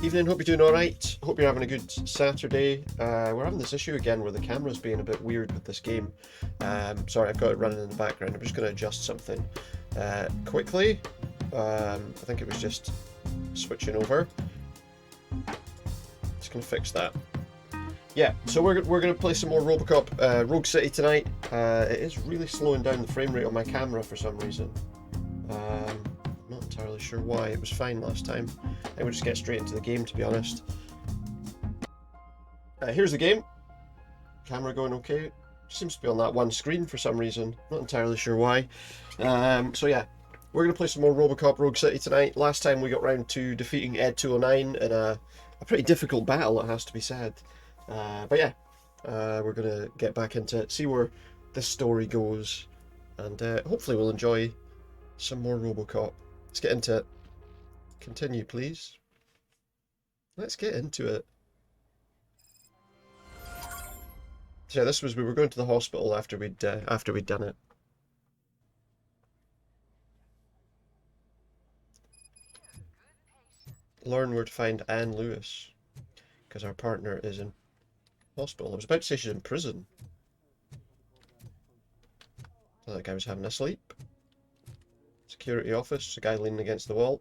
Evening, hope you're doing alright. Hope you're having a good Saturday. We're having this issue again where the camera's being a bit weird with this game. Sorry, I've got it running in the background. I'm just going to adjust something quickly. I think it was just switching over. Just going to fix that. Yeah, so we're going to play some more Robocop Rogue City tonight. It is really slowing down the frame rate on my camera for some reason. Not entirely sure why. It was fine last time. I think we'll just get straight into the game, to be honest. Here's the game. Camera going okay. Seems to be on that one screen for some reason. Not entirely sure why. So yeah, we're going to play some more Robocop Rogue City tonight. Last time we got round to defeating ED-209 in a pretty difficult battle, it has to be said. But yeah, we're going to get back into it, see where this story goes, and hopefully we'll enjoy some more Robocop. Let's get into it. Continue, please. Let's get into it. So yeah, this was, we were going to the hospital after we'd done it. Learn where to find Anne Lewis, because our partner is in hospital. I was about to say she's in prison. That guy was having a sleep. Security office, a guy leaning against the wall.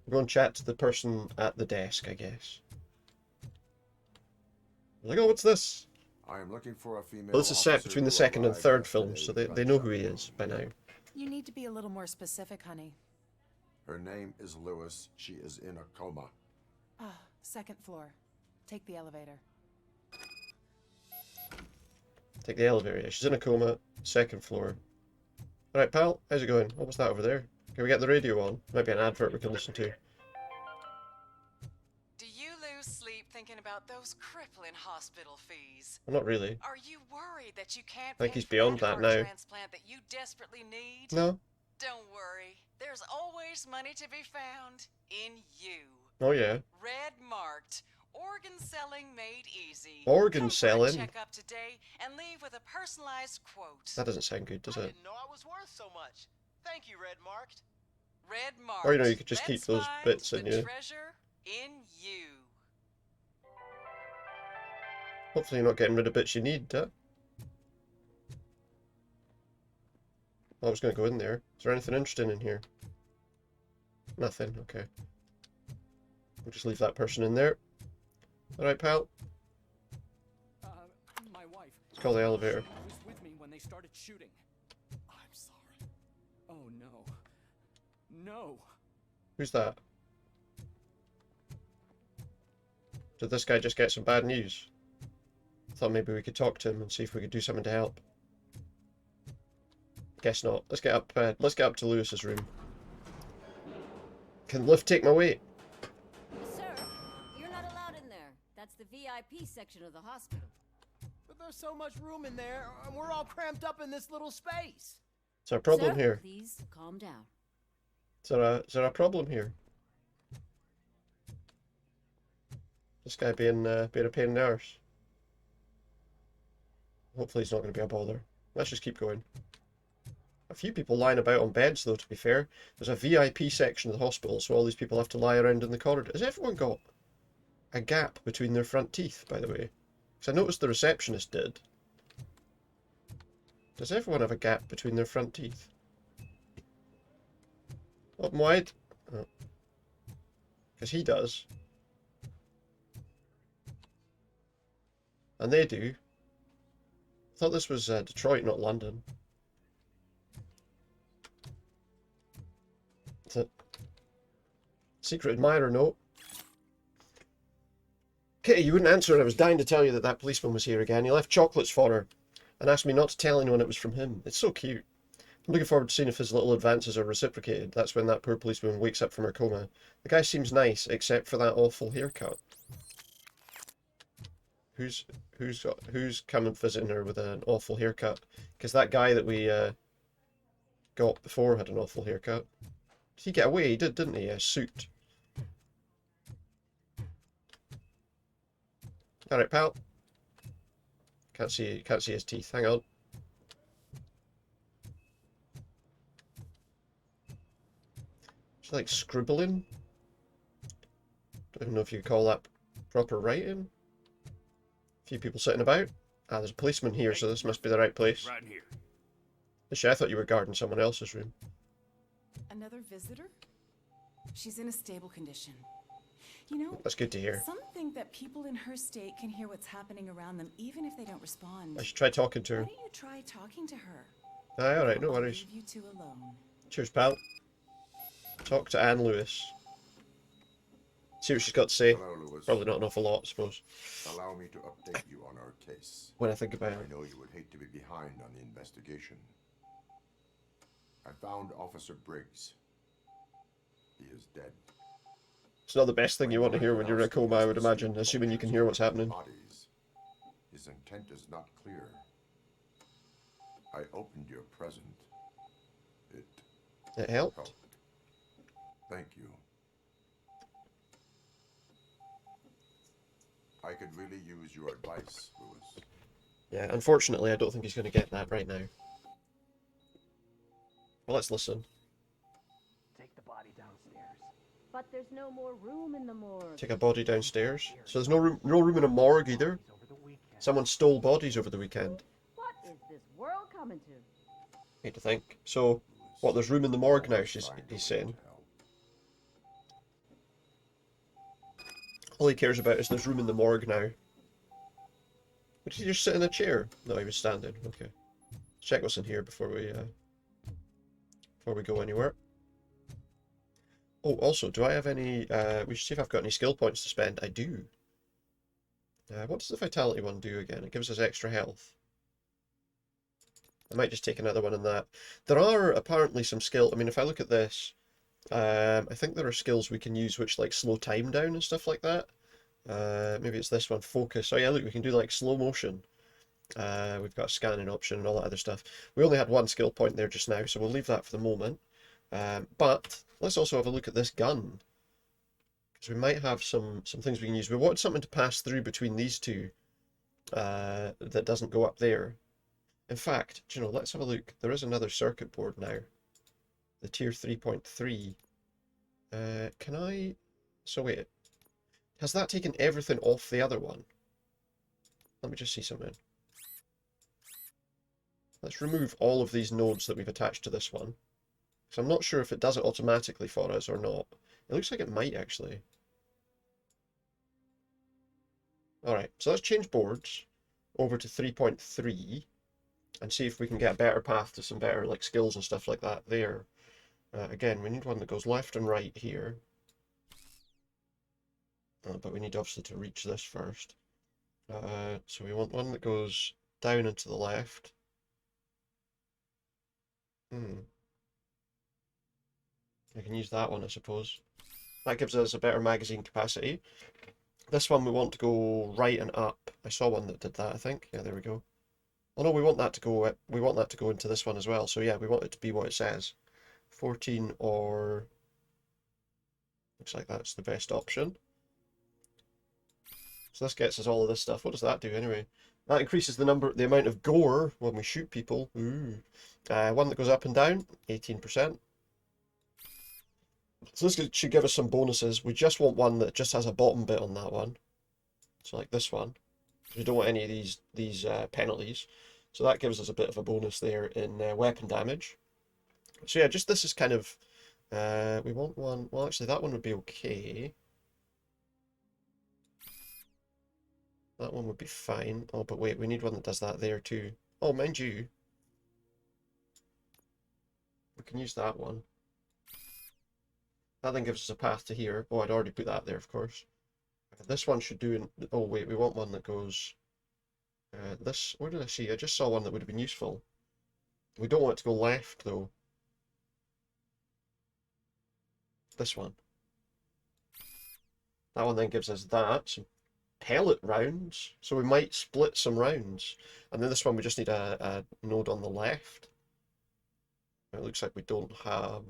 We'll go and chat to the person at the desk, I guess. Like, oh, what's this? I am looking for a female. Well, this is set between the second and third films, so they know who he is by now. You need to be a little more specific, honey. Her name is Lewis. She is in a coma. Ah, second floor. Take the elevator. Take the elevator. Yeah, she's in a coma. Second floor. Alright, pal. How's it going? What was that over there? Can we get the radio on? Might be an advert we can listen to. Do you lose sleep thinking about those crippling hospital fees? Well, not really. Are you worried that you can't I think pay he's for beyond that heart now. transplant that you desperately need? No? Don't worry. There's always money to be found in you. Oh, yeah. Red marked. Organ selling made easy. Organ Come for a selling? checkup today and leave with a personalized quote. That doesn't sound good, does I it? didn't know I was worth so much. Thank you, Red Marked. Red marked. Or, you know, you could just Let's keep those find bits in the you. treasure in you. Hopefully you're not getting rid of bits you need, huh? I was going to go in there. Is there anything interesting in here? Nothing, okay. We'll just leave that person in there. Alright, pal. My wife. Let's call the elevator. Was with me when they started shooting. I'm sorry. Oh no. No. Who's that? Did this guy just get some bad news? Thought maybe we could talk to him and see if we could do something to help. Guess not. Let's get up to Lewis's room. Can the lift take my weight? Sir, you're not allowed in there. That's the VIP section of the hospital. But there's so much room in there, and we're all cramped up in this little space. Is there a problem Sir, here? please calm down. Is there a problem here? This guy being a pain in the arse. Hopefully he's not going to be a bother. Let's just keep going. A few people lying about on beds, though, to be fair. There's a VIP section of the hospital, so all these people have to lie around in the corridor. Has everyone got a gap between their front teeth, by the way? Because I noticed the receptionist did. Does everyone have a gap between their front teeth? Open wide? Oh. Because he does. And they do. I thought this was Detroit, not London. That's it. Secret admirer note. Kitty, you wouldn't answer and I was dying to tell you that that policeman was here again. He left chocolates for her and asked me not to tell anyone it was from him. It's so cute. I'm looking forward to seeing if his little advances are reciprocated. That's when that poor policewoman wakes up from her coma. The guy seems nice, except for that awful haircut. Who's come and visiting her with an awful haircut? Because that guy that we got before had an awful haircut. Did he get away? He did, didn't he? A suit. Alright, pal. Can't see his teeth. Hang on. Is he like scribbling? Don't even know if you could call that proper writing. A few people sitting about. Ah, there's a policeman here, so this must be the right place. Right here. Actually, I thought you were guarding someone else's room. Another visitor? She's in a stable condition. You know, That's good to hear. some think that people in her state can hear what's happening around them even if they don't respond. I should try talking to Why her. don't you try talking to her? Aye, alright, no I'll worries. leave you two alone. Cheers, pal. Talk to Anne Lewis. See what she's got to say. Hello, Lewis. Probably not an awful lot, I suppose, Allow me to update you on our case. when I think about I it. know you would hate to be behind on the investigation. I found Officer Briggs. He is dead. It's not the best thing you want to hear when you're in a coma, I would imagine, assuming you can hear what's happening. Bodies. His intent is not clear. I opened your present. It It helped. helped. Thank you. I could really use your advice, Lewis. Yeah, unfortunately, I don't think he's going to get that right now. Well, let's listen. Take the body downstairs. But there's no more room in the morgue. Take a body downstairs. So there's no room in a morgue either. Over the weekend. Someone stole bodies over the weekend. What is this world coming to? Hate to think. So, what? There's room in the morgue now. He's saying. All he cares about is there's room in the morgue now. Did he just sit in a chair? No, he was standing. Okay. Let's check what's in here before we go anywhere. Oh, also, do I have any? We should see if I've got any skill points to spend. I do. What does the vitality one do again? It gives us extra health. I might just take another one in that. There are apparently some skill. I mean, if I look at this, I think there are skills we can use which like slow time down and stuff like that. Maybe it's this one, focus. Oh yeah, look, we can do like slow motion. We've got a scanning option and all that other stuff. We only had one skill point there just now, so we'll leave that for the moment. But let's also have a look at this gun, because we might have some things we can use. We want something to pass through between these two that doesn't go up there. In fact, do you know, let's have a look. There is another circuit board now. The tier 3.3. Can I... So wait. Has that taken everything off the other one? Let me just see something. Let's remove all of these nodes that we've attached to this one. So I'm not sure if it does it automatically for us or not. It looks like it might actually. Alright, so let's change boards over to 3.3 and see if we can get a better path to some better like skills and stuff like that there. Again, we need one that goes left and right here. But we need obviously to reach this first. So we want one that goes down and to the left. I can use that one, I suppose. That gives us a better magazine capacity. This one we want to go right and up. I saw one that did that, I think. Yeah, there we go. Oh no, we want that to go into this one as well. So yeah, we want it to be what it says. 14 or... Looks like that's the best option. So this gets us all of this stuff. What does that do anyway? That increases the amount of gore when we shoot people. Ooh. One that goes up and down, 18%. So this should give us some bonuses. We just want one that just has a bottom bit on that one. So like this one. We don't want any of these penalties. So that gives us a bit of a bonus there in weapon damage. So yeah, just this is kind of... we want one... Well, actually, that one would be okay. That one would be fine. Oh, but wait, we need one that does that there too. Oh, mind you. We can use that one. That then gives us a path to here. Oh, I'd already put that there, of course. This one should do... Oh, wait, we want one that goes... this... Where did I see? I just saw one that would have been useful. We don't want it to go left, though. This one. That one then gives us that. Some pellet rounds. So we might split some rounds. And then this one we just need a node on the left. It looks like we don't have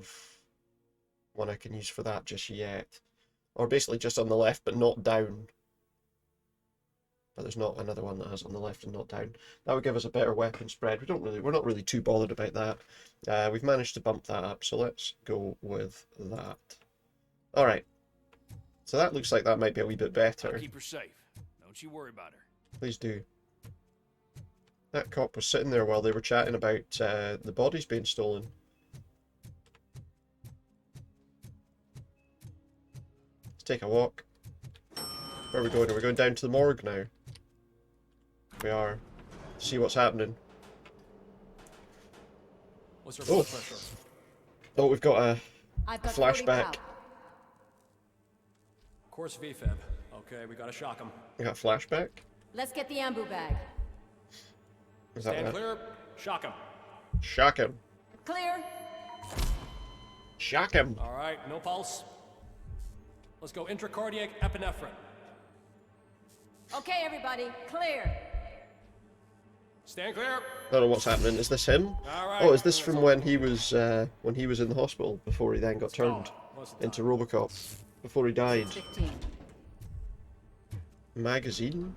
one I can use for that just yet. Or basically just on the left but not down. But there's not another one that has on the left and not down. That would give us a better weapon spread. We're not really too bothered about that. We've managed to bump that up, so let's go with that. Alright. So that looks like that might be a wee bit I'll better. keep her safe. Don't you worry about her. Please do. That cop was sitting there while they were chatting about the bodies being stolen. Let's take a walk. Where are we going? Are we going down to the morgue now? We are. See what's happening. What's her Oh. blood pressure? Oh, we've got a I've got 40 flashback. pow. Course VFib. Okay, we gotta shock him. We got a flashback. Let's get the ambu bag. Is that Stand that? clear. Shock him. Shock him. Clear. Shock him. All right, no pulse. Let's go intracardiac epinephrine. Okay, everybody, clear. Stand clear. I don't know what's happening. Is this him? All right. Oh, is this from when he was in the hospital before he then got turned into Robocop? Before he died. 15. Magazine?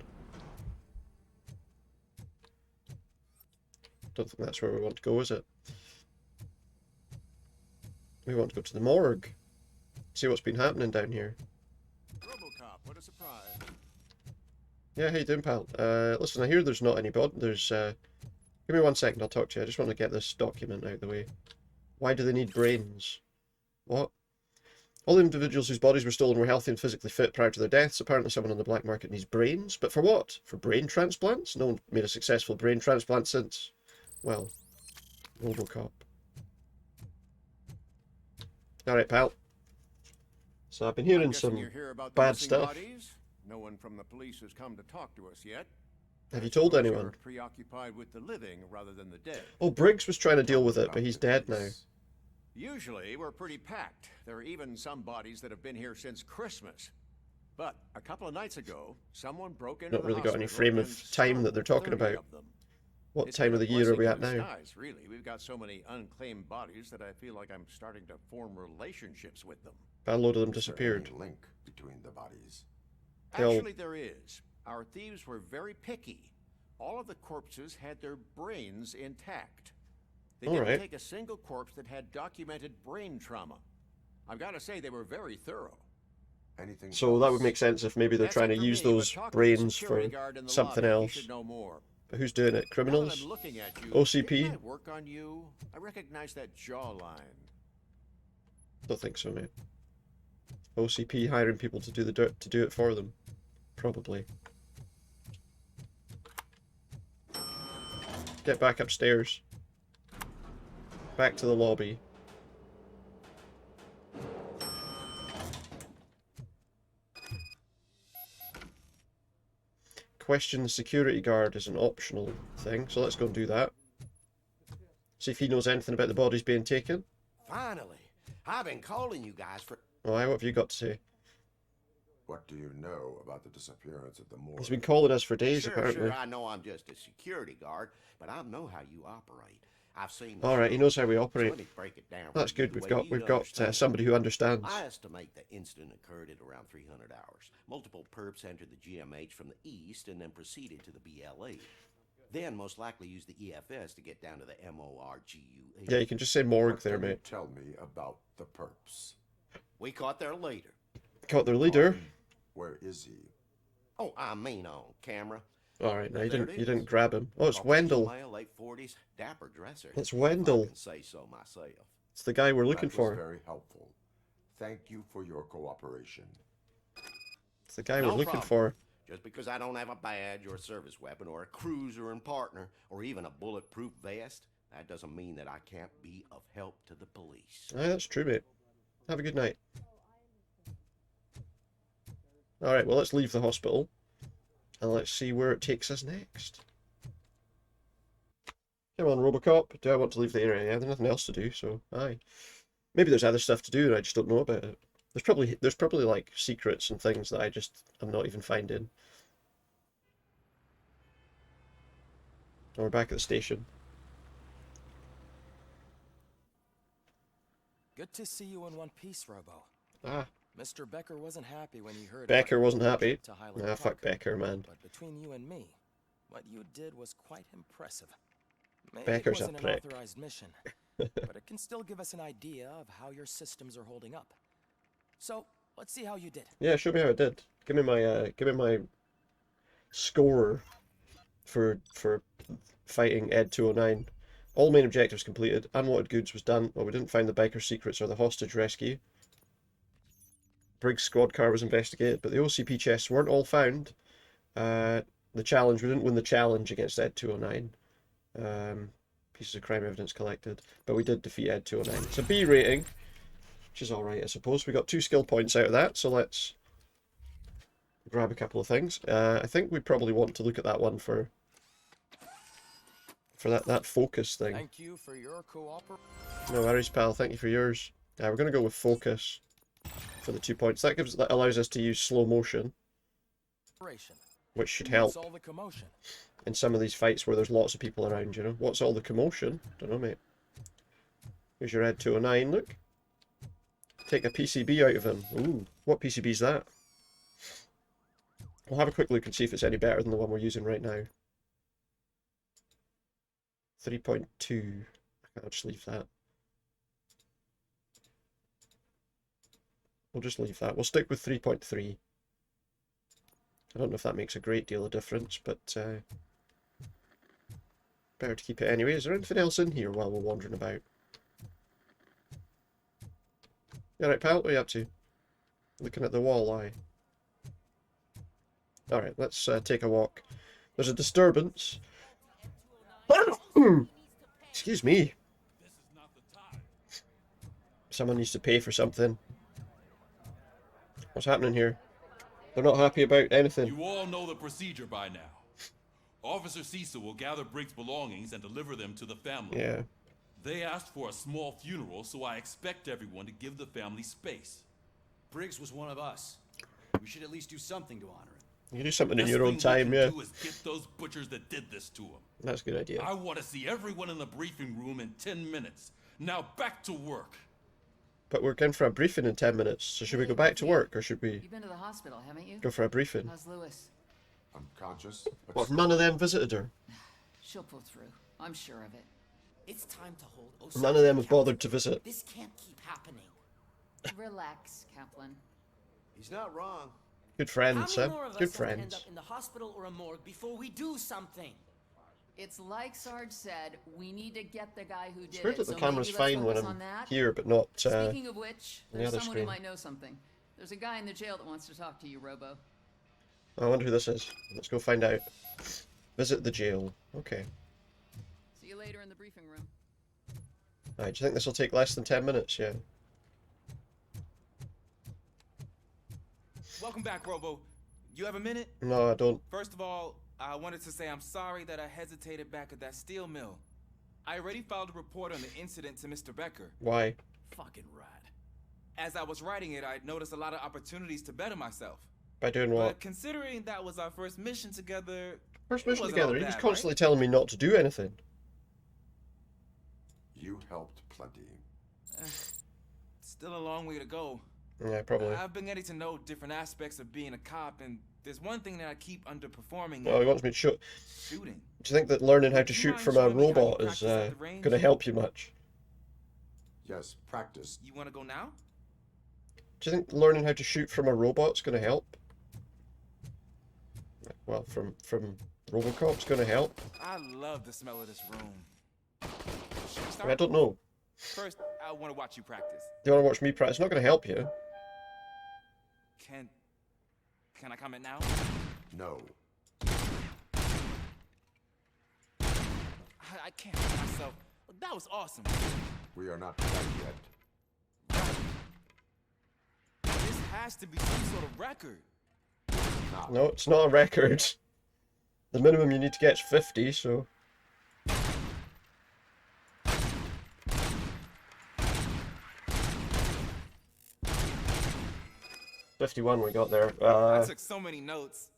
Don't think that's where we want to go, is it? We want to go to the morgue. See what's been happening down here. Robocop, what a surprise. Yeah, how you doing, pal? Listen, I hear there's not any bod. There's, give me 1 second, I'll talk to you. I just want to get this document out of the way. Why do they need brains? What? All the individuals whose bodies were stolen were healthy and physically fit prior to their deaths. Apparently someone on the black market needs brains. But for what? For brain transplants? No one made a successful brain transplant since, well, Robocop. Alright, pal. So I've been hearing I'm guessing some you hear about the bad missing stuff. Bodies? No one from the police has come to talk to us yet. Have you I told suppose anyone? you're preoccupied with the living rather than the dead. Oh, Briggs was trying to deal with it, but he's dead now. Usually we're pretty packed. There are even some bodies that have been here since Christmas. But a couple of nights ago, someone broke into Not the really got any hospital frame of and time that they're stole talking 30 about. of them. What It's time been of a the year are we blessing at in now? disguise, really. We've got so many unclaimed bodies that I feel like I'm starting to form relationships with them. A load of them Is there disappeared. any link between the bodies? They all- Actually, there is. Our thieves were very picky. All of the corpses had their brains intact. They All didn't right. take a single corpse that had documented brain trauma. I've got to say they were very thorough. Anything So that would make sense if maybe they're That's trying it to for use me, but those talk to the brains for security guard in the something lobby. He else. should know more. But who's doing it? Now that Criminals? I'm looking at you, OCP? didn't I work on you? I recognize that jawline. Don't think so, mate. OCP hiring people to do the dirt to do it for them. Probably. Get back upstairs. Back to the lobby. Question the security guard is an optional thing, so let's go and do that. See if he knows anything about the bodies being taken. Finally, I've been calling you guys for. Why? What have you got to say? What do you know about the disappearance of the morgue? He's been calling us for days, Sure, apparently. I know I'm just a security guard, but I know how you operate. I've seen. All right, he knows how we So operate. let me break it down. for That's you good. the We've way got you'd somebody understand. who understands. I estimate the incident occurred at around 300 hours. Multiple perps entered the GMH from the east and then proceeded to the BLE. Then most likely used the EFS to get down to the MORGUE. Yeah, you can just say morgue What there, can you mate. tell me about the perps? We caught their leader. Caught their leader. Where is he? Oh, I mean on camera. All right, no, you There didn't. it You didn't is. grab him. Oh, it's Caucasian Wendell. male, late 40s, dapper dresser. It's if Wendell. I can say so myself. It's the guy we're looking That was for. very helpful. Thank you for your cooperation. It's the guy No we're looking problem. for. Just because I don't have a badge or a service weapon or a cruiser and partner or even a bulletproof vest, that doesn't mean that I can't be of help to the police. Aye, that's true, mate. Have a good night. All right, well, let's leave the hospital and let's see where it takes us next. Come on, Robocop. Do I want to leave the area? Yeah, there's nothing else to do, so aye. Maybe there's other stuff to do and I just don't know about it. There's probably like secrets and things that I'm not even finding. Oh, we're back at the station. Good to see you in one piece, Robo. Ah, Mr. Becker wasn't happy when he heard Becker about your wasn't happy. relationship to Highland Nah, fuck Park. Becker, man. But between you and me, what you did was quite impressive. Maybe Becker's it a wasn't prick. an authorized mission, but it can still give us an idea of how your systems are holding up. So, Let's see how you did. Yeah, show me how it did. Give me my score for fighting ED-209. All main objectives completed. Unwanted goods was done. Well, we didn't find the biker secrets or the hostage rescue. Briggs' squad car was investigated, but the OCP chests weren't all found. The challenge, we didn't win the challenge against ED-209. Pieces of crime evidence collected, but we did defeat ED-209. It's a B rating, which is alright, I suppose. We got 2 skill points out of that, so let's grab a couple of things. I think we probably want to look at that one for that focus thing. Thank you for your cooperation. No worries, pal. Thank you for yours. We're going to go with focus for the 2 points. That allows us to use slow motion, which should help What's all the commotion? in some of these fights where there's lots of people around, you know. What's all the commotion? Don't know, mate. Here's your ED-209, look. Take a PCB out of him. Ooh, what PCB's that? We'll have a quick look and see if it's any better than the one we're using right now. 3.2. I'll just leave that. We'll just leave that. We'll stick with 3.3. I don't know if that makes a great deal of difference, but better to keep it anyway. Is there anything else in here while we're wandering about? You alright, pal? What are you up to? Looking at the wall, aye. Alright, let's take a walk. There's a disturbance. Excuse me. Someone needs to pay for something. What's happening here? They're not happy about anything. You all know the procedure by now. Officer Cecil will gather Briggs' belongings and deliver them to the family. Yeah. They asked for a small funeral, so I expect everyone to give the family space. Briggs was one of us. We should at least do something to honor him. You can do something in Best your own thing time, we yeah. can do is get those butchers that did this to him. That's a good idea. I want to see everyone in the briefing room in 10 minutes. Now back to work. But we're going for a briefing in 10 minutes, so should we go back to work, or should we You've been to the hospital, haven't you? go for a briefing? How's Lewis? I'm conscious. But What, if none of them visited her? She'll pull through. I'm sure of it. It's time to hold OCP None of them have accountable. bothered to visit. This can't keep happening. Relax, Kaplan. He's not wrong. Good How friends, many huh? more of Good us have to end friends. up in the hospital or a morgue before we do something? It's like Sarge said, we need to get the guy who did It's weird it. that the so camera's maybe let's fine when focus I'm on that. here, but not Speaking of which, the there's other someone screen. who might know something. There's a guy in the jail that wants to talk to you, Robo. I wonder who this is. Let's go find out. Visit the jail. Okay. See you later in the briefing room. Alright, do you think this will take less than 10 minutes? Yeah. Welcome back, Robo. You have a minute? No, I don't. First of all, I wanted to say I'm sorry that I hesitated back at that steel mill. I already filed a report on the incident to Mr. Becker. Why? Fucking rad. As I was writing it, I noticed a lot of opportunities to better myself. By doing But what? considering that was our first mission together, First it mission wasn't together. all He was bad, constantly right? telling me not to do anything. you helped plenty. Still a long way to go. Yeah, probably. I've been getting to know different aspects of being a cop, and there's one thing that I keep underperforming. Oh, he wants me to shoot. Shooting. Do you think that learning how to Do you shoot mind from a showing me how you robot is practice at the range? going to help you much? Yes, practice. You want to go now? Do you think learning how to shoot from a robot's going to help? Well, from Robocop's going to help? I love the smell of this room. Should we I mean, start? I don't know. First, I want to watch you practice. Do you want to watch me practice? It's not going to help you. Can I comment now? No. I can't help myself. That was awesome. We are not done yet. This has to be some sort of record. Now, No, it's not a record. The minimum you need to get is 50, so... $51 we got there. I took so many notes.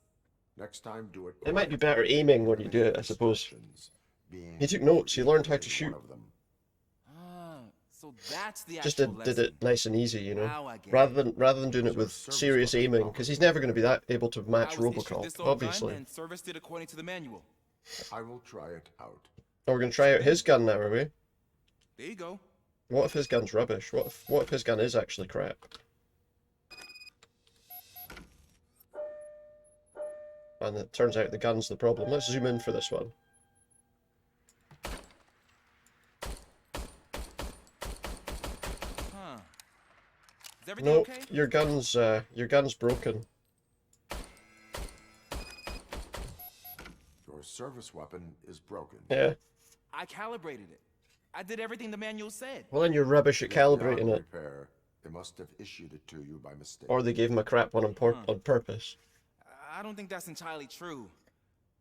next time do it. It might be better aiming when you do it, I suppose. He took notes, he learned how to shoot. So that's the Just actual did it nice and easy, you know, Now I get rather than doing it with serious aiming, because he's never going to be that able to match I was issued Robocop, this old gun obviously. and serviced it according to the manual. I will try it out. Oh, we're going to try out his gun now, are we? There you go. What if his gun's rubbish? What if his gun is actually crap? And it turns out the gun's the problem. Let's zoom in for this one. Huh. Is everything Nope, okay? your gun's broken. Your service weapon is broken. Yeah. I calibrated it. I did everything the manual said. Well, then you're rubbish at calibrating it. Repair. They must have issued it to you by mistake. Or they gave him a crap one on purpose. I don't think that's entirely true.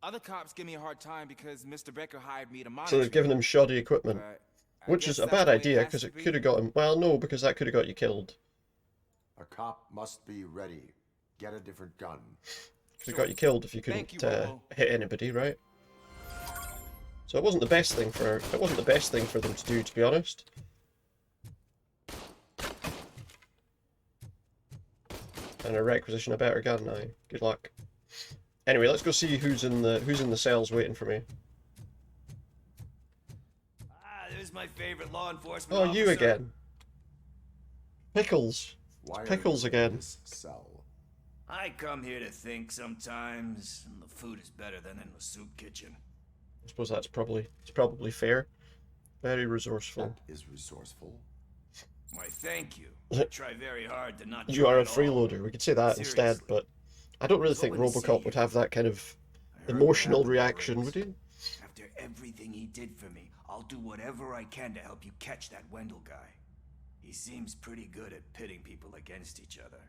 Other cops give me a hard time because Mr. Becker hired me to monitor. So they've given him shoddy equipment. Which is a bad idea, because it could have got him... Well, no, because that could have got you killed. A cop must be ready. Get a different gun. Could have got you killed if you couldn't hit anybody, right? So it wasn't the best thing for them to do, to be honest. And a requisition a better gun now. Good luck. Anyway, let's go see who's in the cells waiting for me. There's my favorite law enforcement Oh, officer. you again. Pickles. Why Pickles again. Cell. I come here to think sometimes, and the food is better than in the soup kitchen. I suppose it's probably fair. Very resourceful. That is resourceful. Why, thank you. I try very hard to not. You are a try at all. freeloader. We could say that instead, but I don't really think Going to see Robocop would you. have that kind of I heard emotional what happened reaction, to would he? After everything he did for me, I'll do whatever I can to help you catch that Wendall guy. He seems pretty good at pitting people against each other.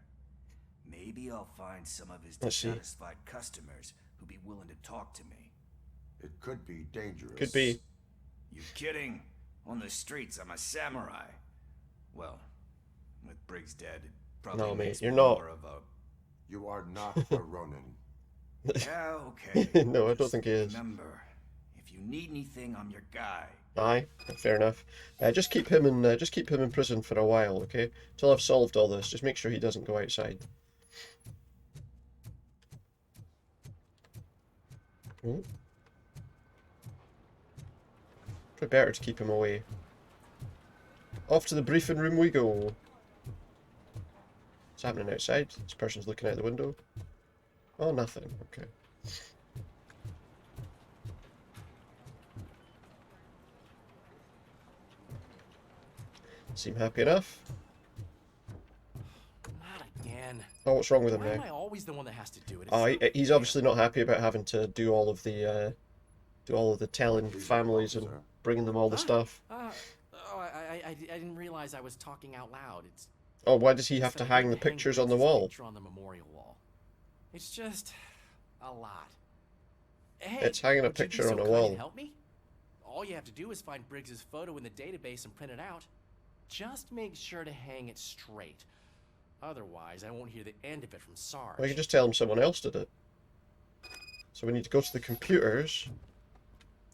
Maybe I'll find some of his Let's see. dissatisfied customers who'll be willing to talk to me. It could be dangerous. Could be. You kidding? On the streets, I'm a samurai. Well, with Briggs dead, it probably No, mate, makes you're me not. more of a... You are not a Ronin. Yeah, okay. No, I don't think he is. Remember, if you need anything, I'm your guy. Aye, fair enough. Just keep him in prison for a while, okay? Till I've solved all this. Just make sure he doesn't go outside. Oh. Probably better to keep him away. Off to the briefing room we go. What's happening outside? This person's looking out the window. Oh, nothing. Okay. Seem happy enough. Not again. Oh, what's wrong with him Why am now? I always the one that has to do it? It's Oh, so he's obviously not happy about having to do all of the telling families and bringing them all the stuff. I didn't realize I was talking out loud. It's Oh, why does he have so to I hang didn't the pictures on the Briggs's wall? picture on the memorial wall. It's just a lot. Hey, It's hanging a would you be picture so on a kind wall. and help me? All you have to do is find Briggs's photo in the database and print it out. Just make sure to hang it straight. Otherwise, I won't hear the end of it from Sarge. Well, you can just tell him someone else did it. So we need to go to the computers.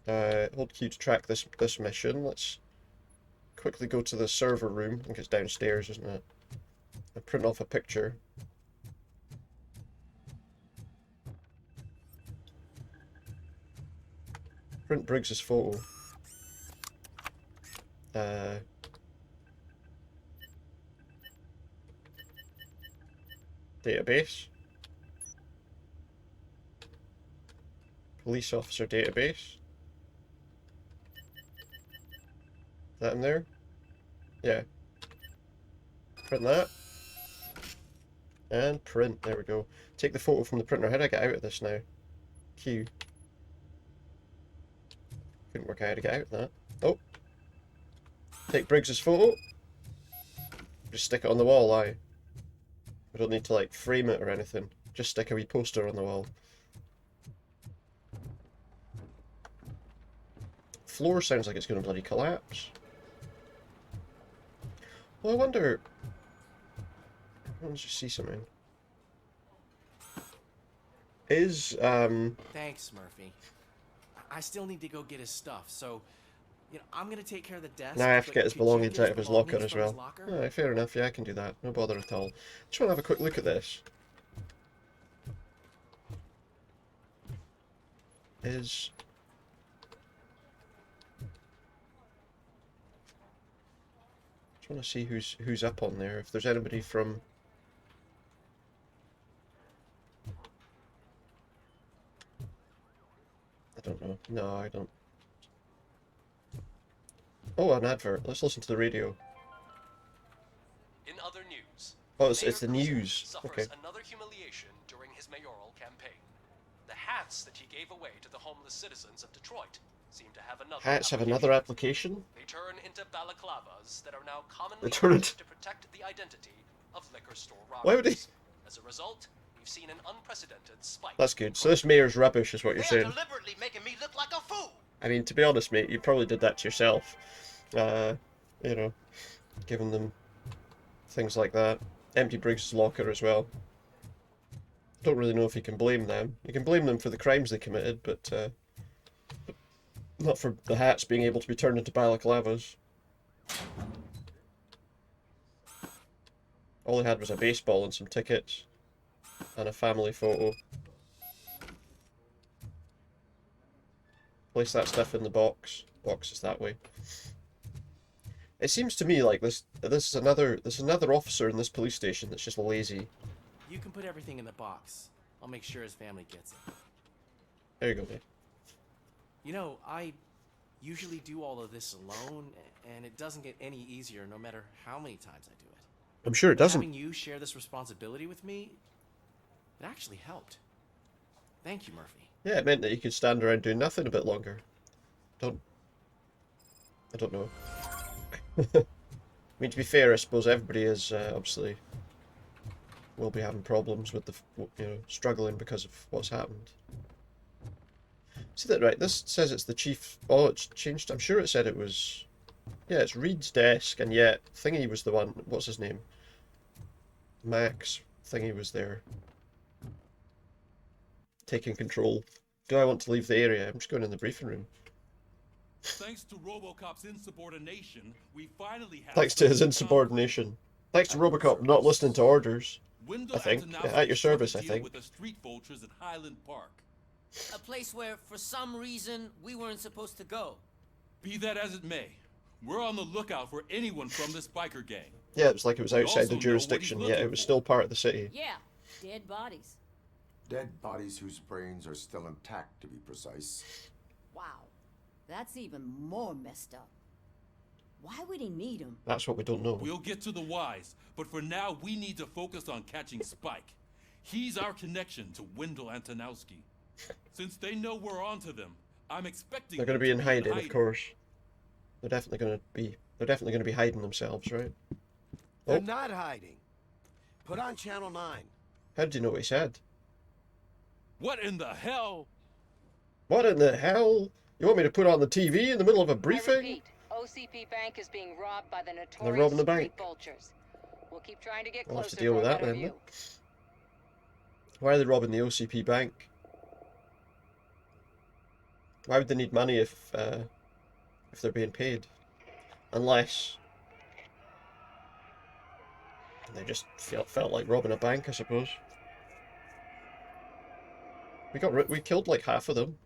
Hold Q to track this mission. Let's quickly go to the server room. I think it's downstairs, isn't it? And print off a picture. Print Briggs's photo. Database. Police officer database. Is that in there? Yeah. Print that. And print. There we go. Take the photo from the printer. How do I get out of this now? Q. Couldn't work out how to get out of that. Oh. Take Briggs's photo. Just stick it on the wall, aye. We don't need to, like, frame it or anything. Just stick a wee poster on the wall. Floor sounds like it's going to bloody collapse. Well, I wonder... Let me just see something. Is, Thanks, Murphy. I still need to go get his stuff, so I'm gonna take care of the desk. Now I have to but get his could you belongings get out of his locker belongings as from his well. locker? Alright, fair enough. Yeah, I can do that. No bother at all. Just want to have a quick look at this. Is... Just want to see who's up on there. If there's anybody from... don't know. No, I don't. Oh, an advert. Let's listen to the radio. In other news, Oh, it's the Mayor Cruiser news. suffers Okay. another humiliation during his mayoral campaign. The hats that he gave away to the homeless citizens of Detroit seem to have another Hats have another application? They turn into balaclavas that are now commonly They turn used into... to protect the identity of liquor store robbers. Why would he... As a result, we've seen an unprecedented spike. That's good. So this mayor's rubbish is what you're saying. deliberately making me look like a fool. I mean, to be honest, mate, you probably did that to yourself. You know, giving them things like that. Empty Briggs' locker as well. Don't really know if you can blame them. You can blame them for the crimes they committed, but not for the hats being able to be turned into balaclavas. All they had was a baseball and some tickets. And a family photo. Place that stuff in the box. Box is that way. It seems to me like there's another officer in this police station that's just lazy. You can put everything in the box. I'll make sure his family gets it. There you go, mate. You know, I usually do all of this alone, and it doesn't get any easier no matter how many times I do it. I'm sure it doesn't. Having you share this responsibility with me, it actually helped. Thank you, Murphy. Yeah, it meant that you could stand around doing nothing a bit longer. I don't know. I mean, to be fair, I suppose everybody is obviously will be having problems with the, struggling because of what's happened. See that right? This says it's the chief. Oh, it's changed. I'm sure it said it was. Yeah, it's Reed's desk, and yet Thingy was the one. What's his name? Max Thingy was there, taking control. Do I want to leave the area? I'm just going in the briefing room. Thanks to Robocop's insubordination, we finally have... Thanks to his insubordination. Thanks to Robocop not listening to orders. Wendell I think. Antonowski At your service, I deal think. with the street vultures at Highland Park. A place where, for some reason, we weren't supposed to go. Be that as it may, we're on the lookout for anyone from this biker gang. Yeah, it was like it was We outside also the know jurisdiction, what he's yet it looking was for. still part of the city. Yeah, dead bodies. Dead bodies whose brains are still intact, to be precise. Wow, that's even more messed up. Why would he need them? That's what we don't know. We'll get to the whys, but for now we need to focus on catching Spike. He's our connection to Wendell Antonowski. Since they know we're onto them, I'm expecting They're going to them be in hiding, of course. They're definitely going to be hiding themselves, right? They're not hiding. Put on Channel 9. How did you know what he said? What in the hell? What in the hell? You want me to put on the TV in the middle of a I briefing? repeat, OCP Bank is being robbed by the They're notorious robbing the street bank. vultures. We'll keep trying to get We'll have to closer deal for with a that better then. view. Why are they robbing the OCP bank? Why would they need money if they're being paid? Unless they just felt like robbing a bank, I suppose. We killed like half of them.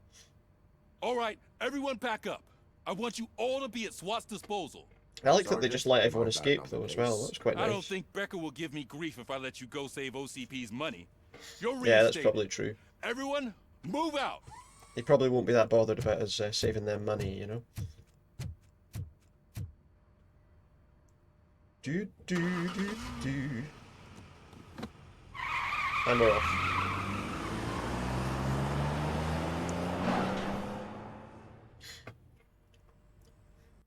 All right, everyone pack up. I want you all to be at SWAT's disposal. I like that they just let everyone escape though as well. That's quite I don't nice. think Becker will give me grief if I let you go save OCP's money. You're Yeah, that's reinstated. probably true. Everyone, move out. He probably won't be that bothered about us saving them money, you know. Do do do do. And we're off.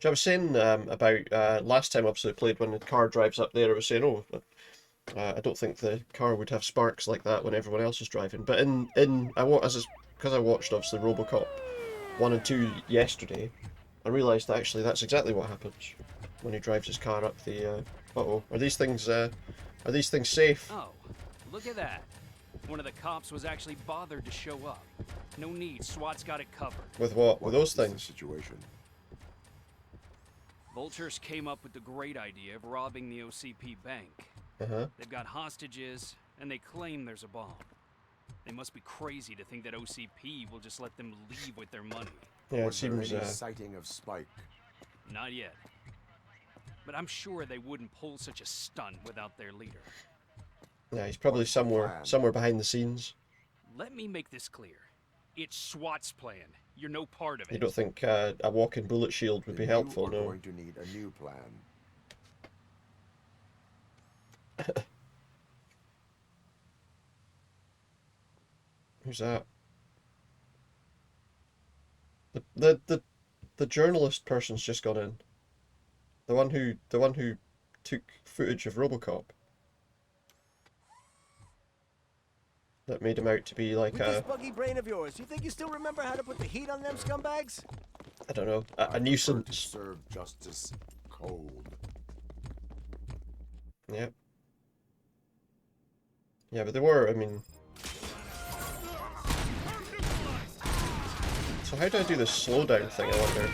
So I was saying about last time obviously I played when the car drives up there. I was saying, oh, I don't think the car would have sparks like that when everyone else is driving. But because I watched obviously Robocop 1 and 2 yesterday, I realised that actually that's exactly what happens when he drives his car up the. Uh-oh, are these things safe? Oh, look at that. One of the cops was actually bothered to show up. No need, SWAT's got it covered. With what? With those things? Situation. Vultures came up with the great idea of robbing the OCP bank. Uh-huh. They've got hostages, and they claim there's a bomb. They must be crazy to think that OCP will just let them leave with their money. Yeah, Was it there seems. any sighting of Spike? Not yet. But I'm sure they wouldn't pull such a stunt without their leader. Yeah, he's probably somewhere behind the scenes. Let me make this clear. It's SWAT's plan, You're no part of it. You don't think a walking bullet shield would be helpful, You are no? going to need a new plan. Who's that? The journalist person's just gone in. The one who took footage of Robocop. That made him out to be like With this buggy brain of yours, you think you still remember how to put the heat on them scumbags? I don't know, a nuisance. Serve justice cold. Yep. Yeah, but they were, I mean... So how do I do this slowdown thing, I wonder?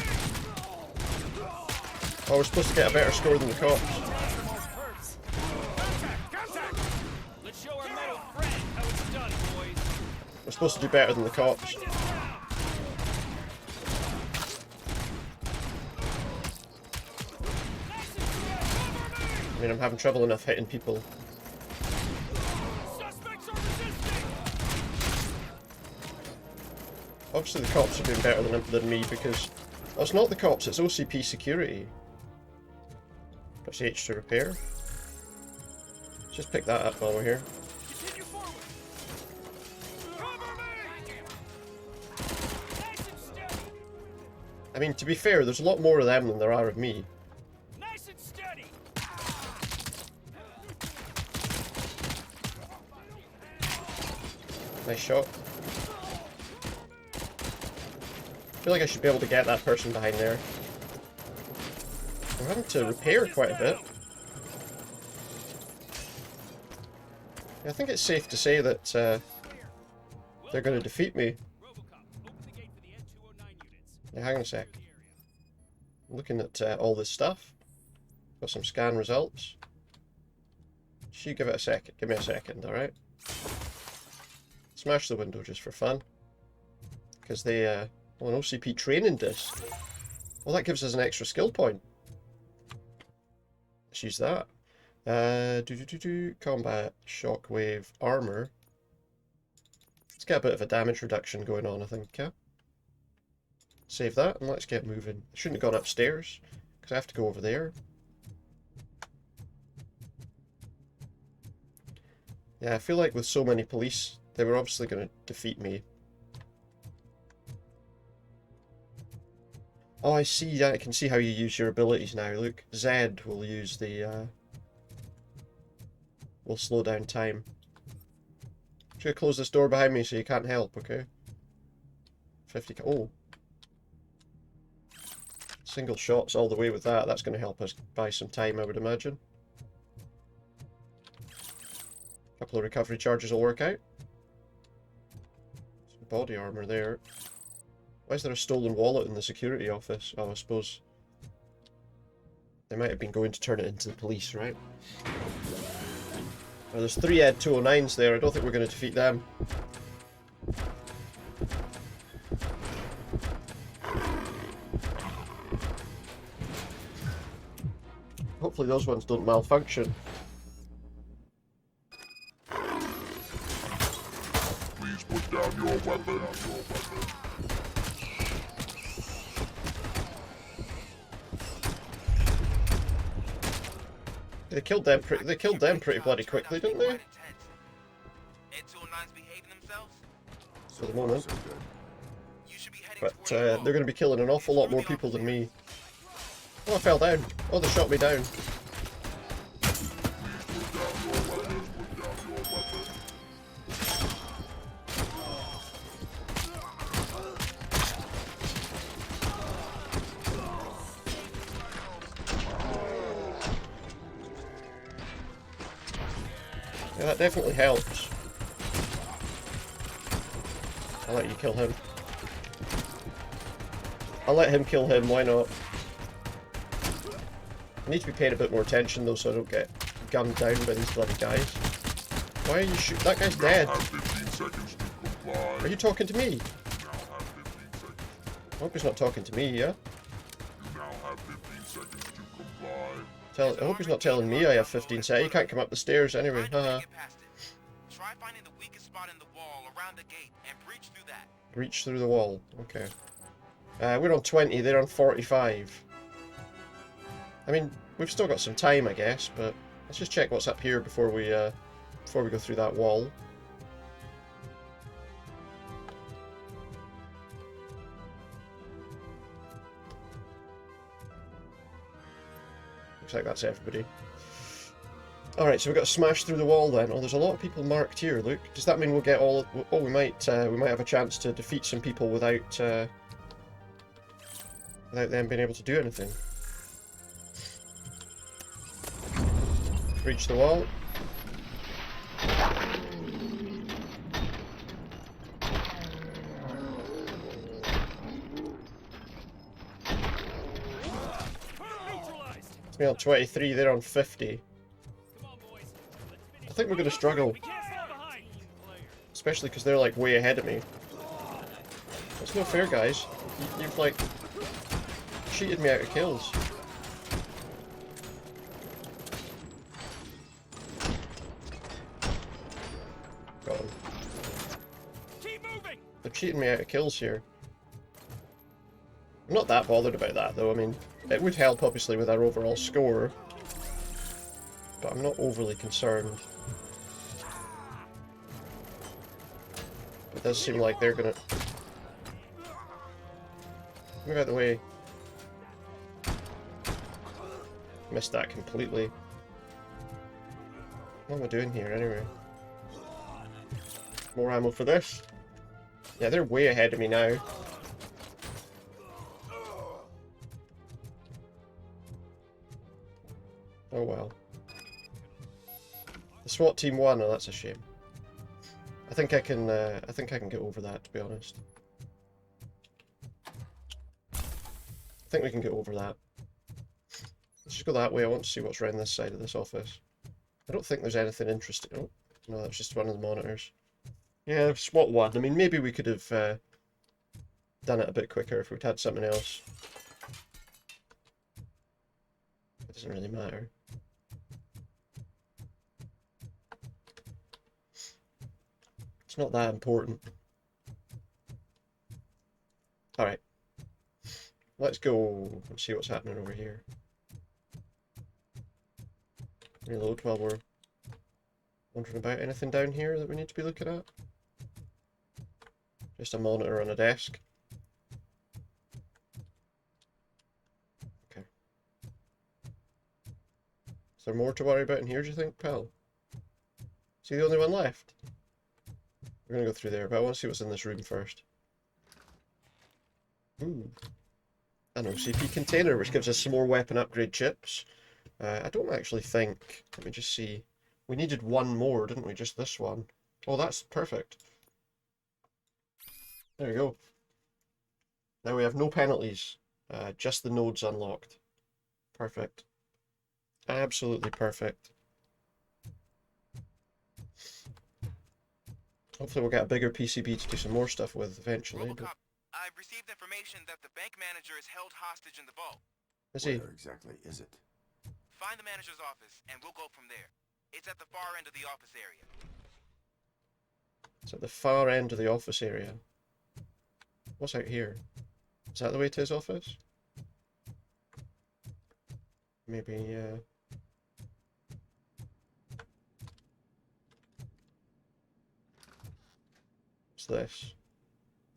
Oh, we're supposed to get a better score than the cops. Let's show our metal friend how it's done, boys. We're supposed to do better than the cops. I mean, I'm having trouble enough hitting people. Obviously the cops are doing better than me because... Oh, it's not the cops, it's OCP security. Press H to repair. Let's just pick that up while we're here. I mean, to be fair, there's a lot more of them than there are of me. Nice and steady. Nice shot. I feel like I should be able to get that person behind there. We're having to repair quite a bit. I think it's safe to say that they're going to defeat me. Yeah, hang on a sec. I'm looking at all this stuff. Got some scan results. She give it a second. Give me a second, alright? Smash the window just for fun. Because they, oh, an OCP training disc. Well, that gives us an extra skill point. Let's use that. Combat, shockwave, armor. Let's get a bit of a damage reduction going on, I think, yeah? Save that, and let's get moving. I shouldn't have gone upstairs, because I have to go over there. Yeah, I feel like with so many police, they were obviously going to defeat me. Oh, I see. I can see how you use your abilities now. Look, Z will use the, will slow down time. Should I close this door behind me so you can't help, okay? 50... Oh. Single shots all the way with that. That's going to help us buy some time, I would imagine. A couple of recovery charges will work out. Some body armor there. Why is there a stolen wallet in the security office? Oh, I suppose they might have been going to turn it into the police, right? Well, there's 3 ED-209s there. I don't think we're going to defeat them. Hopefully those ones don't malfunction. Please put down your weapon. They killed them pretty bloody quickly, didn't they? For the moment. But they're going to be killing an awful lot more people than me. Oh, I fell down. Oh, they shot me down. Yeah, that definitely helps. I'll let you kill him. I'll let him kill him, why not? I need to be paying a bit more attention though so I don't get gunned down by these bloody guys. Why are you shooting? That guy's dead. Are you talking to me? I hope he's not talking to me, yeah? I hope he's not telling me I have 15 seconds. You can't come up the stairs anyway, haha. Try finding finding the weakest spot in the wall around the gate and breach through that. Breach through the wall. Okay. We're on 20, they're on 45. I mean, we've still got some time, I guess, but let's just check what's up here before we go through that wall. Looks like that's everybody. Alright, so we've got to smash through the wall then. Oh, there's a lot of people marked here, look. Does that mean we'll get all... Oh, we might have a chance to defeat some people without them being able to do anything. Breach the wall. It's me on 23, they're on 50. I think we're going to struggle. Especially because they're like way ahead of me. It's no fair, guys. You've like cheated me out of kills. Got him. They're cheating me out of kills here. I'm not that bothered about that though. I mean, it would help obviously with our overall score, but I'm not overly concerned. It does seem like they're gonna... Move out of the way. Missed that completely. What am I doing here anyway? More ammo for this. Yeah, they're way ahead of me now. Oh well. The SWAT team won, oh that's a shame. I think I can get over that, to be honest. I think we can get over that. Let's just go that way. I want to see what's around this side of this office. I don't think there's anything interesting. Oh, no, that's just one of the monitors. Yeah, SWAT won. I mean, maybe we could have done it a bit quicker if we'd had something else. It doesn't really matter. It's not that important. Alright. Let's go and see what's happening over here. Reload while we're wondering about anything down here that we need to be looking at. Just a monitor on a desk. Okay. Is there more to worry about in here, do you think, pal? Is he the only one left? We're gonna go through there, but I want to see what's in this room first. Ooh. An OCP container, which gives us some more weapon upgrade chips. I don't actually think... Let me just see. We needed one more, didn't we? Just this one. Oh, that's perfect. There we go. Now we have no penalties. Just the nodes unlocked. Perfect. Absolutely perfect. Hopefully we'll get a bigger PCB to do some more stuff with eventually. Robocop, I've received information that the bank manager is held hostage in the vault. Is he? Where exactly is it? Find the manager's office, and we'll go from there. It's at the far end of the office area. It's at the far end of the office area. What's out here? Is that the way to his office? Maybe, What's this?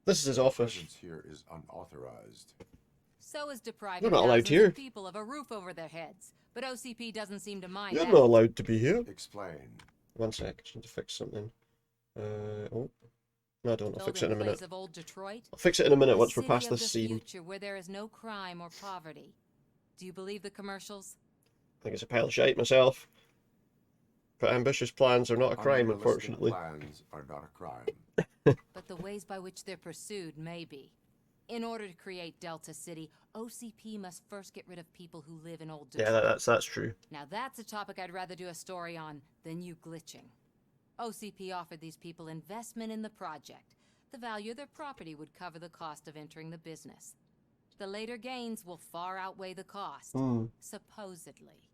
This is his office. Presence here is unauthorized. So is depriving You're not allowed thousands here. of people of a roof over their heads. But OCP doesn't seem to mind You're that. not allowed to be here. Explain. One sec, just need to fix something. Oh. No, I don't. I'll fix it in a Building minute. plays of old Detroit, I'll fix it in a minute a once we're city past of this the scene. future where there is no crime or poverty. Do you believe the commercials? I think it's a pile of shite myself. But ambitious plans are not a crime, Unrealistic unfortunately. Plans are not a crime. But the ways by which they're pursued may be. In order to create Delta City, OCP must first get rid of people who live in old Detroit. Yeah, that's true. Now that's a topic I'd rather do a story on than you glitching. OCP offered these people investment in the project. The value of their property would cover the cost of entering the business. The later gains will far outweigh the cost, supposedly.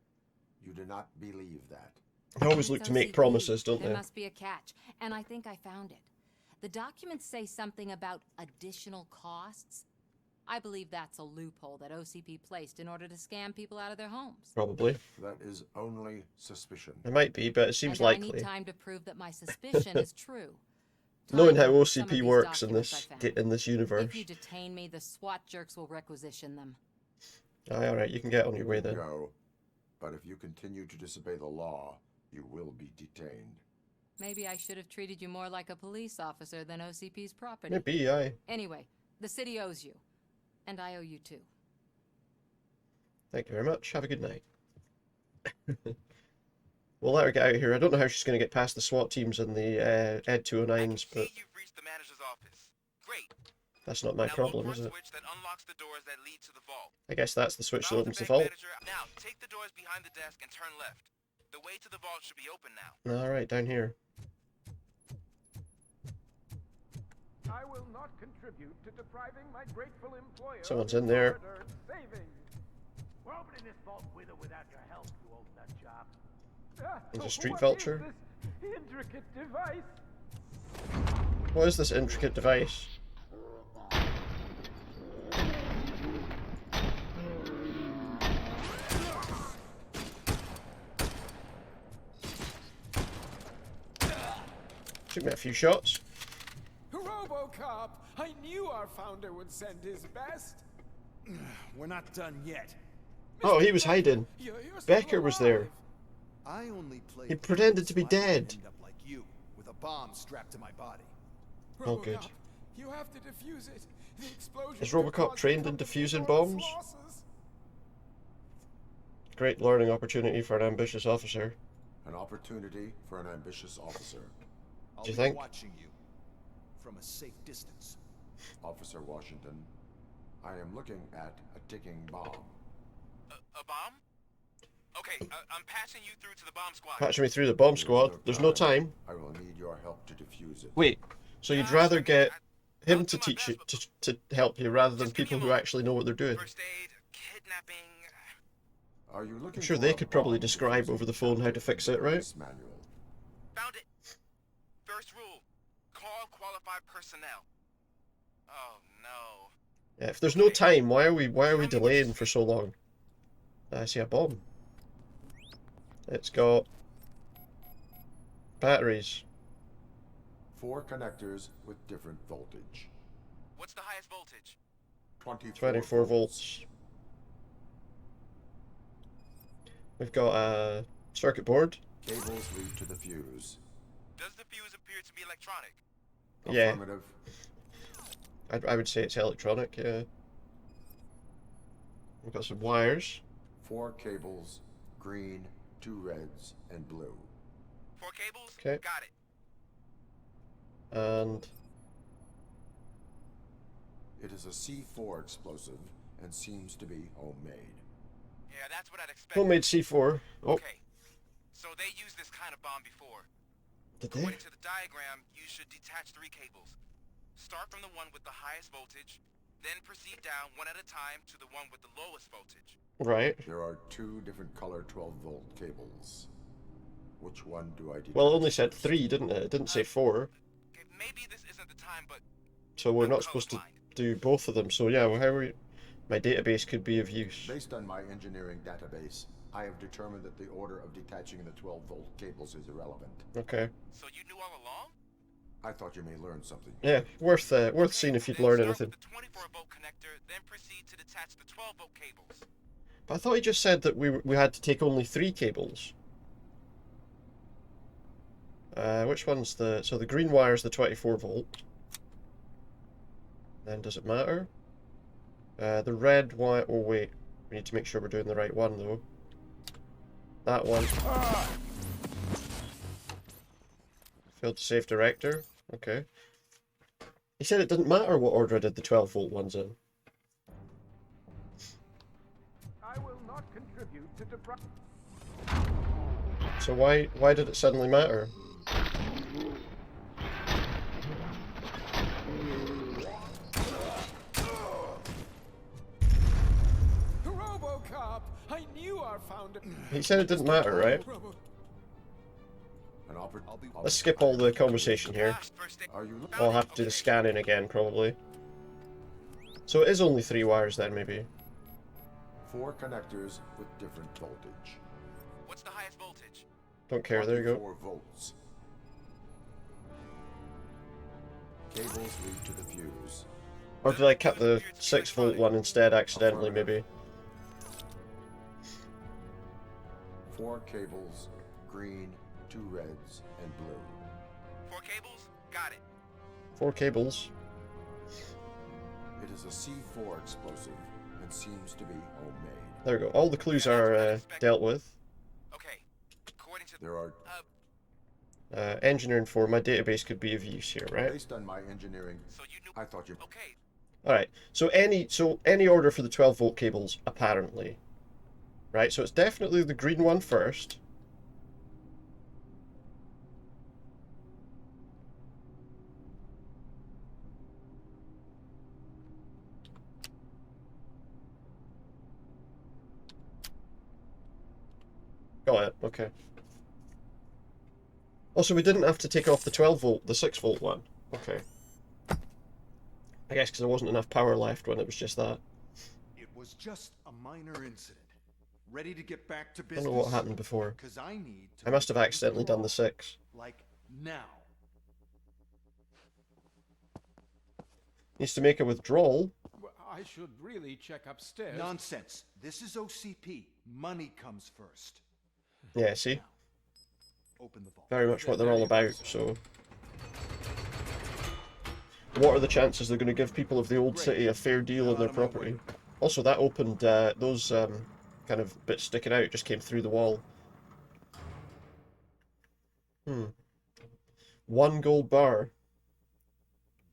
You do not believe that. They always look It's to make OCP. promises, don't There they? must be a catch, and I think I found it. The documents say something about additional costs. I believe that's a loophole that OCP placed in order to scam people out of their homes. Probably. That is only suspicion. It might be, but it seems And I likely. need time to prove that my suspicion is true. Knowing how Time for some of OCP these works in documents I this found. universe. If you detain me, the SWAT jerks will requisition them. Aye, alright, you can get on your way then. Go, but if you continue to disobey the law, you will be detained. Maybe I should have treated you more like a police officer than OCP's property. Maybe, aye. Anyway, the city owes you. And I owe you too. Thank you very much. Have a good night. We'll let her get out of here. I don't know how she's going to get past the SWAT teams and the ED-209s, but You've reached the manager's office. Great. that's not my Now problem, look for is a it? switch that unlocks the doors that lead to the vault. I guess that's the switch that Follow opens the bank vault. manager. Now, take the doors behind the desk and turn left. The way to the vault should be open now. Alright, down here. I will not contribute to depriving my grateful employer. Someone's of in his there. hard-earned savings. We're opening this vault with or without your help, you old nut job. There's a street What vulture. is this intricate device? What is this intricate device? Took me a few shots. Robocop! I knew our founder would send his best. We're not done yet. Oh, he was hiding. You're Becker was there. I only play. He pretended to be dead. End up like you, with a bomb strapped to my body. Oh, good. Robocop, you have to defuse it. The explosion Is could Robocop cause trained the in company defusing enormous bombs? losses. Great learning opportunity for an ambitious officer. An opportunity for an ambitious officer. I'll Do you be think? watching you from a safe distance. Officer Washington, I am looking at a ticking bomb. A bomb? Okay, I'm passing you through to the bomb squad. Patching me through the bomb squad. There's no time. I will need your help to defuse it. Wait, so you'd rather get him to teach you, to help you, rather than people who actually know what they're doing? Are you looking I'm sure for they a could probably bomb describe defusing over the phone how to fix it, right? manual? Found it. First rule, call qualified personnel. Oh no. Yeah, if there's no time, why are we delaying for so long? I see a bomb. It's got batteries. 4 connectors with different voltage. What's the highest voltage? 24 volts. We've got a circuit board. Cables lead to the fuse. Does the fuse appear to be electronic? Yeah. Affirmative. I would say it's electronic, yeah. We've got some wires. 4 cables, green, 2 reds, and blue. 4 cables? Okay. Got it. And It is a C4 explosive and seems to be homemade. Yeah, that's what I'd expect. homemade C4. Oh, Okay. So they used this kind of bomb before. did they? According to the diagram, you should detach 3 cables. Start from the one with the highest voltage, then proceed down one at a time to the one with the lowest voltage. Right. There are 2 different color 12-volt cables. Which one do I detach? Well, it only said 3, didn't it? It didn't say 4. Okay, maybe this isn't the time, but So we're not supposed to do both of them. So yeah, well, how are we... My database could be of use. Based on my engineering database, I have determined that the order of detaching the 12-volt cables is irrelevant. Okay. So you knew all along? I thought you may learn something. Yeah, worth seeing if you'd learn anything. The 24-volt connector, then proceed to detach the 12-volt cables. But I thought he just said that we had to take only 3 cables. Which one's the... So the green wire is the 24 volt. Then does it matter? The red wire... Oh wait, we need to make sure we're doing the right one though. That one. Failed to save director. Okay. He said it didn't matter what order I did the 12 volt ones in. I will not contribute to deprive. So why did it suddenly matter? Robocop! I knew our founder. He said it didn't matter, right? Let's skip all the conversation here. Are you I'll have to do the scanning again, probably. So it is only 3 wires then, maybe. 4 connectors with different voltage. What's the highest voltage? Don't care, there you go. 4 volts. Cables lead to the fuse. Or did I cut the 6-volt one instead accidentally, maybe? 4 cables, green, 2 reds, and blue. 4 cables? Got it. 4 cables. It is a C4 explosive and seems to be homemade. There we go. All the clues are dealt with. Okay. According to There are engineering for my database could be of use here, right? based on my engineering. I thought you. Okay. Alright, so any order for the 12-volt cables, apparently. Right, so it's definitely the green one first. Got it, okay. Also, we didn't have to take off the 12-volt, the 6-volt one. Okay. I guess because there wasn't enough power left when it was just that. It was just a minor incident. Ready to get back to I business? don't know what happened before. Because I need to I must have accidentally done the 6. like now. Needs to make a withdrawal. I should really check upstairs. Nonsense. This is OCP. Money comes first. Yeah, see? Open the vault. Very much what they're all about, so... What are the chances they're going to give people of the old city a fair deal on their property? Also, that opened, those kind of bits sticking out just came through the wall. 1 gold bar.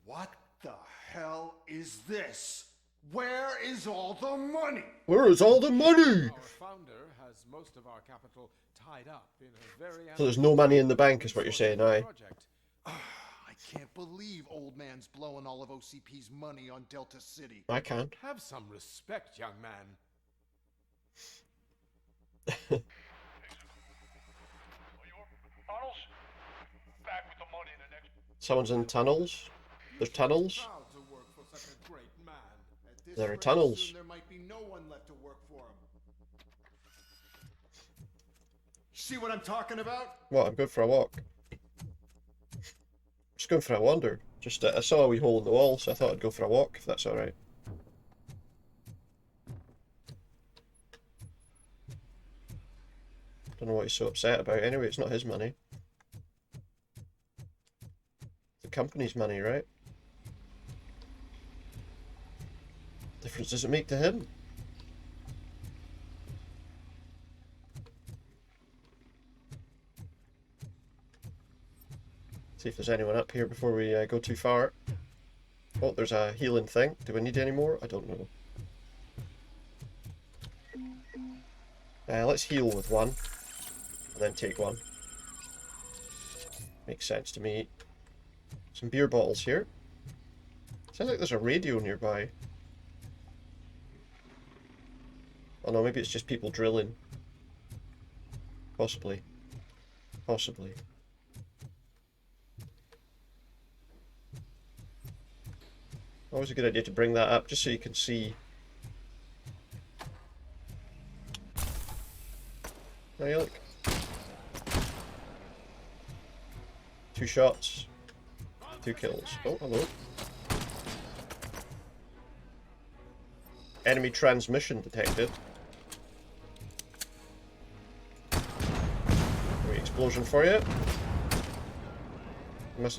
What the hell is this? Where is all the money? Where is all the money? Our founder has most of our capital tied up in a very... So there's no money in the bank is what you're saying, aye? I can't believe old man's blowing all of OCP's money on Delta City. I can't. Have some respect, young man. Someone's in tunnels? There's tunnels? There are tunnels. There might be no one left to work for him. See what I'm talking about? What, I'm going for a walk. Just going for a wander. Just I saw a wee hole in the wall, so I thought I'd go for a walk, if that's alright. Don't know what he's so upset about. Anyway, it's not his money. The company's money, right? Difference does it make to him? See if there's anyone up here before we go too far. Oh, there's a healing thing. Do we need any more? I don't know. Let's heal with 1. And then take 1. Makes sense to me. Some beer bottles here. Sounds like there's a radio nearby. Oh no, maybe it's just people drilling. Possibly. Possibly. Always a good idea to bring that up, just so you can see. Now you look. 2 shots. 2 kills. Oh, hello. Enemy transmission detected. Wait, explosion for you.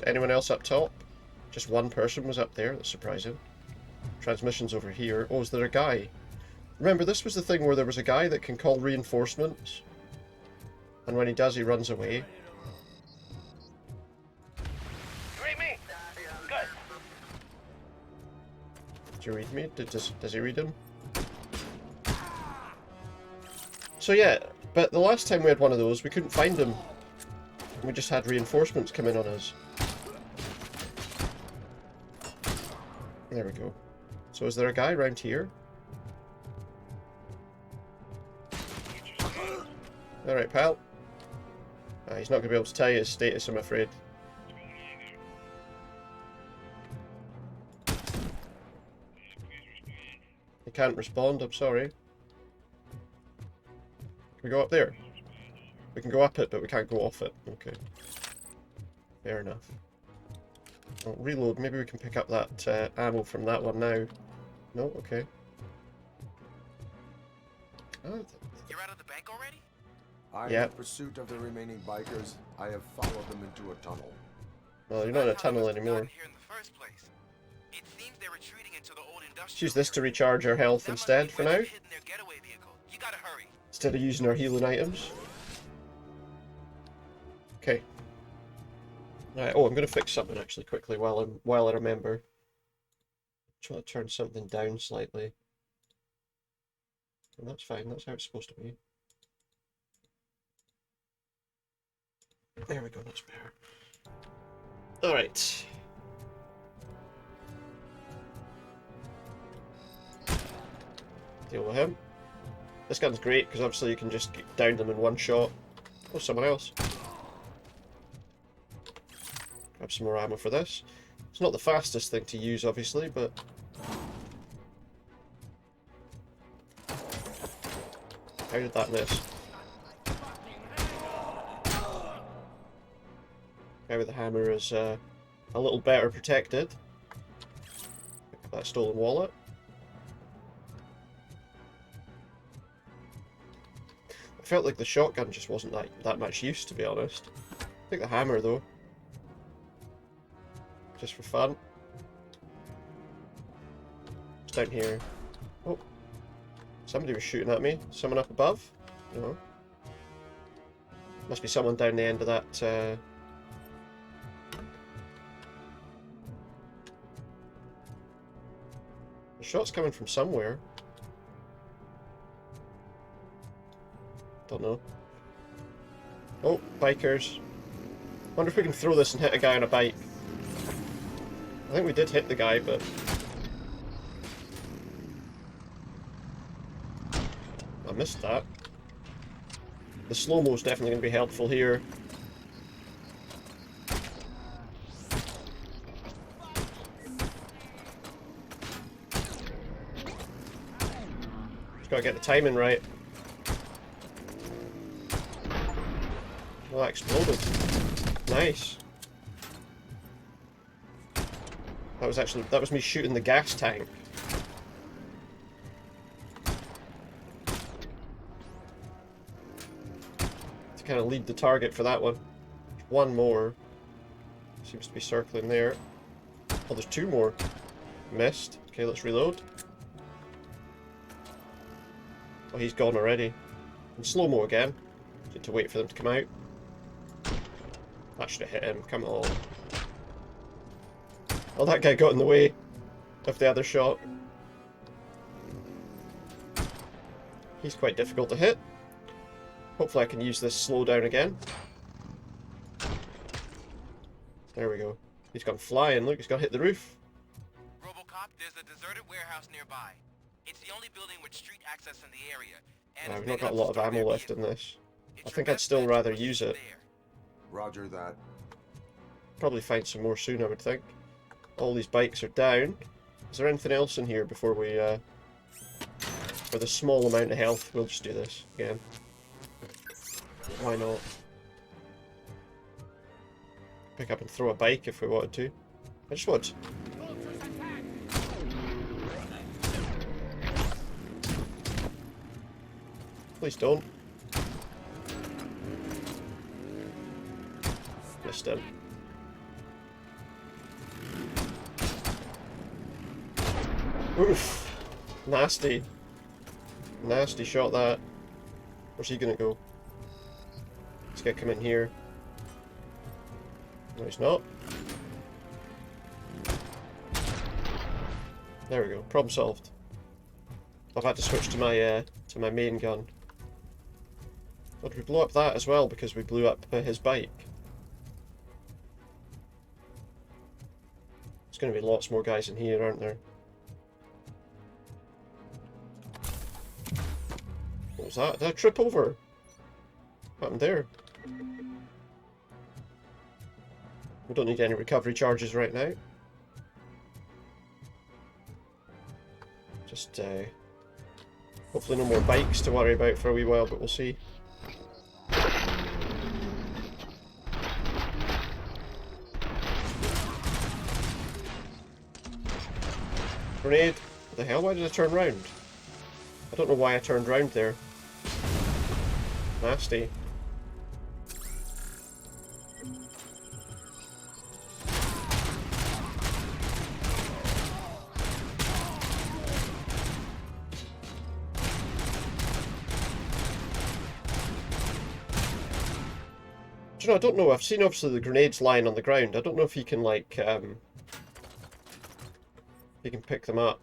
Anyone else up top? Just 1 person was up there, that's surprising. Transmission's over here. Oh, is there a guy? Remember, this was the thing where there was a guy that can call reinforcements. And when he does, he runs away. You read me? Good. Did you read me? Does he read him? So yeah, but the last time we had one of those, we couldn't find him. We just had reinforcements come in on us. There we go. So is there a guy around here? Alright, pal. He's not going to be able to tell you his status, I'm afraid. He can't respond, I'm sorry. Can we go up there? We can go up it, but we can't go off it. Okay. Fair enough. I'll reload. Maybe we can pick up that ammo from that one now. No? Okay. Oh, You're out of the bank already? I am in pursuit of the remaining bikers. I have followed them into a tunnel. well, you're not in a tunnel anymore. Here in the first place. It seems they're retreating into the old Let's use this to recharge our health instead for now. hidden their getaway vehicle. You gotta hurry. Instead of using our healing items. Okay. Alright, oh, I'm going to fix something actually quickly while I remember. Try to turn something down slightly. And that's fine, that's how it's supposed to be. There we go, that's better. Alright. Deal with him. This gun's great because obviously you can just down them in one shot. Oh, someone else. Grab some more ammo for this. It's not the fastest thing to use, obviously, but... How did that miss? Guy with the hammer is a little better protected. Pick up that stolen wallet. I felt like the shotgun just wasn't that much use, to be honest. Take the hammer, though. Just for fun. It's down here. Oh. Somebody was shooting at me. Someone up above? No. Must be someone down the end of that, The shot's coming from somewhere. Don't know. Oh, bikers. Wonder if we can throw this and hit a guy on a bike. I think we did hit the guy, but... I missed that. The slow-mo is definitely going to be helpful here. Just gotta get the timing right. Well, that exploded. Nice. That was me shooting the gas tank. To kind of lead the target for that one. One more. Seems to be circling there. Oh, there's two more. Missed. Okay, let's reload. Oh, he's gone already. In slow-mo again. Need to wait for them to come out. That should have hit him. Come on. Oh, that guy got in the way of the other shot. He's quite difficult to hit. Hopefully I can use this slowdown again. There we go. He's gone flying. Look, he's got to hit the roof. Robocop, there's a deserted warehouse nearby. It's the only building with street access in the area. And We've not got a lot of ammo left in this. I think I'd still rather use it. Roger that. Probably find some more soon, I would think. All these bikes are down. Is there anything else in here before we, for the small amount of health, we'll just do this again. Why not? Pick up and throw a bike if we wanted to. I just want. Please don't. Missed him. Oof. Nasty. Nasty shot that. Where's he gonna go? This guy come in here. No, he's not. There we go. Problem solved. I've had to switch to my main gun. But we blow up that as well because we blew up his bike. There's going to be lots more guys in here, aren't there? What was that? Did I trip over? What happened there? We don't need any recovery charges right now. Just, hopefully no more bikes to worry about for a wee while, but we'll see. Grenade! What the hell? Why did I turn round? I don't know why I turned round there. Nasty. Do you know, I don't know, I've seen obviously the grenades lying on the ground. I don't know if you can like, you can pick them up.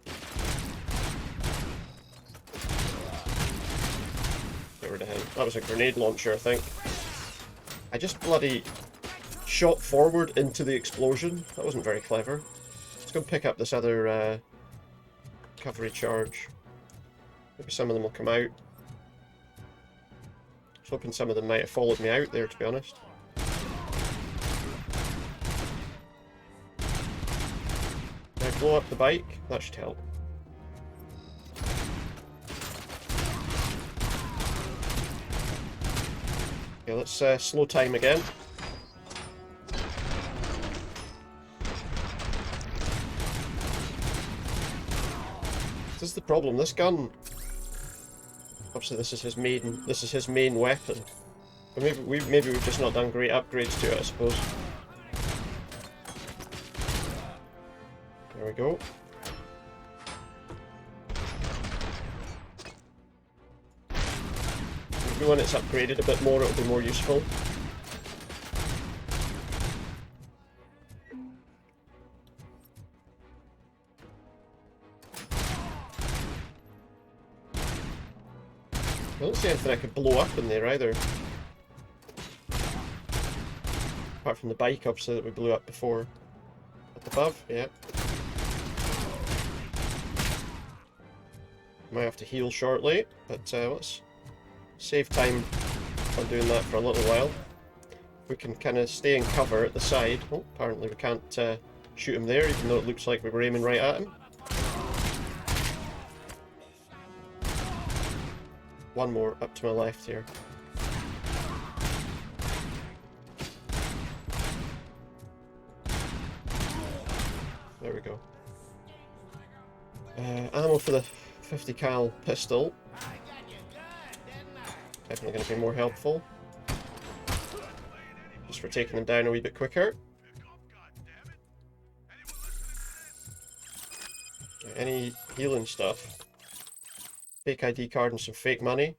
Get rid of him. That was a grenade launcher, I think. I just bloody shot forward into the explosion. That wasn't very clever. Let's go pick up this other recovery charge. Maybe some of them will come out. I was hoping some of them might have followed me out there, to be honest. Can I blow up the bike? That should help. Okay, let's slow time again. This is the problem. This gun, obviously, this is his main weapon. But maybe we've just not done great upgrades to it, I suppose. There we go. Maybe when it's upgraded a bit more, it'll be more useful. I don't see anything I could blow up in there either. Apart from the bike, obviously, that we blew up before. Up above, yeah. Might have to heal shortly, but let's save time on doing that for a little while. We can kind of stay in cover at the side. Oh, apparently we can't shoot him there, even though it looks like we were aiming right at him. One more up to my left here. There we go. Ammo for the 50 cal pistol. Definitely going to be more helpful. Just for taking them down a wee bit quicker. Any healing stuff? Fake ID card and some fake money.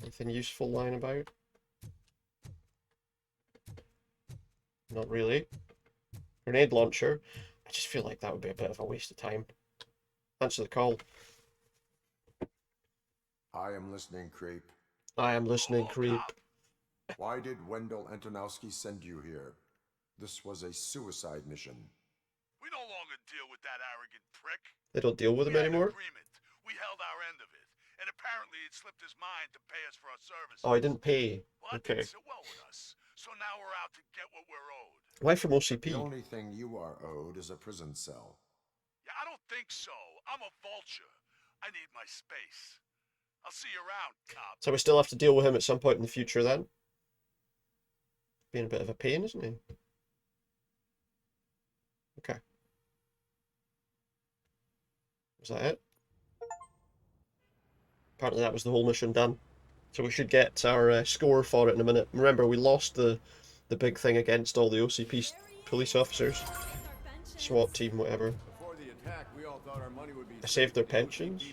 Anything useful lying about? Not really. Grenade launcher. I just feel like that would be a bit of a waste of time. Answer the call. I am listening, Creep. I am listening, Creep. Why did Wendell Antonowski send you here? This was a suicide mission. We no longer deal with that arrogant prick. They don't deal with him anymore? We held our end of it, and apparently it slipped his mind to pay us for our services. Oh, he didn't pay. Well, that Okay. didn't sit well with us, so now we're out to get what we're owed. Why from OCP? The only thing you are owed is a prison cell. Yeah, I don't think so. I'm a vulture. I need my space. I'll see you around, cop. So we still have to deal with him at some point in the future then? Being a bit of a pain, isn't he? Okay. Was that it? Apparently that was the whole mission done. So we should get our score for it in a minute. Remember, we lost the big thing against all the OCP police officers. SWAT team, whatever. Before the attack, we all thought our money would be I saved their pensions.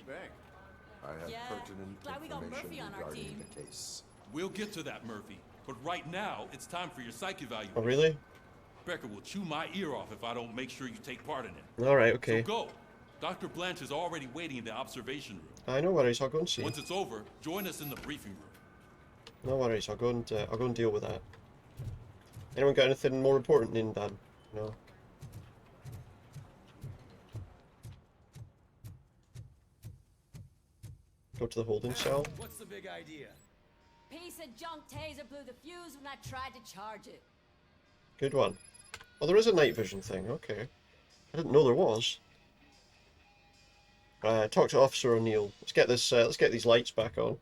I have pertinent information regarding the case. We'll get to that, Murphy. But right now, it's time for your psych evaluation. Oh, really? Becker will chew my ear off if I don't make sure you take part in it. Alright, okay. So go. Dr. Blanche is already waiting in the observation room. I know worries, I'll go and see. Once it's over, join us in the briefing room. No worries, I'll go and deal with that. Anyone got anything more important than done? No. Go to the holding cell. What's the big idea? Piece of junk taser blew the fuse when I tried to charge it. Good one. Oh, there is a night vision thing. Okay. I didn't know there was. Talk to Officer O'Neill. Let's get this. Let's get these lights back on.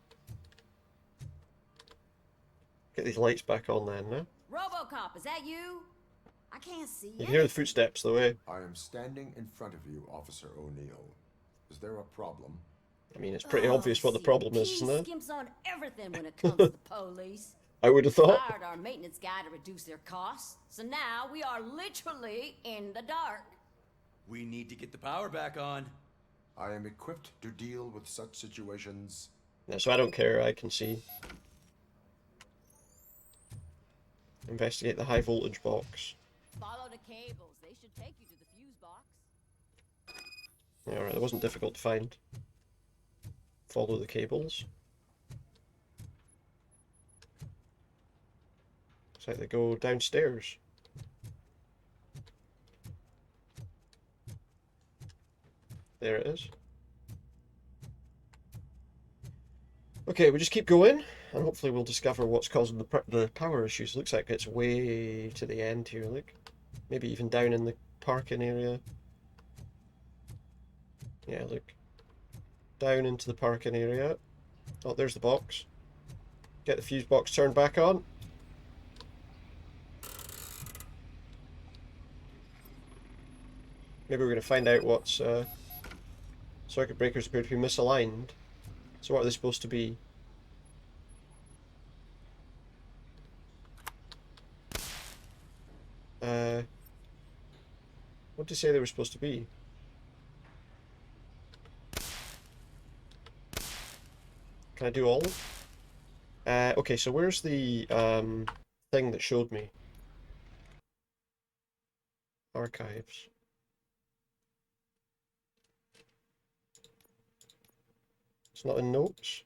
Get these lights back on then, no? Robocop, is that you? I can't see You you. can hear the footsteps, though, eh? I am standing in front of you, Officer O'Neill. Is there a problem? I mean, it's pretty obvious what the problem is, isn't it? Skimps on everything when it comes to the police. I would have thought. Fired our maintenance guy to reduce their costs, so now we are literally in the dark. We need to get the power back on. I am equipped to deal with such situations. Yeah, so I don't care, I can see. Investigate the high voltage box. Follow the cables. They should take you to the fuse box. Yeah, alright, it wasn't difficult to find. Follow the cables. Looks like they go downstairs. There it is. Okay, we just keep going, and hopefully we'll discover what's causing the power issues. Looks like it's way to the end here, look. Maybe even down in the parking area. Yeah, look. Down into the parking area. Oh, there's the box. Get the fuse box turned back on. Maybe we're going to find out what's... circuit breakers appear to be misaligned. So what are they supposed to be? What did they say they were supposed to be? Can I do all of them? Okay, so where's the thing that showed me? Archives. It's not in notes.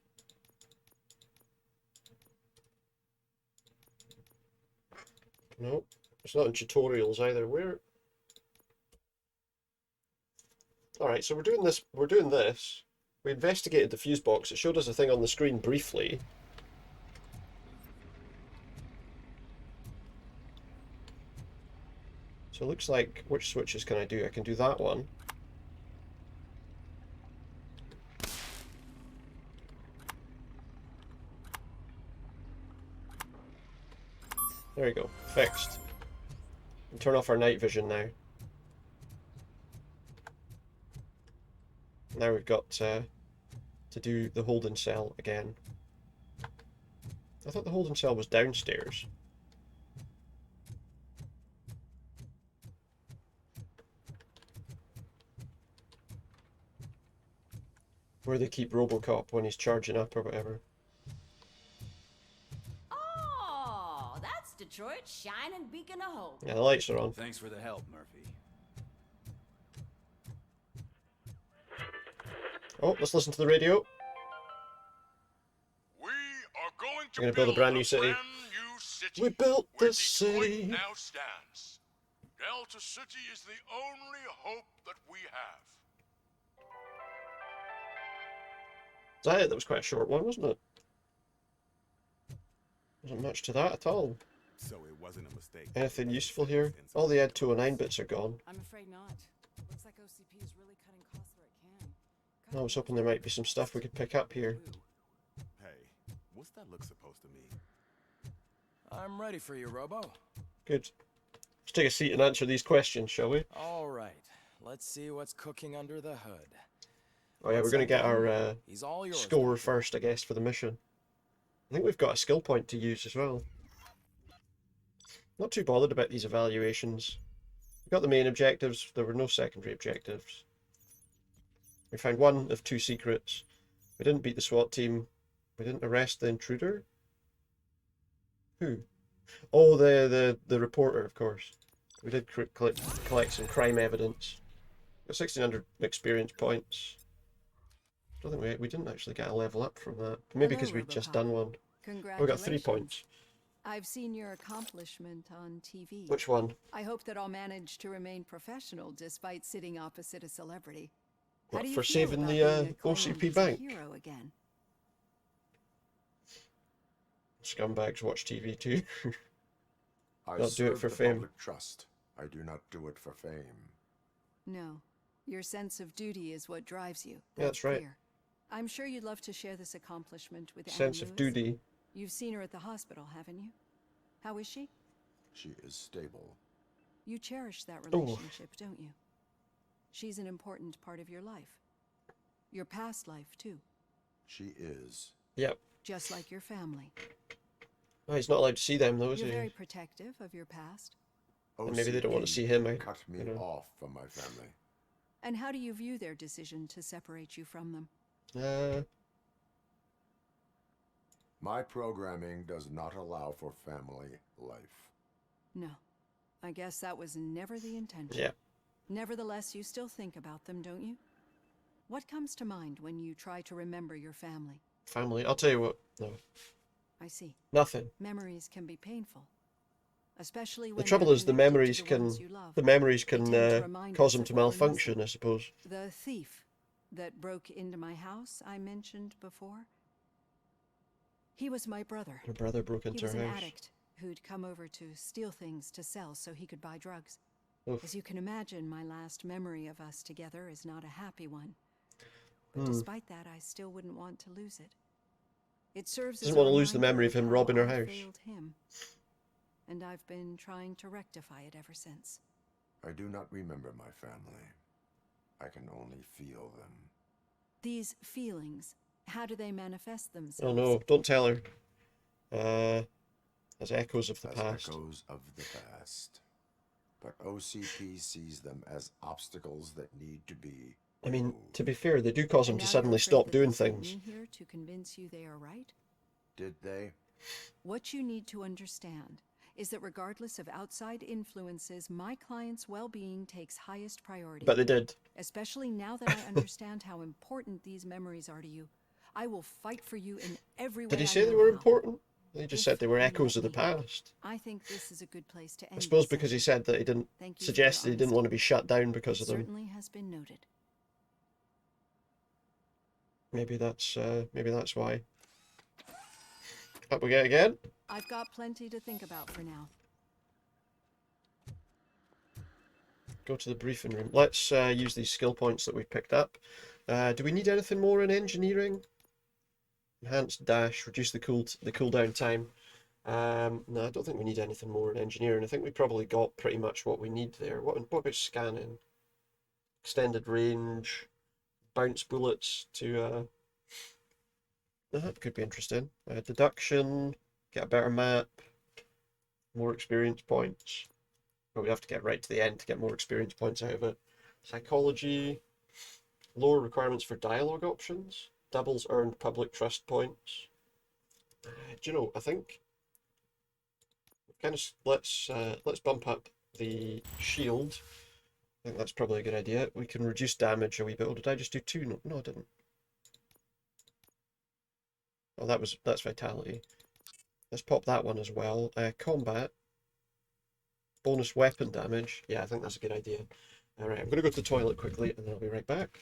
Nope. It's not in tutorials either. Where? Alright, so we're doing this. We investigated the fuse box. It showed us a thing on the screen briefly. So it looks like, which switches can I do? I can do that one. There we go. Fixed. And turn off our night vision now. Now we've got to do the holding cell again. I thought the holding cell was downstairs. Where they keep Robocop when he's charging up or whatever. Oh, that's Detroit's shining beacon of hope. Yeah, the lights are on. Thanks for the help, Murphy. Oh, let's listen to the radio. We are going to We're gonna build a brand new city. We built this city. Now stands. Delta City is the only hope that we have. Is that it? That was quite a short one, wasn't it? Wasn't much to that at all. So it wasn't a mistake. Anything useful here? All the ED-209 bits are gone. I'm afraid not. Looks like OCP is really cutting costs where it can. I was hoping there might be some stuff we could pick up here. Hey, what's that look supposed to mean? I'm ready for you, Robo. Good. Let's take a seat and answer these questions, shall we? All right. Let's see what's cooking under the hood. Oh yeah, we're going to get our He's all yours, score first, I guess, for the mission. I think we've got a skill point to use as well. Not too bothered about these evaluations. We got the main objectives, there were no secondary objectives. We found one of 2 secrets. We didn't beat the SWAT team. We didn't arrest the intruder. Who? Oh, the reporter, of course. We did collect some crime evidence. Got 1600 experience points. I don't think we didn't actually get a level up from that. Maybe because we'd just done one. Oh, we got 3 points. I've seen your accomplishment on TV. Which one? I hope that I'll manage to remain professional despite sitting opposite a celebrity. What, How do you for feel saving about the being acclaimed OCP as a bank? hero again? Scumbags watch TV too. I not do it serve for the fame. public trust. I do not do it for fame. No. Your sense of duty is what drives you. Yeah, that's right. Clear. I'm sure you'd love to share this accomplishment with Anne Sense of Lewis. duty. You've seen her at the hospital, haven't you? How is she? She is stable. You cherish that Oh. relationship, don't you? She's an important part of your life. Your past life, too. She is. Yep. Just like your family. Oh, he's not allowed to see them, though, is You're he? very protective of your past. And maybe they don't want to see him. Cut me you know. off from my family. And how do you view their decision to separate you from them? My programming does not allow for family life. No. I guess that was never the intention. Yeah. Nevertheless, you still think about them, don't you? What comes to mind when you try to remember your family? Family. I'll tell you what. No. I see. Nothing. Memories can be painful. Especially when The trouble they're is the connected to memories the can ones you love. can They tend to remind cause us them of to what we're malfunction, missing. I suppose. The thief that broke into my house I mentioned before. He was my brother. Her brother broke into He was her an house. addict who'd come over to steal things to sell so he could buy drugs. Oof. As you can imagine, my last memory of us together is not a happy one. But Hmm. despite that, I still wouldn't want to lose it. It serves as Doesn't a want to lose the reminder memory of him how robbing her I house. failed him. And I've been trying to rectify it ever since. I do not remember my family. I can only feel them. These feelings, how do they manifest themselves? Oh no, don't tell her. As echoes of the As past. echoes of the past. But OCP sees them as obstacles that need to be. I mean, to be fair, they do cause him And to now suddenly you're afraid stop that doing they sent things. me here to convince you they are right? Did they? What you need to understand is that regardless of outside influences, my client's well-being takes highest priority. But they did. Especially now that I understand how important these memories are to you. I will fight for you in every way. Did he I say they know were how. important? He just If said they were you echoes let of the me, past. I think this is a good place to end. I suppose this because he session. said that he didn't Thank you for suggest that your he didn't want to honesty. be shut down because It of them. certainly has been noted. Maybe that's why. Up we get again. I've got plenty to think about for now. Go to the briefing room. Let's use these skill points that we've picked up. Do we need anything more in engineering? Enhanced dash, reduce the cooldown time. No, I don't think we need anything more in engineering. I think we probably got pretty much what we need there. What about scanning? Extended range, bounce bullets to that could be interesting. Deduction, get a better map, more experience points. But we'd have to get right to the end to get more experience points out of it. Psychology, lower requirements for dialogue options, doubles earned public trust points. Do you know, I think kind of let's bump up the shield. I think that's probably a good idea. We can reduce damage a wee bit. Oh, did I just do two? No, I didn't. Oh, that's vitality. Let's pop that one as well. Combat. Bonus weapon damage. Yeah, I think that's a good idea. Alright, I'm going to go to the toilet quickly and then I'll be right back.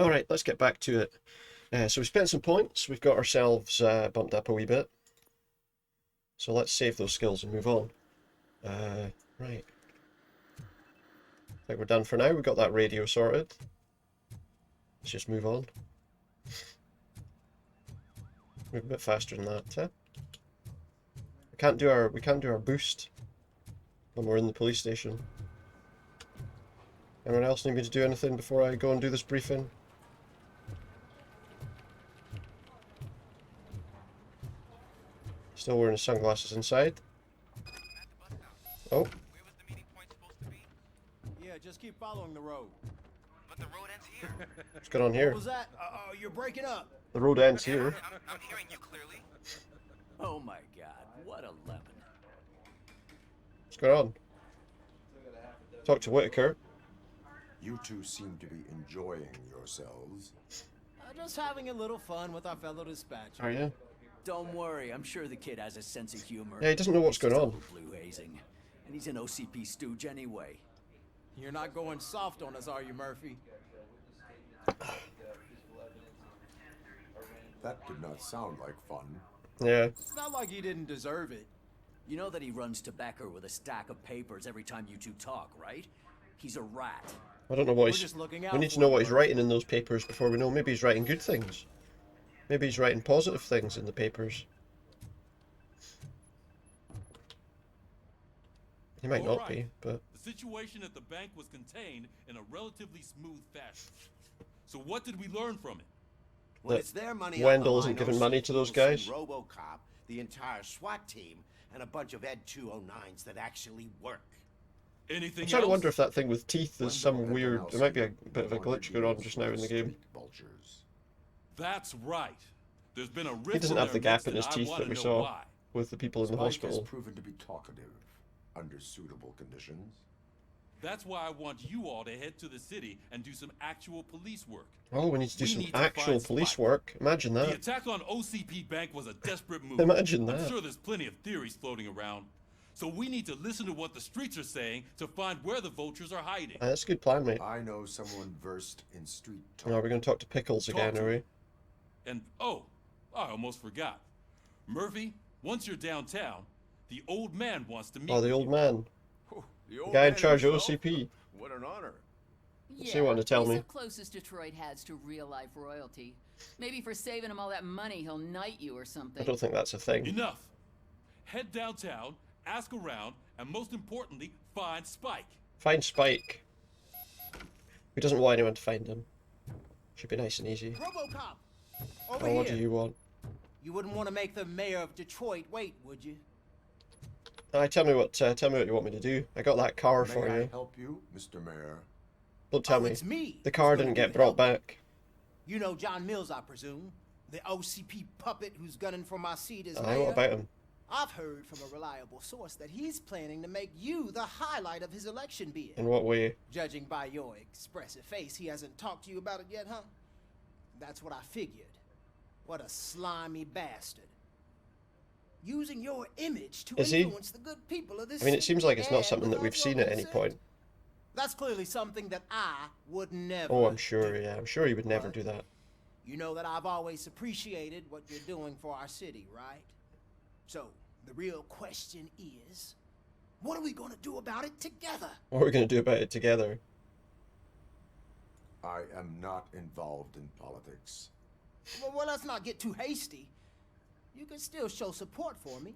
Alright, let's get back to it. So we spent some points, we've got ourselves bumped up a wee bit. So let's save those skills and move on. Right. I think we're done for now, we've got that radio sorted. Let's just move on. Move a bit faster than that, huh? We can't do our boost when we're in the police station. Anyone else need me to do anything before I go and do this briefing? Still wearing sunglasses inside. Oh. Yeah, just keep following the road. But the road ends here. What's going on here? What was that? You're breaking up. The road ends here. I'm hearing you clearly. Oh my god, what a lemon. What's going on? Talk to Whitaker. You two seem to be enjoying yourselves. Just having a little fun with our fellow dispatcher. Are you? Don't worry, I'm sure the kid has a sense of humor. Yeah, he doesn't know what's going on. Blue hazing. And he's an OCP stooge anyway. You're not going soft on us, are you, Murphy? That did not sound like fun. Yeah. It's not like he didn't deserve it. You know that he runs to Becker with a stack of papers every time you two talk, right? He's a rat. I don't know what We're just looking out we need to for know him, what he's Murphy. writing in those papers before we know. Maybe he's writing good things. Maybe he's writing positive things in the papers. He might not be, but... The situation at the bank was contained in a relatively smooth fashion. So what did we learn from it? Well, it's their money. Wendell isn't giving money to those guys. Robocop, the entire SWAT team, and a bunch of ED-209s that actually work. Anything I'm trying to else? wonder if that thing with teeth is some weird... There might be a bit of a glitch going on just now in the game. That's right. There's been a rift He doesn't in have the their gap midst, in his and I teeth wanna that we know saw why. with the people in the Spike has hospital. proven to be talkative under suitable conditions. That's why I want you all to head to the city and do some actual police work. Oh, we need to do some need to actual find police Spike. work. Imagine The that. attack on OCP Bank was a desperate move. Imagine I'm that. sure there's plenty of theories floating around. So we need to listen to what the streets are saying to find where the vultures are hiding. That's a good plan, mate. I know someone versed in street talk. No, we're going to talk to Pickles Talk again, to are we? him. And oh, I almost forgot. Murphy, once you're downtown, the old man wants to meet Oh, the old man. The The old guy in man charge of himself? OCP. What an honor. What's he wanting to tell he's me? the closest Detroit has to real-life royalty. Maybe for saving him all that money, he'll knight you or something. I don't think that's a thing. Enough. Head downtown, ask around, and most importantly, find Spike. Find Spike. He doesn't want anyone to find him. Should be nice and easy. Robocop! Oh, Over what here. do you want? You wouldn't want to make the mayor of Detroit wait, would you? Tell me what you want me to do. I got that car for May I you. help you, Mr. Mayor? Don't tell me. It's me. The car didn't get brought back. You know John Mills, I presume. The OCP puppet who's gunning for my seat as Aye, mayor. what about him? I've heard from a reliable source that he's planning to make you the highlight of his election bid. In what way? Judging by your expressive face, he hasn't talked to you about it yet, huh? That's what I figured. What a slimy bastard. Using your image to Is he? influence the good people of this I mean, it city seems like it's not and something that without we've your seen at any consent. point. That's clearly something that I would never. Oh, I'm sure, yeah. I'm sure he would never do that. You know that I've always appreciated what you're doing for our city, right? So, the real question is, what are we going to do about it together? What are we going to do about it together? I am not involved in politics. Well, let's not get too hasty. You can still show support for me.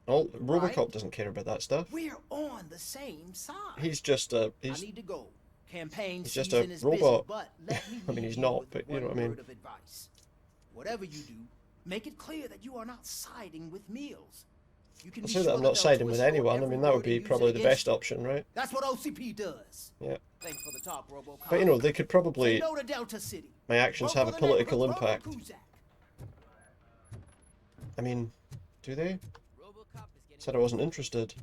Oh, Robocop Right. doesn't care about that stuff. We're on the same side. He's just a... I need to go. Campaign he's just season a is robot. busy, but let me I mean, leave he's you not, with but you know one what I mean. word of advice. Whatever you do, make it clear that you are not siding with Mills. You can I'll be say that sure I'm not they'll siding with twist your anyone. I every mean, that would word be and use probably it the against best option, right? That's what OCP does. Yeah. Thanks for the talk, Robocop. But, you know, they could probably... Say no to Delta City. My actions Vote have for a the political neighborhood's Robert impact. Kuzak. I mean, do they? Said I wasn't interested.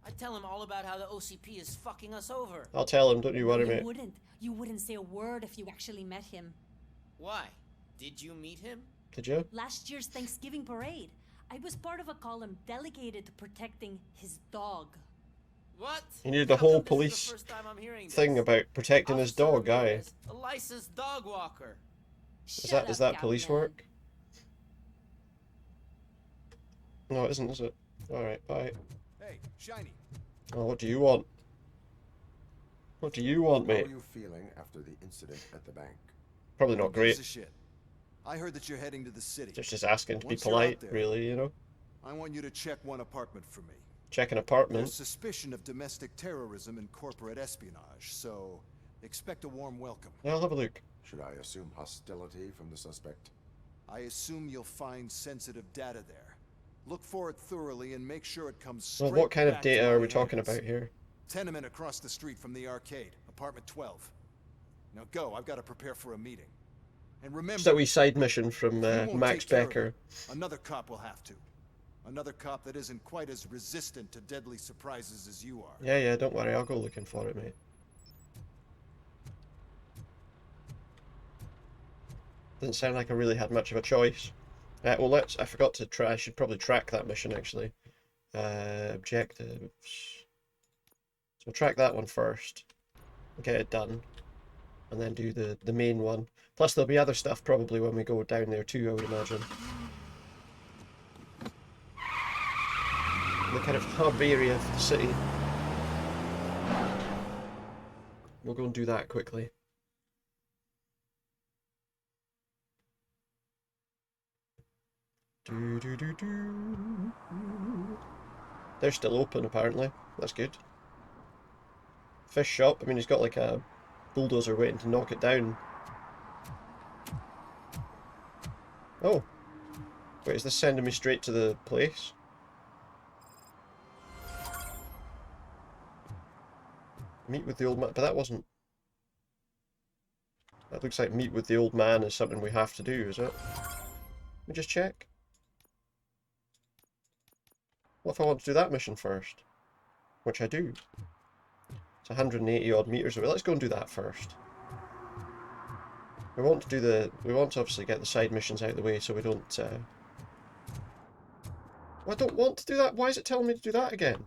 I'd tell him all about how the OCP is fucking us over. I'll tell him, don't you worry, You mate. wouldn't. You wouldn't say a word if you actually met him. Why? Did you meet him? Did you? Last year's Thanksgiving parade, I was part of a column delegated to protecting his dog. What? He needed the How whole come this is the police first time I'm hearing thing this? about protecting his Officer dog, guy. Ramirez, a licensed dog walker. Is that police work? No, it isn't, is it? Alright, bye. Hey, Shiny. Oh, what do you want? What do you want, How mate? are you feeling after the incident at the bank? Probably not Who great. gives a shit? I heard that you're heading to the city. Just asking to be Once you're out polite, there, really, you know? I want you to check one apartment for me. Check an apartment. There's suspicion of domestic terrorism and corporate espionage, so expect a warm welcome. Yeah, I'll have a look. Should I assume hostility from the suspect? I assume you'll find sensitive data there. Look for it thoroughly and make sure it comes straight Well, what kind of back to data my are we talking hands. about here? Tenement across the street from the arcade, apartment 12. Now go, I've got to prepare for a meeting. And remember, Just that wee side mission from if you won't Max take care of Becker. it, another cop will have to. Another cop that isn't quite as resistant to deadly surprises as you are. Yeah, don't worry, I'll go looking for it, mate. Didn't sound like I really had much of a choice. Well, I forgot to try, I should probably track that mission, actually. Objectives. So we'll track that one first. Get it done. And then do the main one. Plus there'll be other stuff probably when we go down there too, I would imagine. The kind of hub area of the city. We'll go and do that quickly. They're still open apparently. That's good. Fish shop. I mean, he's got like a bulldozer waiting to knock it down. Oh. Wait, is this sending me straight to the place? Meet with the old man, but that wasn't... That looks like meet with the old man is something we have to do, is it? Let me just check. What if I want to do that mission first? Which I do. It's 180 odd meters away. Let's go and do that first. We want to obviously get the side missions out of the way so we don't... I don't want to do that. Why is it telling me to do that again?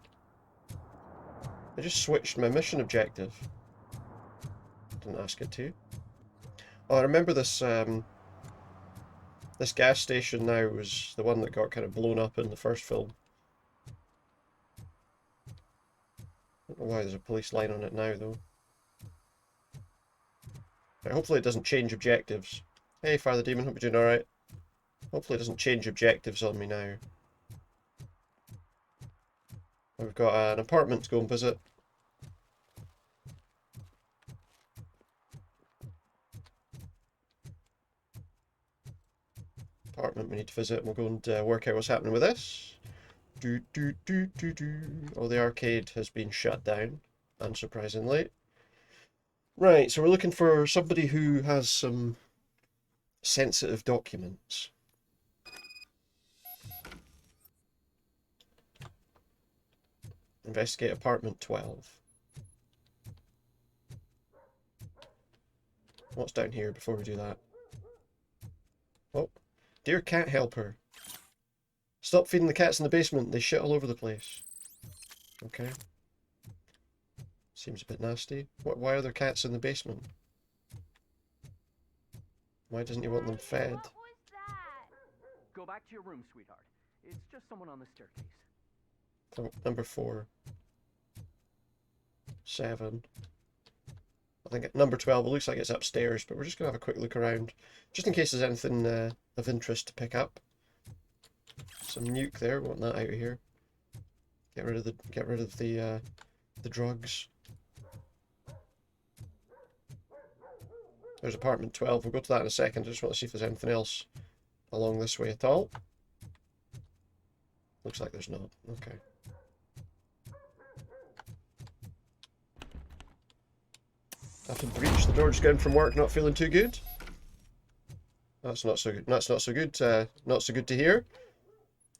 I just switched my mission objective. Didn't ask it to. Oh, I remember this this gas station now was the one that got kind of blown up in the first film. I don't know why there's a police line on it now, though. Right, hopefully it doesn't change objectives. Hey, Father Demon, hope you're doing alright. Hopefully it doesn't change objectives on me now. We've got an apartment to go and visit. Apartment we need to visit, and we'll go and work out what's happening with this. Oh, the arcade has been shut down, unsurprisingly. Right, so we're looking for somebody who has some sensitive documents. Investigate apartment 12. What's down here before we do that? Oh, dear cat helper. Stop feeding the cats in the basement. They shit all over the place. Okay. Seems a bit nasty. Why are there cats in the basement? Why doesn't he want them fed? Go back to your room, sweetheart. It's just someone on the staircase. Oh, number 4. 7. I think number 12, it looks like it's upstairs, but we're just going to have a quick look around. Just in case there's anything of interest to pick up. Some nuke there, we want that out of here. Get rid of the drugs. There's apartment 12, we'll go to that in a second. I just want to see if there's anything else along this way at all. Looks like there's not. Okay. After breach, the door just getting from work, not feeling too good. That's not so good. That's not so good. Not so good to hear.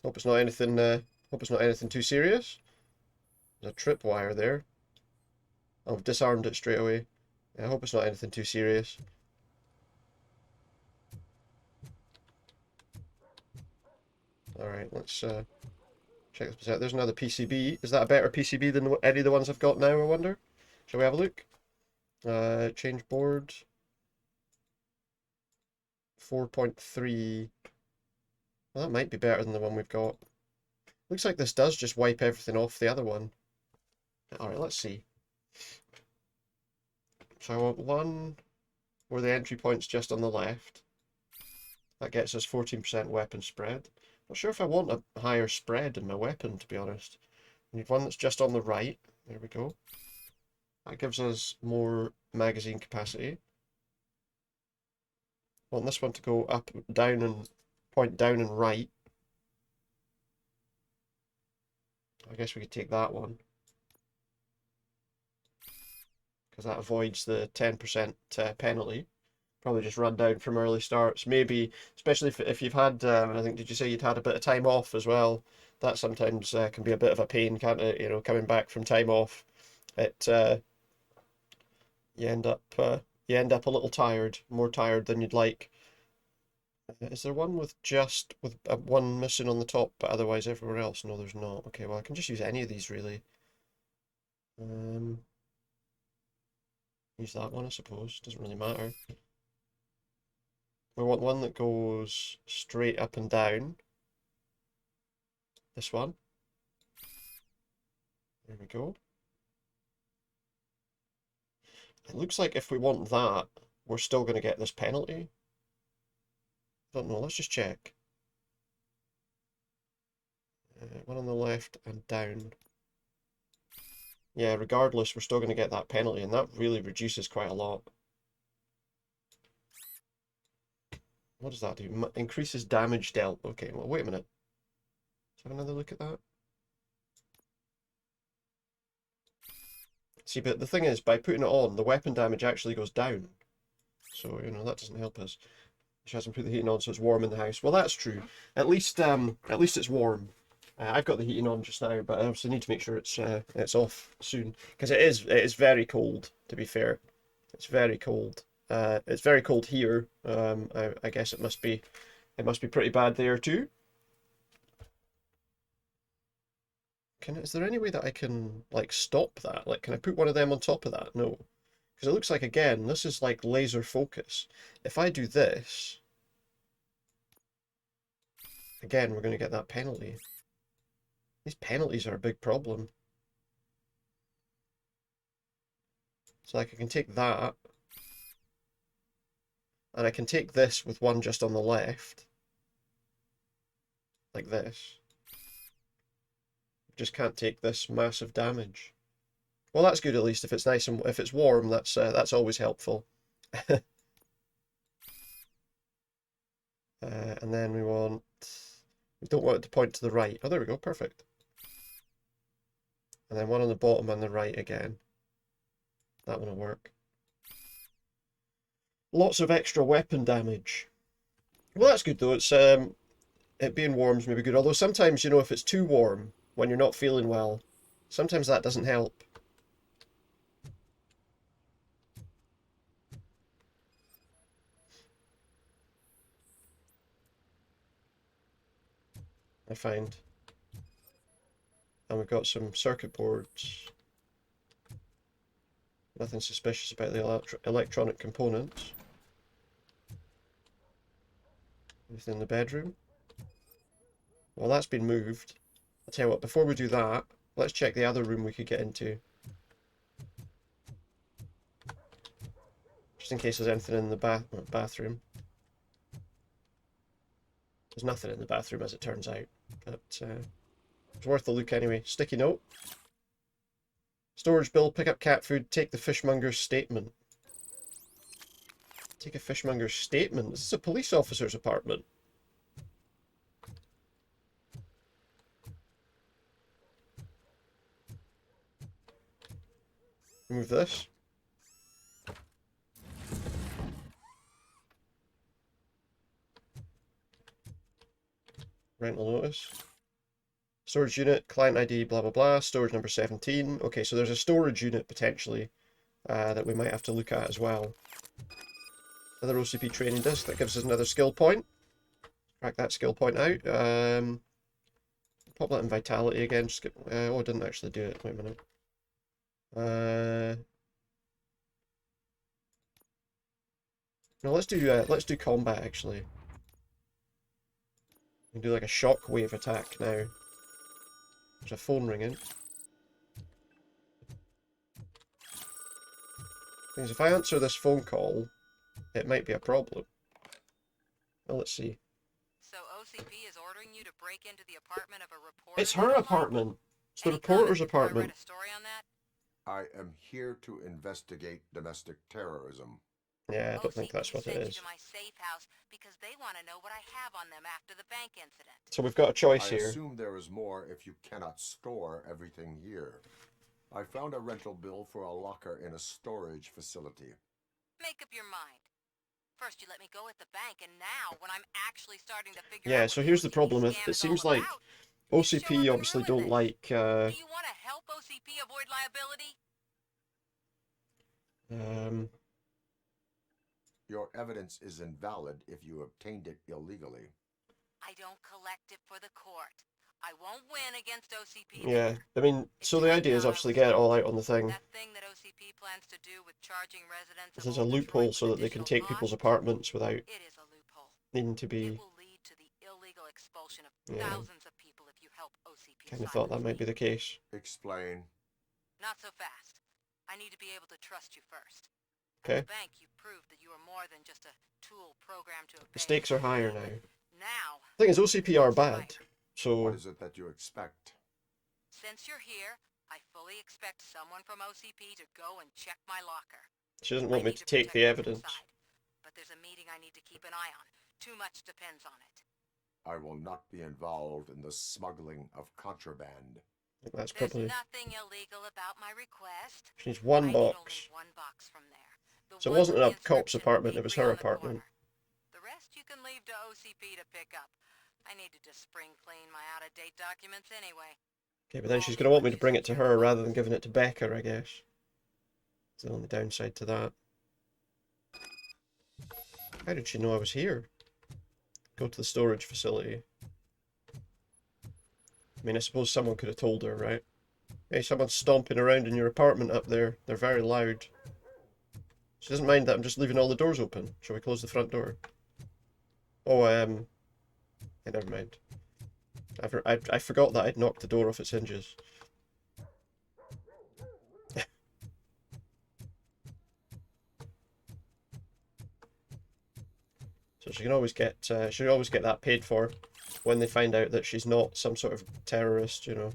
Hope it's not anything. Hope it's not anything too serious. There's a tripwire there. I've disarmed it straight away. I hope it's not anything too serious. All right, let's Check this out. There's another PCB. Is that a better PCB than any of the ones I've got now, I wonder? Shall we have a look? Change board. 4.3. Well, that might be better than the one we've got. Looks like this does just wipe everything off the other one. Alright, let's see. So I want one where the entry point's just on the left. That gets us 14% weapon spread. Not sure if I want a higher spread in my weapon, to be honest. I need one that's just on the right. There we go. That gives us more magazine capacity. I want this one to go up, down, and point down and right. I guess we could take that one, because that avoids the 10% penalty. Probably just run down from early starts. Maybe, especially if you've had, I think, did you say you'd had a bit of time off as well? That sometimes can be a bit of a pain, can't it? You know, coming back from time off, it you end up a little tired, more tired than you'd like. Is there one with one missing on the top, but otherwise everywhere else? No, there's not. Okay, well I can just use any of these really. Use that one, I suppose. Doesn't really matter. We want one that goes straight up and down. This one. There we go. It looks like if we want that, we're still going to get this penalty. I don't know, let's just check. One on the left and down. Yeah, regardless, we're still going to get that penalty, and that really reduces quite a lot. What does that do? Increases damage dealt. Okay, well, wait a minute. Let's have another look at that. See, but the thing is, by putting it on, the weapon damage actually goes down. So, you know, that doesn't help us. She hasn't put the heating on, so it's warm in the house. Well, that's true. At least it's warm. I've got the heating on just now, but I also need to make sure it's off soon, because it is very cold. To be fair, it's very cold. It's very cold here. I guess it must be pretty bad there too. Is there any way that I can like stop that? Like, can I put one of them on top of that? No. Because it looks like, again, this is like laser focus. If I do this, again, we're going to get that penalty. These penalties are a big problem. So like I can take that, and I can take this with one just on the left, like this. Just can't take this massive damage. Well, that's good at least. If it's nice and if it's warm, that's always helpful. And then we don't want it to point to the right. Oh, there we go, perfect. And then one on the bottom and the right again. That one will work. Lots of extra weapon damage. Well, that's good though. It's it being warm is maybe good. Although sometimes, you know, if it's too warm when you're not feeling well, sometimes that doesn't help. I find. And we've got some circuit boards. Nothing suspicious about the electronic components. Anything in the bedroom? Well, that's been moved. I'll tell you what, before we do that, let's check the other room we could get into. Just in case there's anything in the bathroom. There's nothing in the bathroom, as it turns out. But it's worth a look anyway. Sticky note. Storage bill, pick up cat food, take the fishmonger's statement. Take a fishmonger's statement? This is a police officer's apartment. Remove this. Rental notice. Storage unit, client ID, blah blah blah, storage number 17. Okay, so there's a storage unit potentially that we might have to look at as well. Another OCP training disc, that gives us another skill point. Crack that skill point out. pop that in vitality again. Just get. Oh, I didn't actually do it. Wait a minute. No, let's do combat actually. We can do like a shockwave attack now. There's a phone ringing. Because if I answer this phone call, it might be a problem. Well, let's see. So OCP is ordering you to break into the apartment of a reporter? It's her apartment. It's the reporter's apartment. I am here to investigate domestic terrorism. Yeah, I don't think that's what it is. To my safe house because they want to know what I have on them after the bank incident. So we've got a choice I here. assume there is more if you cannot store everything here. I found a rental bill for a locker in a storage facility. Make up your mind. First you let me go at the bank, and now when I'm actually starting to figure Yeah, out so here's the problem. It seems like OCP obviously don't like. do you want to help OCP avoid liability? Your evidence is invalid if you obtained it illegally. I don't collect it for the court. I won't win against OCP. Yeah, I mean, so the idea is obviously get it all out on the thing. That thing that OCP plans to do with charging residents. There's a loophole so that they can take people's apartments without needing to be. It will lead to the illegal expulsion of thousands of people if you help OCP. Kind of thought that might be the case. Explain. Not so fast. I need to be able to trust you first. Okay. At the bank, you proved that you are more than just a tool programmed to obey. The stakes are higher now. Now. The thing is, OCP are bad. So. What is it that you expect? Since you're here, I fully expect someone from OCP to go and check my locker. She doesn't want me to take the evidence. But there's a meeting I need to keep an eye on. Too much depends on it. I will not be involved in the smuggling of contraband. That's probably. There's nothing illegal about my request. She needs one box. Only one box from there. So it wasn't a cop's apartment, it was her apartment. The rest you can leave to OCP to pick up. I need to just spring clean my out-of-date documents anyway. Okay, but then she's going to want me to bring it to her rather than giving it to Becca, I guess. It's the only downside to that. How did she know I was here? Go to the storage facility. I mean, I suppose someone could have told her, right? Hey, someone's stomping around in your apartment up there. They're very loud. She doesn't mind that I'm just leaving all the doors open. Shall we close the front door? Oh, yeah, never mind. I forgot that I'd knocked the door off its hinges. So she can always get that paid for when they find out that she's not some sort of terrorist, you know.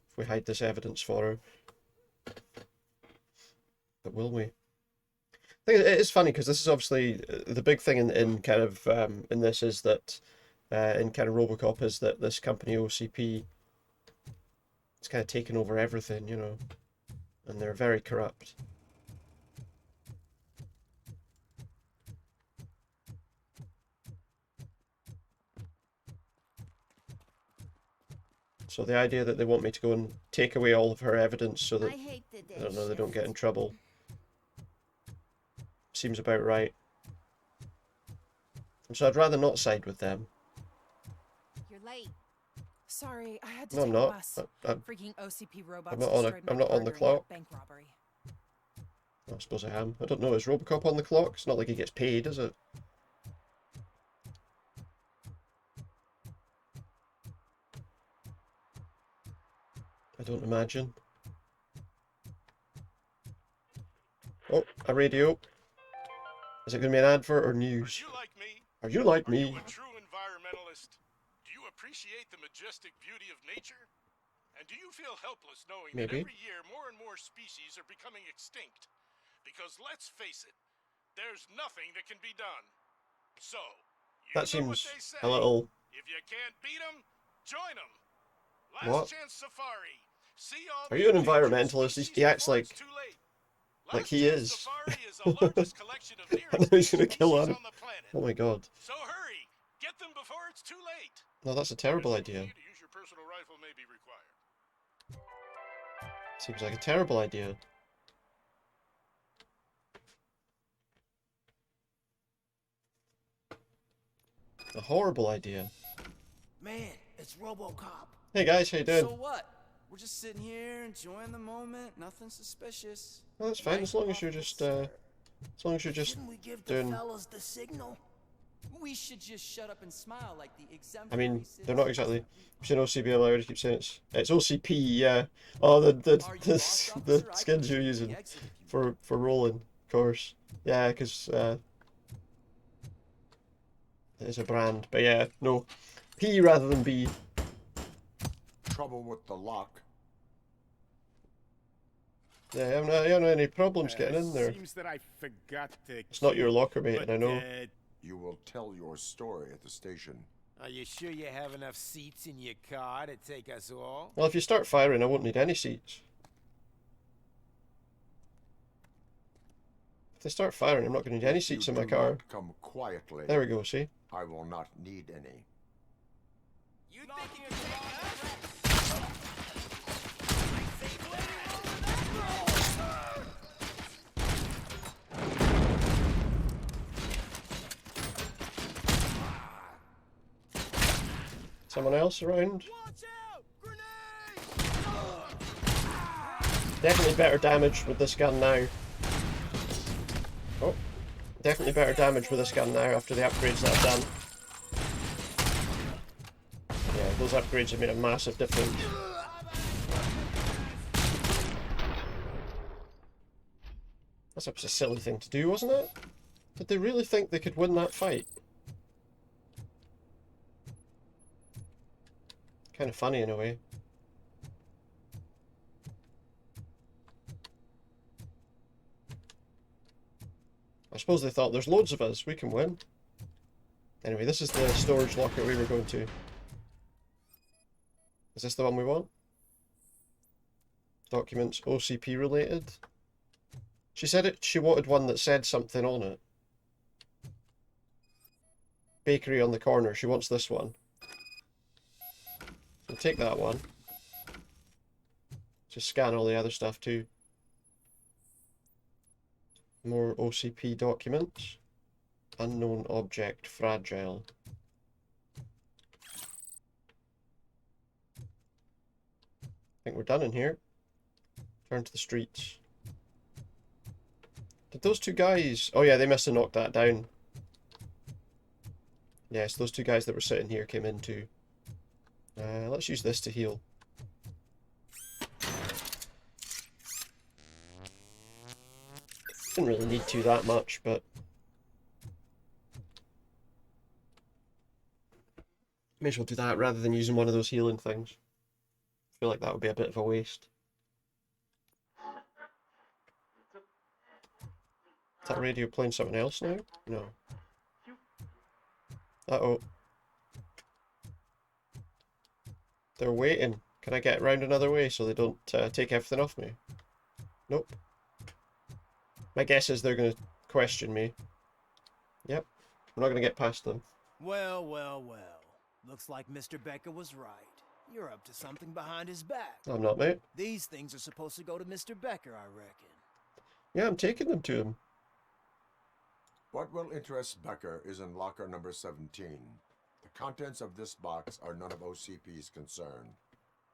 If we hide this evidence for her. But will we? I think it is funny because this is obviously the big thing in kind of in this is that in kind of Robocop is that this company OCP is kind of taken over everything, you know, and they're very corrupt. So the idea that they want me to go and take away all of her evidence so that I don't know, they don't get in trouble seems about right. So I'd rather not side with them. You're late. Sorry, I had to No, take I'm the not. bus. Freaking OCP robots I'm not on the destroyed my clock. bank robbery. I suppose I am. I don't know. Is Robocop on the clock? It's not like he gets paid, is it? I don't imagine. Oh, a radio. Is it going to be an advert or news? Are you like me? Are you like me? Are you a true environmentalist? Do you appreciate the majestic beauty of nature? And do you feel helpless knowing that Maybe. every year more and more species are becoming extinct? Because let's face it, there's nothing that can be done. So, you That know what seems they say. a little. If you can't beat them, join them. What? Last chance safari. See all Are you an environmentalist? He acts like he is. I know he's gonna kill her. Oh my god. So hurry! Get them before it's too late. No, that's a terrible idea. To use your personal rifle may be required. Seems like a terrible idea. A horrible idea. Man, it's Robocop. Hey guys, how you doing? So what? We're just sitting here enjoying the moment. Nothing suspicious. Well, that's fine as long as you're just Shouldn't we give the doing. fellas the signal? We should just shut up and smile like the I exemplary mean, they're not citizens exactly. I've seen OCBL. I already keep saying it's OCP. Yeah. Oh, the skins you're using for rolling, of course. Yeah, because it's a brand. But yeah, no, P rather than B. Trouble with the lock. Yeah, I haven't had any problems getting in there. Seems that I forgot the It's not your key, locker, mate, but, and I know. You will tell your story at the station. Are you sure you have enough seats in your car to take us all? Well, if you start firing, I won't need any seats. If they start firing, I'm not going to need any seats in my car. Come quietly. There we go. See. I will not need any. You think you can take us? Someone else around? Definitely better damage with this gun now. Oh, definitely better damage with this gun now after the upgrades that I've done. Yeah, those upgrades have made a massive difference. That was a silly thing to do, wasn't it? Did they really think they could win that fight? Kind of funny in a way. I suppose they thought there's loads of us, we can win. Anyway, this is the storage locker we were going to. Is this the one we want? Documents OCP related. She said she wanted one that said something on it. Bakery on the corner, she wants this one. We'll take that one. Just scan all the other stuff too. More OCP documents. Unknown object, fragile. I think we're done in here. Turn to the streets. Did those two guys... Oh yeah, they must have knocked that down. Yes, those two guys that were sitting here came in too. Let's use this to heal. Didn't really need to that much, but... May as well do that rather than using one of those healing things. I feel like that would be a bit of a waste. Is that radio playing something else now? No. Uh-oh. They're waiting. Can I get around another way so they don't take everything off me? Nope. My guess is they're going to question me. Yep. I'm not going to get past them. Well, well, well. Looks like Mr. Becker was right. You're up to something behind his back. I'm not, mate. These things are supposed to go to Mr. Becker, I reckon. Yeah, I'm taking them to him. What will interest Becker is in locker number 17. The contents of this box are none of OCP's concern.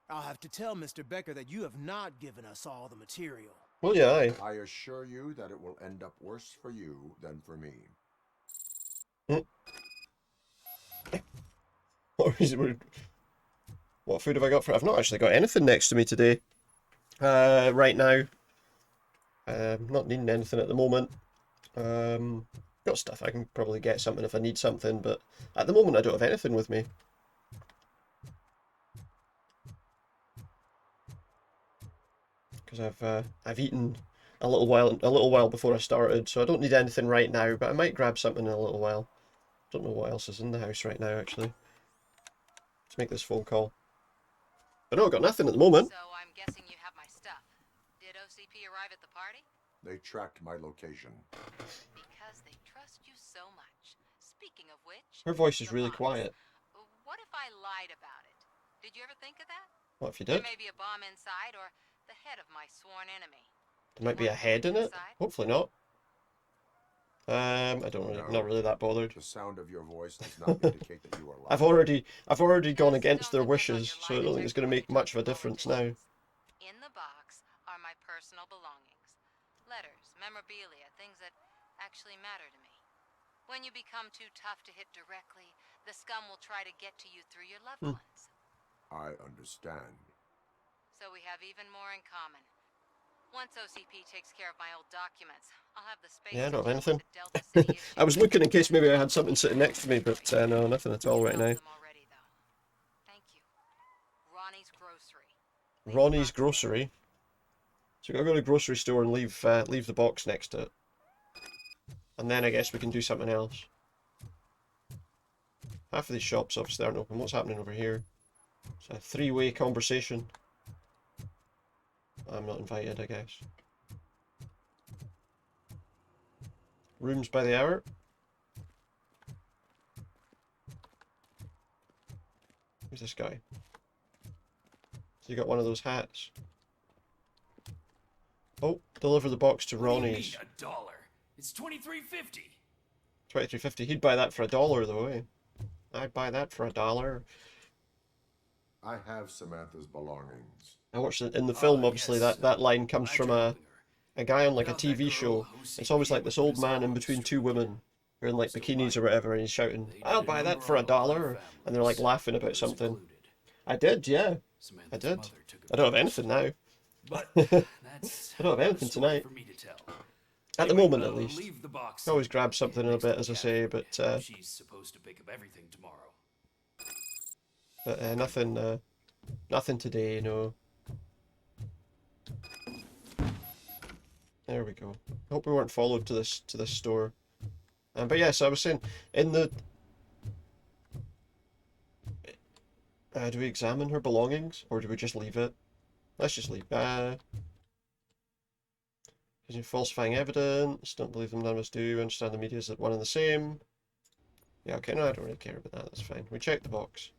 I'll have to tell Mr. Becker that you have not given us all the material. Well, yeah, I assure you that it will end up worse for you than for me. What food have I got for... I've not actually got anything next to me today. Right now. Not needing anything at the moment. Got stuff. I can probably get something if I need something, but at the moment I don't have anything with me. Because I've eaten a little while before I started, so I don't need anything right now, but I might grab something in a little while. Don't know what else is in the house right now, actually. Let's make this phone call. But no, I've got nothing at the moment. So I'm guessing you have my stuff. Did OCP arrive at the party? They tracked my location. Because they trust you so much. Speaking of which... Her voice is really quiet. What if I lied about it? Did you ever think of that? What if you did? There may be a bomb inside or the head of my sworn enemy. There might be a head in it? Hopefully not. I don't really, not really that bothered. The sound of your voice does not indicate that you are lying. I've already gone against their wishes, so I don't think it's going to make much of a difference now. In the box are my personal belongings. Letters, memorabilia, things that actually matter to me. When you become too tough to hit directly, the scum will try to get to you through your loved ones. I understand. So we have even more in common. Once OCP takes care of my old documents, I'll have the space Yeah, I to don't have deal anything. with the Delta City I was looking in case maybe I had something sitting next to me, but no, nothing at all right now. Thank you. Ronnie's Grocery. Ronnie's Grocery. So we gotta go to the grocery store and leave the box next to it. And then I guess we can do something else. Half of these shops obviously aren't open. What's happening over here? It's a three-way conversation. I'm not invited, I guess. Rooms by the hour. Who's this guy? So you got one of those hats. Oh, deliver the box to Ronnie's. $1. It's $23.50. $23.50. He'd buy that for $1 though, eh? I'd buy that for $1. I have Samantha's belongings. I watched it in the film, obviously, that line comes from a guy on like a TV show. It's always like this old man in between two women who are in like bikinis or whatever, and he's shouting, "I'll buy that for $1." And they're like laughing about something. I did, yeah. I did. I don't have anything now. I don't have anything tonight. At the moment, at least. I always grab something in a bit, as I say, but She's supposed to pick up everything tomorrow. nothing. Nothing today, no. There we go. Hope we weren't followed to this store. But yes, I was saying in the. Do we examine her belongings, or do we just leave it? Let's just leave. Using falsifying evidence. Don't believe them. None of us do. Understand the media is one and the same. Yeah, okay. No, I don't really care about that. That's fine. We checked the box.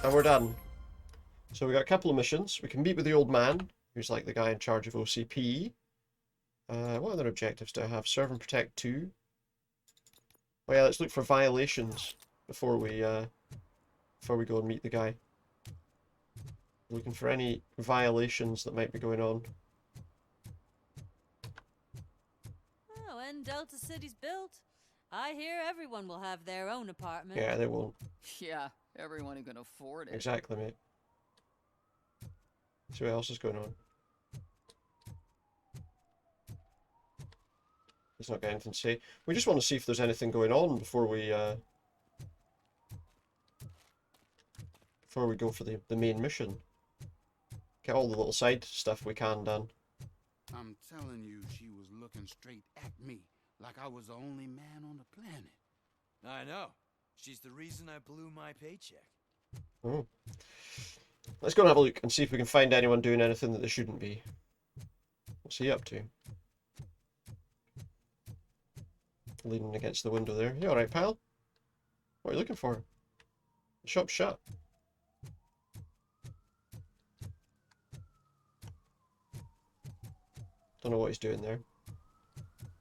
And we're done. So we got a couple of missions. We can meet with the old man, who's like the guy in charge of OCP. What other objectives do I have? Serve and protect 2. Oh yeah, let's look for violations before we go and meet the guy. Looking for any violations that might be going on. Oh, when Delta City's built, I hear everyone will have their own apartment. Yeah, they won't. Yeah, everyone who can afford it. Exactly, mate. See what else is going on. He's not got anything to say. We just want to see if there's anything going on before we go for the main mission. Get all the little side stuff we can done. I'm telling you, she was looking straight at me, like I was the only man on the planet. I know. She's the reason I blew my paycheck. Oh. Let's go and have a look and see if we can find anyone doing anything that they shouldn't be. What's he up to? Leaning against the window there. You alright, pal? What are you looking for? The shop's shut. Don't know what he's doing there.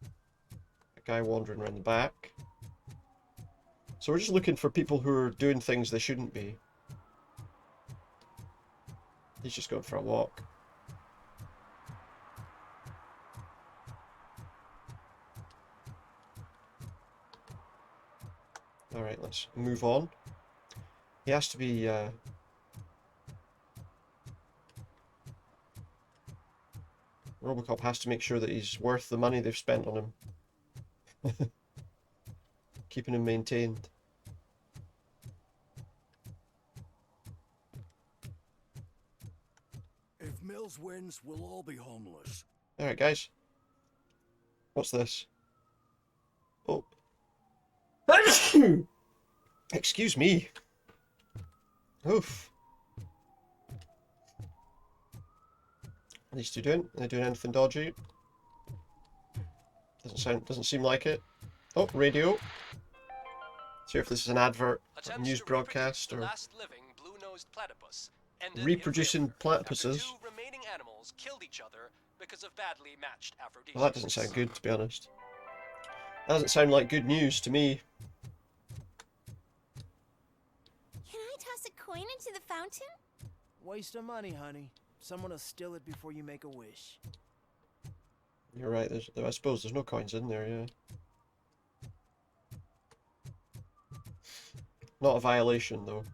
A guy wandering around the back. So we're just looking for people who are doing things they shouldn't be. He's just going for a walk. Alright, let's move on. He has to be... Robocop has to make sure that he's worth the money they've spent on him. Keeping him maintained. If Mills wins, we'll all be homeless. Alright, guys. What's this? Oh. Excuse me. Oof. What are these two doing? Are they doing anything dodgy? Doesn't seem like it. Oh, radio. See if this is an advert, a news broadcast, or reproducing platypuses. Remaining animals killed each other because of badly matched aphrodisiacs. Well, that doesn't sound good, to be honest. That doesn't sound like good news to me. Can I toss a coin into the fountain? Waste of money, honey. Someone will steal it before you make a wish. You're right, I suppose there's no coins in there, yeah. Not a violation, though.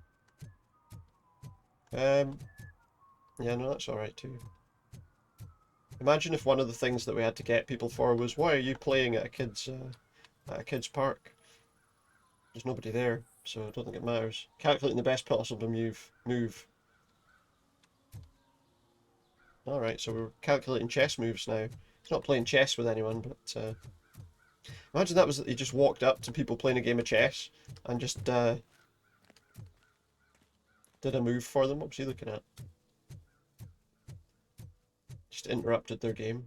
Yeah, no, that's alright too. Imagine if one of the things that we had to get people for was, why are you playing at a kid's park? There's nobody there, so I don't think it matters. Calculating the best possible move. Alright, so we're calculating chess moves now. It's not playing chess with anyone, but imagine that was that he just walked up to people playing a game of chess and just did a move for them. What was he looking at? Just interrupted their game.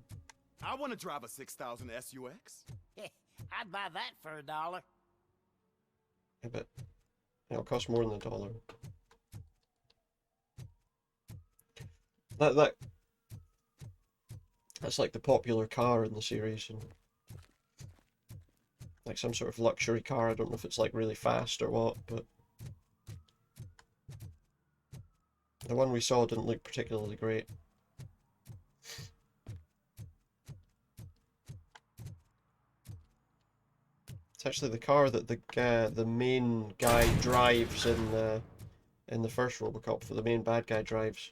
I want to drive a 6000 SUX. I'd buy that for $1. Yeah, but it'll cost more than $1. That's like the popular car in the series, and like some sort of luxury car. I don't know if it's like really fast or what, but the one we saw didn't look particularly great. It's actually the car that the main guy drives in the first Robocop. For the main bad guy drives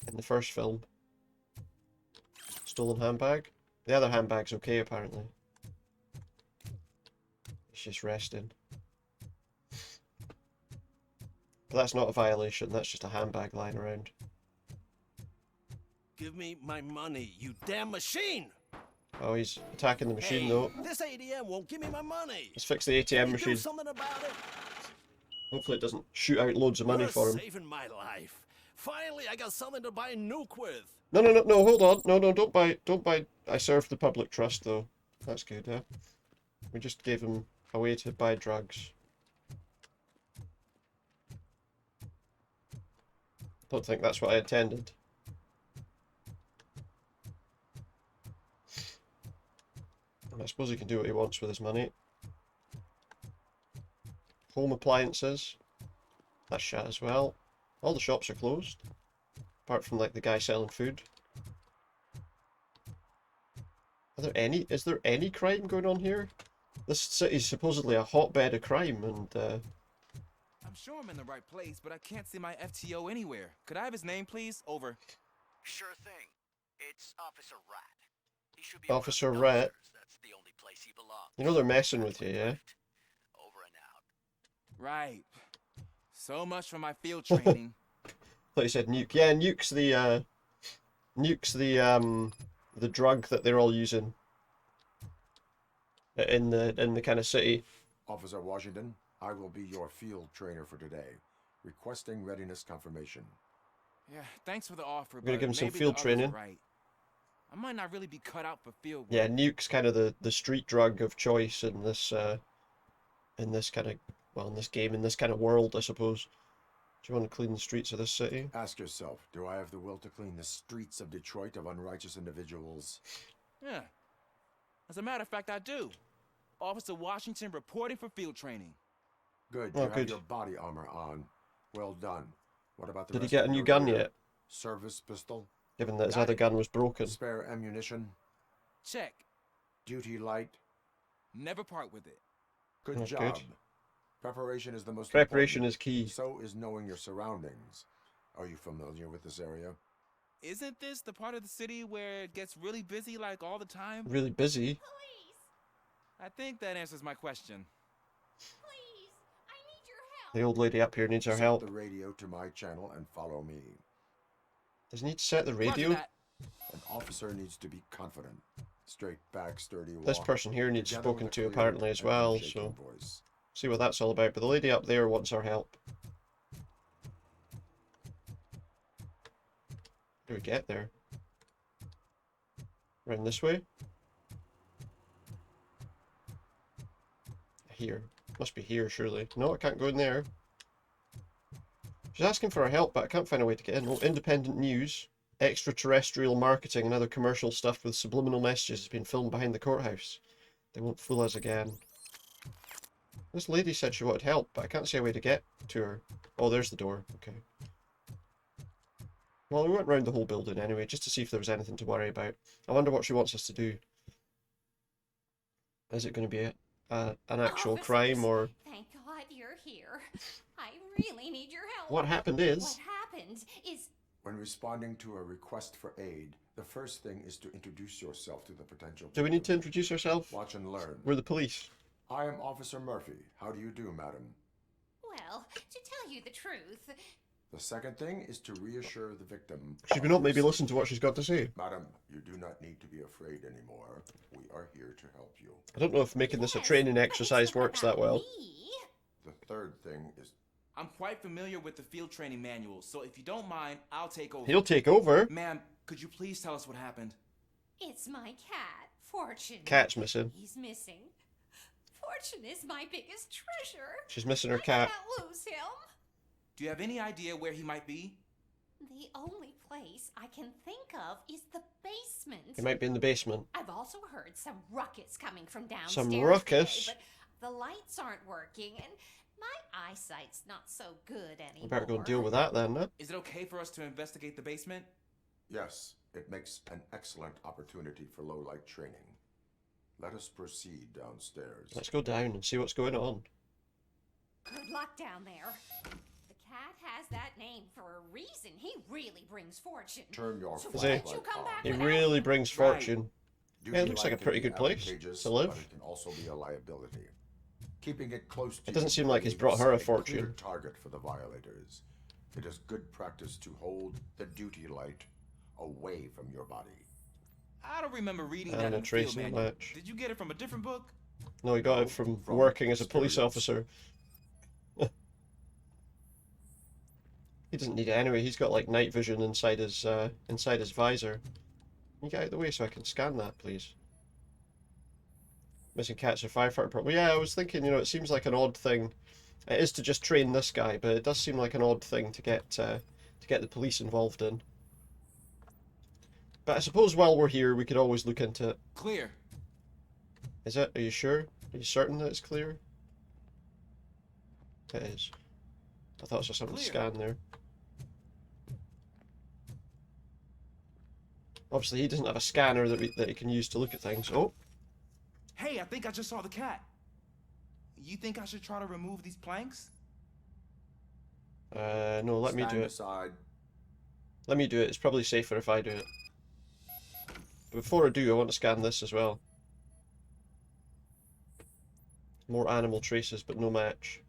in the first film. Stolen handbag. The other handbag's okay apparently. It's just resting. But that's not a violation. That's just a handbag lying around. Give me my money, you damn machine! Oh, he's attacking the machine though. This ATM won't give me my money. Let's fix the ATM machine. Do something about it. Hopefully it doesn't shoot out loads of money for him. Saving my life. Finally, I got something to buy a nuke with. No, hold on. No, don't buy. I serve the public trust though. That's good, yeah. We just gave him a way to buy drugs. Don't think that's what I intended. I suppose he can do what he wants with his money. Home appliances. That's shut as well. All the shops are closed. Apart from like the guy selling food. Is there any crime going on here? This city's supposedly a hotbed of crime, and I'm sure I'm in the right place, but I can't see my FTO anywhere. Could I have his name, please? Over. Sure thing. It's Officer Rat. He should be Officer Rat. That's the only place he belongs. You know they're messing with you, yeah? Over and out. Right. So much for my field training. Thought you said nuke. Yeah, nuke's the drug that they're all using in the kind of city. Officer Washington, I will be your field trainer for today. Requesting readiness confirmation. Yeah, thanks for the offer. We're gonna but give him some maybe field the others training. are right. I might not really be cut out for field work. Yeah, nuke's kind of the street drug of choice in this kind of, well, in this game, in this kind of world, I suppose. Do you want to clean the streets of this city? Ask yourself, do I have the will to clean the streets of Detroit of unrighteous individuals? Yeah. As a matter of fact, I do. Officer Washington reporting for field training. Good. Oh, You good. have your body armor on. Well done. What about the Did he rest get of a new your gun gear? yet? Service pistol? Given that his Got other it. gun was broken. Spare ammunition? Check. Duty light? Never part with it. Good Oh, job. good. Preparation is the most Preparation important. is key. So is knowing your surroundings. Are you familiar with this area? Isn't this the part of the city where it gets really busy like all the time? Really busy. I think that answers my question. The old lady up here needs our Set help. the radio to my channel and follow me. Does he need to set the radio? An officer needs to be confident. Straight back, sturdy walk. This person here needs Together spoken with a to clear apparently as and well, unshaken so voice. see what that's all about. But the lady up there wants our help. How do we get there? Around this way? Here. Must be here, surely. No, I can't go in there. She's asking for our help, but I can't find a way to get in. Oh, independent news. Extraterrestrial marketing and other commercial stuff with subliminal messages has been filmed behind the courthouse. They won't fool us again. This lady said she wanted help, but I can't see a way to get to her. Oh, there's the door. Okay. Well, we went round the whole building anyway, just to see if there was anything to worry about. I wonder what she wants us to do. Is it going to be an actual crime, or... Thank God you're here. I really need your help. What happened is... What happened is... When responding to a request for aid, the first thing is to introduce yourself to the potential victim. Do we need to introduce ourselves? Watch and learn. We're the police. I am Officer Murphy. How do you do, madam? Well, to tell you the truth... The second thing is to reassure the victim. Should we not maybe listen to what she's got to say? Madam, you do not need to be afraid anymore. We are here to help you. I don't know if making this a training exercise works that well. The third thing is... I'm quite familiar with the field training manual, so if you don't mind, I'll take over. He'll take over? Ma'am, could you please tell us what happened? It's my cat, Fortune. Cat's missing. He's missing. Fortune is my biggest treasure. She's missing her cat. I can't lose him. Do you have any idea where he might be? The only place I can think of is the basement. He might be in the basement. I've also heard some ruckus coming from downstairs. Some ruckus? Today, but the lights aren't working, and my eyesight's not so good anymore. We better go and deal with that then, no? Is it okay for us to investigate the basement? Yes, it makes an excellent opportunity for low-light training. Let us proceed downstairs. Let's go down and see what's going on. Good luck down there. The cat has that name for a reason. He really brings fortune. Turn your flashlight on. He really brings fortune. Duty Yeah, it looks like a light pretty can good be place advantageous, to live. But it can also be a liability. Keeping it close to It doesn't you seem like he's leaves brought her a clear fortune. target for the violators. It is good practice to hold the duty light away from your body. I don't remember reading that And a in the field tracing manual. match. Did you get it from a different book? No, he got it from working as a police officer. He doesn't need it anyway. He's got like night vision inside his visor. Can you get out of the way so I can scan that, please? Missing cats or firefighter problem. Yeah, I was thinking, you know, it seems like an odd thing. It is to just train this guy, but it does seem like an odd thing to get the police involved in. But I suppose while we're here, we could always look into it. Clear. Is it? Are you sure? Are you certain that it's clear? It is. I thought I saw something to scan there. Obviously, he doesn't have a scanner that he can use to look at things. Oh. Hey, I think I just saw the cat. You think I should try to remove these planks? No, let me do it. Aside. Let me do it. It's probably safer if I do it. But before I do, I want to scan this as well. More animal traces, but no match.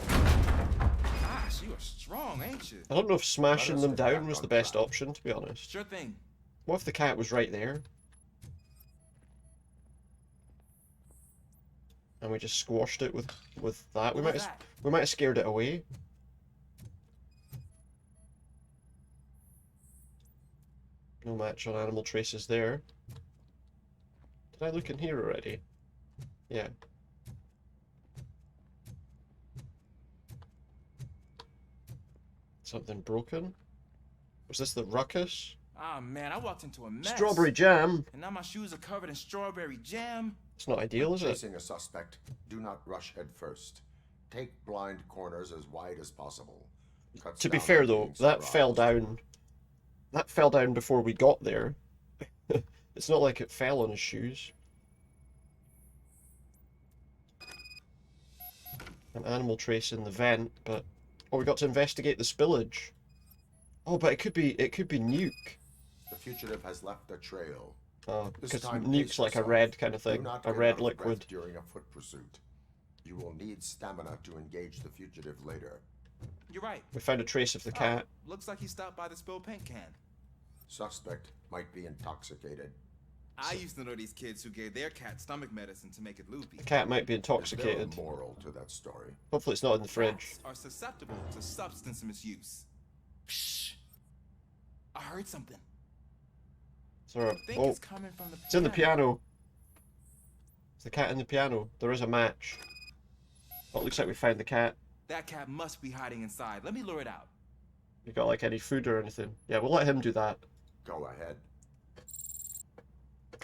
Gosh, you are strong, ain't you? I don't know if smashing them down was the best option, to be honest. Sure thing. What if the cat was right there? And we just squashed it with that. We might have scared it away. No match on animal traces there. Did I look in here already? Yeah. Something broken? Was this the ruckus? Ah, man, I walked into a mess. Strawberry jam. And now my shoes are covered in strawberry jam. It's not ideal, is it? Chasing a suspect, do not rush head first. Take blind corners as wide as possible. Cuts To be down fair on though, being that surprised. fell down. That fell down before we got there. It's not like it fell on his shoes. An animal trace in the vent, but oh, we got to investigate the spillage. Oh, but it could be nuke. The fugitive has left a trail. Oh, This because time, nuke's pace like a yourself. red kind of Do thing, not a get red out of breath liquid. during a foot pursuit. You will need stamina to engage the fugitive later. You're right. We found a trace of the cat. Looks like he stopped by the spilled paint can. Suspect might be intoxicated. I used to know these kids who gave their cat stomach medicine to make it loopy. The cat might be Is there intoxicated. a moral to that story? Hopefully it's not in the fridge. Cats are susceptible to substance misuse. Psh! I heard something. So, I think oh, it's coming from the it's in the piano. Is the cat in the piano? There is a match. Oh, it looks like we found the cat. That cat must be hiding inside. Let me lure it out. You got like any food or anything? Yeah, we'll let him do that. Go ahead.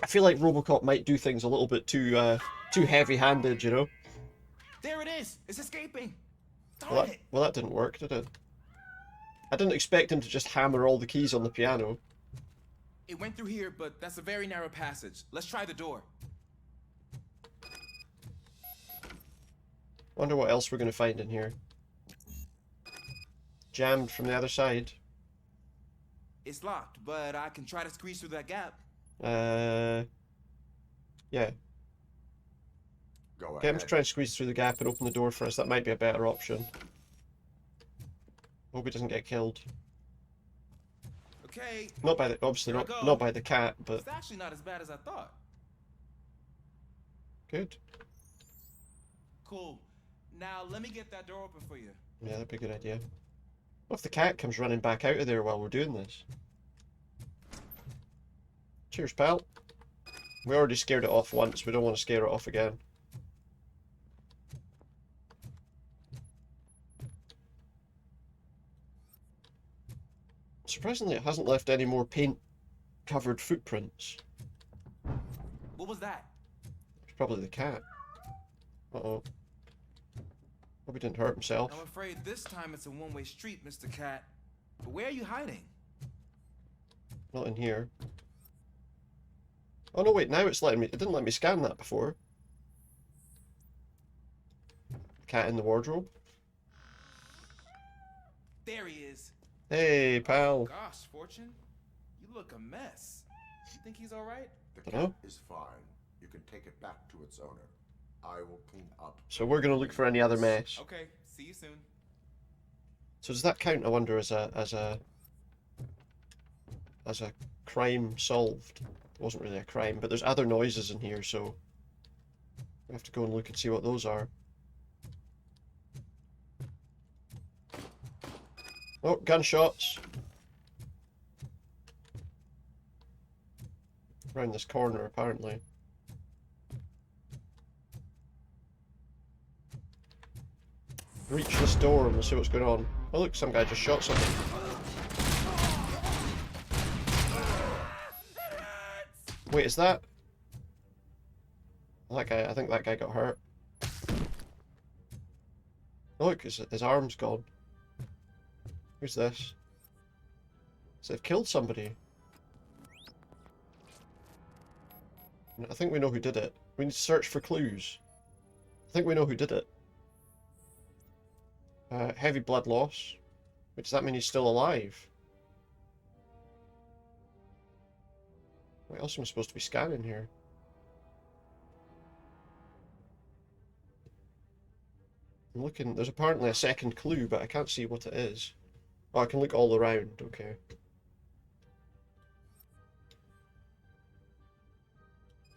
I feel like Robocop might do things a little bit too heavy-handed, you know? There it is! It's escaping! Well, that didn't work, did it? I didn't expect him to just hammer all the keys on the piano. It went through here, but that's a very narrow passage. Let's try the door. Wonder what else we're going to find in here. Jammed from the other side. It's locked, but I can try to squeeze through that gap. Yeah. Go Get him ahead. to try and squeeze through the gap and open the door for us. That might be a better option. Hope he doesn't get killed. Okay. Not by the, obviously not by the cat, but It's actually not as bad as I thought. good. Cool. Now let me get that door open for you. Yeah, that'd be a good idea. What if the cat comes running back out of there while we're doing this? Cheers, pal. We already scared it off once. We don't want to scare it off again. Surprisingly, it hasn't left any more paint-covered footprints. What was that? It's probably the cat. Uh-oh. Hope he didn't hurt himself. I'm afraid this time it's a one-way street, Mr. Cat. But where are you hiding? Not in here. Oh no, wait, now it's letting me... It didn't let me scan that before. Cat in the wardrobe. There he is. Hey, pal. Oh, gosh, Fortune. You look a mess. You think he's alright? The cat is fine. You can take it back to its owner. I will clean up. So we're gonna look for any other mess. Okay, see you soon. So does that count, I wonder, as a crime solved? It wasn't really a crime, but there's other noises in here, so we have to go and look and see what those are. Oh, gunshots. Around this corner, apparently. Reach this door and we'll see what's going on. Oh look, some guy just shot something. Wait, is that... That guy, I think that guy got hurt. Oh look, his arm's gone. Who's this? So they've killed somebody. I think we know who did it. We need to search for clues. I think we know who did it. Heavy blood loss. Wait, does that mean he's still alive? What else am I supposed to be scanning here? I'm looking, there's apparently a second clue, but I can't see what it is. Oh, I can look all around, okay.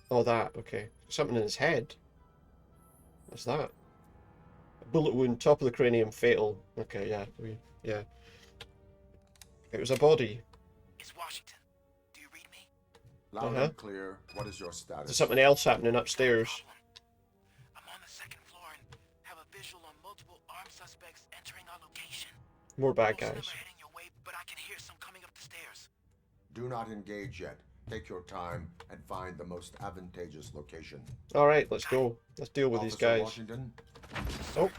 Oh, that, okay. Something in his head. What's that? A bullet wound, top of the cranium, fatal. Okay, yeah, yeah. It was a body. It's Washington. Do you read me? Loud and clear. What is your status? There's something else happening upstairs. I'm on the second floor and have a visual on multiple armed suspects entering our location. More bad Most of them guys. are heading your way, but I can hear some coming up the stairs. Do not engage yet. Take your time and find the most advantageous location. Alright, let's go. Let's deal with these Officer guys. Washington, Oh.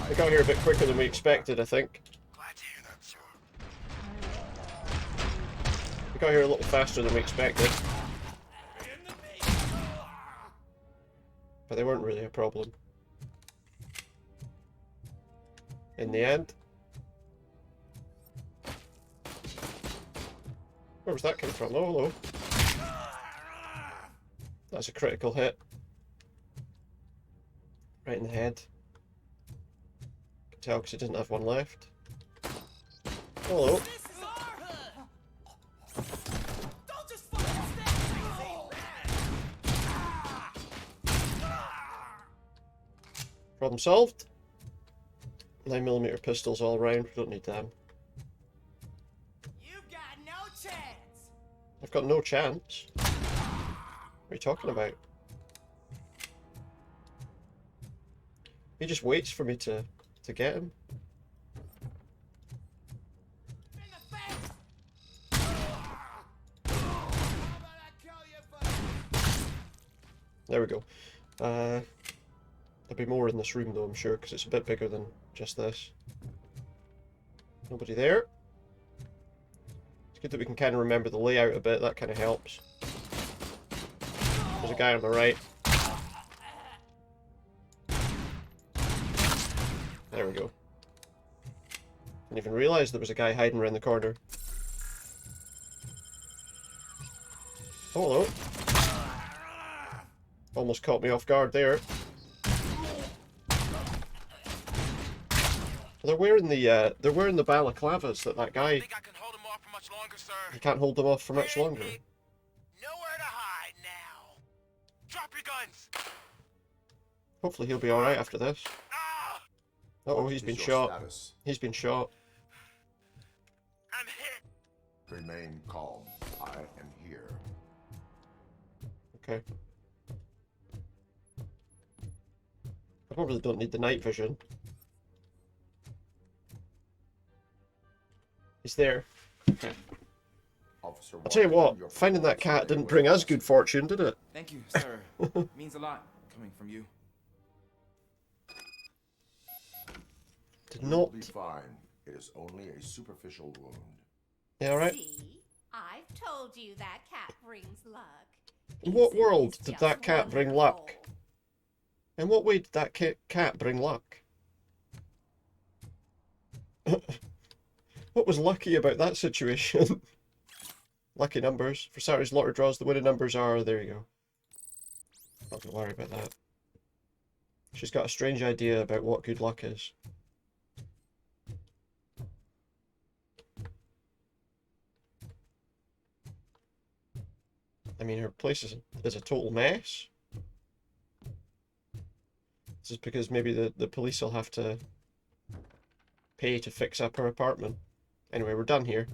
They got here a bit quicker than we expected, I think. Glad to hear that, sir. They got here a little faster than we expected. But they weren't really a problem. In the end. Where was that coming from? Oh, hello. That's a critical hit. Right in the head. Can tell because he doesn't have one left. Hello. Problem solved. 9mm pistols all around. We don't need them. You've got no chance. I've got no chance. What are you talking about? He just waits for me to get him. There we go. There'll be more in this room though, I'm sure, because it's a bit bigger than just this. Nobody there. It's good that we can kind of remember the layout a bit, that kind of helps. There's a guy on the right. There we go. Didn't even realise there was a guy hiding around the corner. Oh, hello. Almost caught me off guard there. They're wearing the balaclavas that guy. Think I can hold him off for much longer, sir? You can't hold them off for much longer. Nowhere to hide now. Drop your guns. Hopefully he'll be alright after this. Uh-oh, he's been shot. Status? He's been shot. I'm hit. Remain calm. I am here. Okay. I probably don't need the night vision. He's there. Officer I'll tell you what, Watson, finding that cat didn't bring us good fortune, did it? Thank you, sir. Means a lot coming from you. Did You not. will be fine. It is only a superficial wound. Yeah, alright. See? I've told you that cat brings luck. In what Easy world is did just that cat bring luck? In what way did that cat bring luck? What was lucky about that situation? Lucky numbers. For Saturday's lottery draws, the winning numbers are... There you go. Not gonna worry about that. She's got a strange idea about what good luck is. I mean, her place is a total mess. This is because maybe the police will have to pay to fix up her apartment. Anyway, we're done here.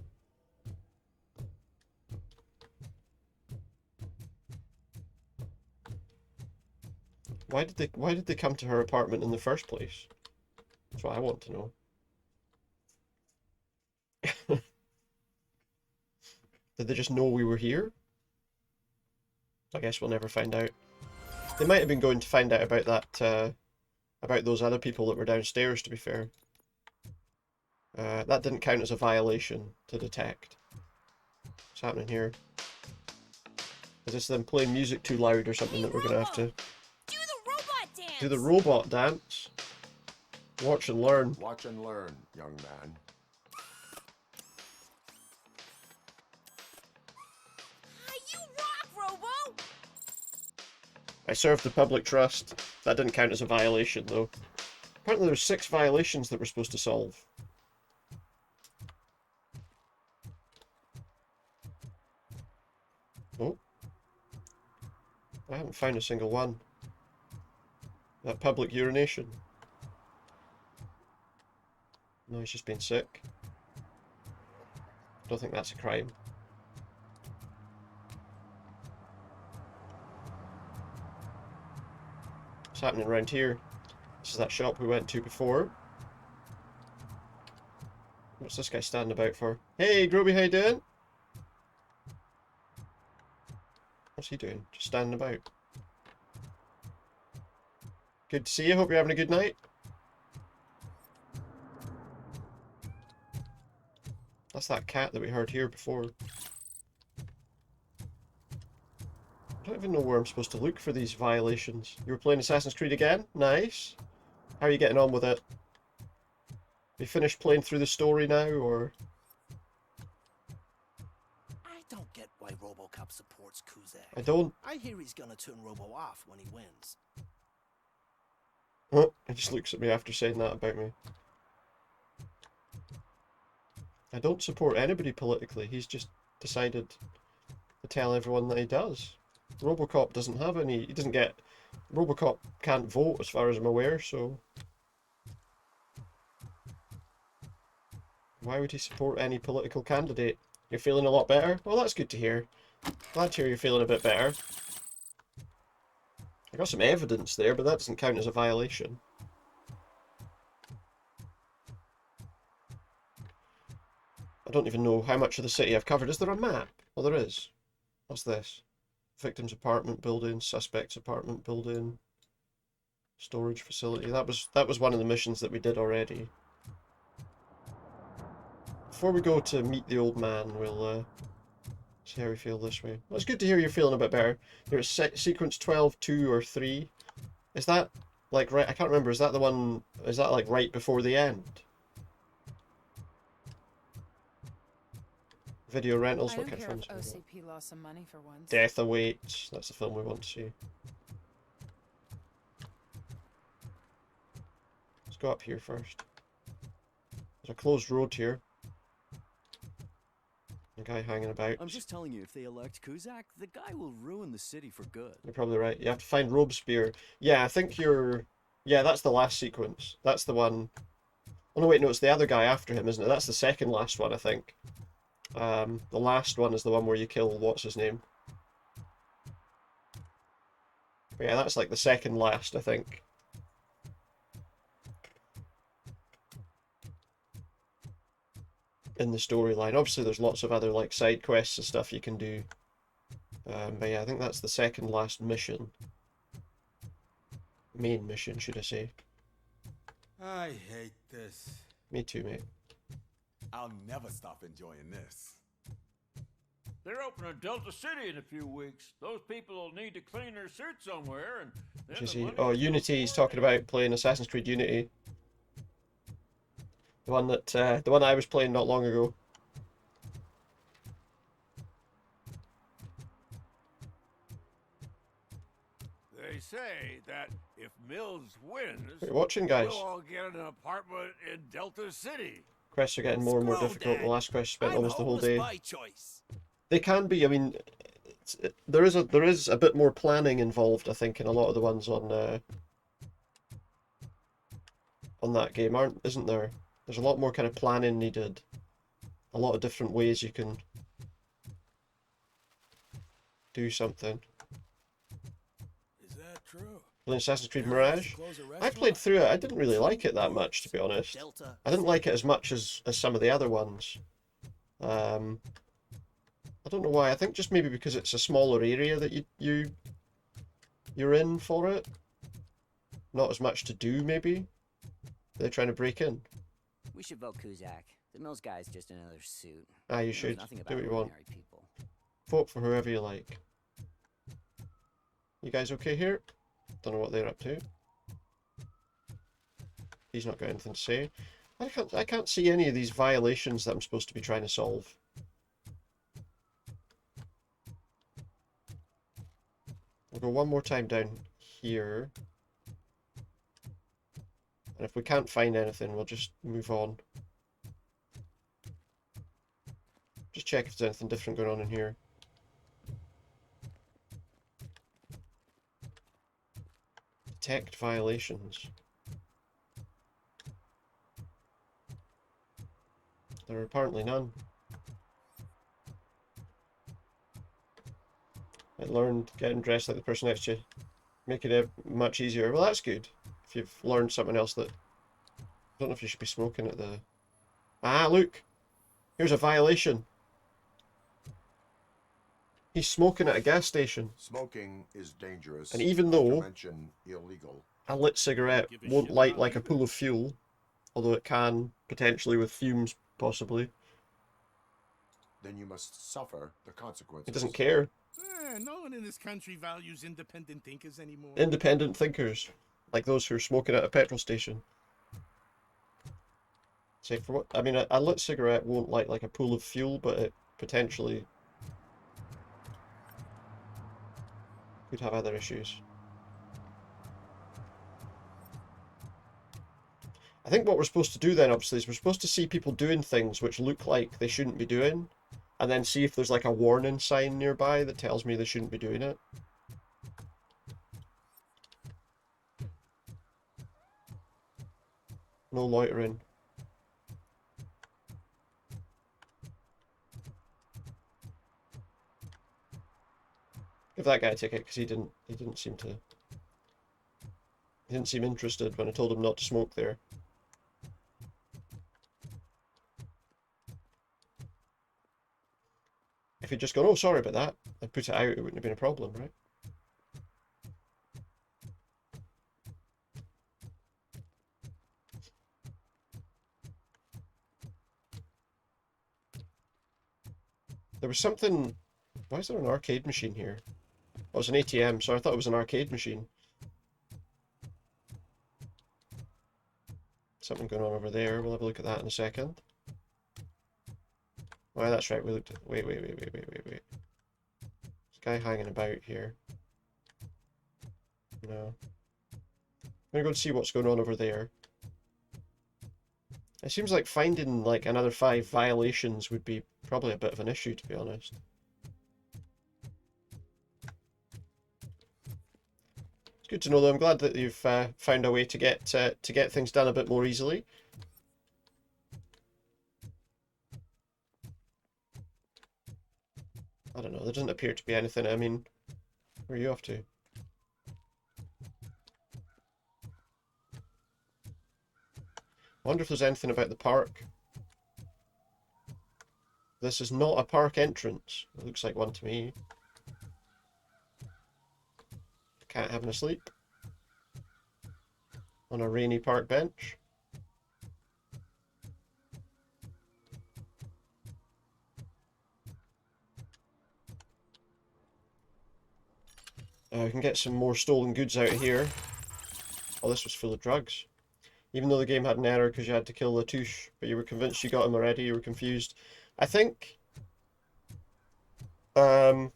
Why did they come to her apartment in the first place? That's what I want to know. Did they just know we were here? I guess we'll never find out. They might have been going to find out about that, about those other people that were downstairs, to be fair. That didn't count as a violation to detect. What's happening here? Is this them playing music too loud or something that we're gonna have to... Do the robot dance! Do the robot dance? Watch and learn. Watch and learn, young man. You rock, Robo! I served the public trust. That didn't count as a violation, though. Apparently there's 6 violations that we're supposed to solve. Oh. I haven't found a single one. That public urination. No, he's just been sick. Don't think that's a crime. What's happening around here? This is that shop we went to before. What's this guy standing about for? Hey, Groby, how you doing? What's he doing? Just standing about. Good to see you. Hope you're having a good night. That's that cat that we heard here before. I don't even know where I'm supposed to look for these violations. You were playing Assassin's Creed again? Nice. How are you getting on with it? You finished playing through the story now, or...? I don't get why Robocop supports Kuzak. I don't. I hear he's gonna turn Robo off when he wins. Oh, he just looks at me after saying that about me. I don't support anybody politically. He's just decided to tell everyone that he does. Robocop doesn't have any... He doesn't get... Robocop can't vote as far as I'm aware, so... Why would he support any political candidate? You're feeling a lot better? Well, that's good to hear. Glad to hear you're feeling a bit better. I got some evidence there, but that doesn't count as a violation. I don't even know how much of the city I've covered. Is there a map? Oh, there is. What's this? Victim's apartment building, suspect's apartment building, storage facility. That was one of the missions that we did already. Before we go to meet the old man, we'll see how we feel this way. Well, it's good to hear you're feeling a bit better. You're at sequence 12, 2, or 3. Is that like right? I can't remember. Is that the one? Is that like right before the end? Video rentals. I What don't kind of care films? if are we OCP lost some money for once. Death Awaits. That's the film we want to see. Let's go up here first. There's a closed road here. A guy hanging about. I'm just telling you, if they elect Kuzak, the guy will ruin the city for good. You're probably right. You have to find Robespierre. Yeah, I think you're... Yeah, that's the last sequence. That's the one... Oh no, wait, no, it's the other guy after him, isn't it? That's the second last one, I think. The last one is the one where you kill... What's his name? But yeah, that's like the second last, I think. In the storyline. Obviously, there's lots of other like side quests and stuff you can do. But yeah, I think that's the second last mission. Main mission, should I say. I hate this. Me too, mate. I'll never stop enjoying this. They're opening Delta City in a few weeks. Those people will need to clean their suits somewhere, and then Which is the he? money Oh, will Unity. He's talking about playing Assassin's Creed Unity. The one that I was playing not long ago. They say that if Mills wins, What are you watching, guys? we'll all get an apartment in Delta City. Quests are getting more and more difficult. The last quest spent almost the whole day. They can be. I mean, there is a bit more planning involved, I think, in a lot of the ones on that game, isn't there? There's a lot more kind of planning needed. A lot of different ways you can do something. Is that true? Playing Assassin's Creed Mirage? I played through it. I didn't really like it that much, to be honest. I didn't like it as much as some of the other ones. I don't know why. I think just maybe because it's a smaller area that you're in for it. Not as much to do, maybe. They're trying to break in. We should vote Kuzak. The Mills guy's just another suit. Ah, you He knows should. nothing Do about what you want. ordinary people. Vote for whoever you like. You guys okay here? Don't know what they're up to. He's not got anything to say. I can't see any of these violations that I'm supposed to be trying to solve. We'll go one more time down here. And if we can't find anything, we'll just move on. Just check if there's anything different going on in here. Detect violations. There are apparently none. I learned getting dressed like the person next to you, making it much easier. Well, that's good. If you've learned something else that... I don't know if you should be smoking at the... Ah, look! Here's a violation. He's smoking at a gas station. Smoking is dangerous. And even not to though mention illegal. a lit cigarette won't light like a pool of fuel, although it can, potentially with fumes, possibly. Then you must suffer the consequences. He doesn't care. No one in this country values independent thinkers anymore. Independent thinkers, like those who are smoking at a petrol station. Say for what? I mean, a lit cigarette won't light like a pool of fuel, but it potentially could have other issues. I think what we're supposed to do then, obviously, is we're supposed to see people doing things which look like they shouldn't be doing, and then see if there's like a warning sign nearby that tells me they shouldn't be doing it. No loitering. Give that guy a ticket, because he didn't seem interested when I told him not to smoke there. If he'd just gone, oh, sorry about that, and put it out, it wouldn't have been a problem, right? There was something... Why is there an arcade machine here? Oh, it's an ATM, so I thought it was an arcade machine. Something going on over there. We'll have a look at that in a second. Oh, that's right. We looked at... Wait. There's a guy hanging about here. No. I'm gonna go and see what's going on over there. It seems like finding like another 5 violations would be probably a bit of an issue, to be honest. It's good to know, though. I'm glad that you've found a way to get things done a bit more easily. I don't know. There doesn't appear to be anything. I mean, where are you off to? I wonder if there's anything about the park. This is not a park entrance. It looks like one to me. Cat having a sleep. On a rainy park bench. We can get some more stolen goods out of here. Oh, this was full of drugs. Even though the game had an error because you had to kill Latouche, but you were convinced you got him already, you were confused. I think... oh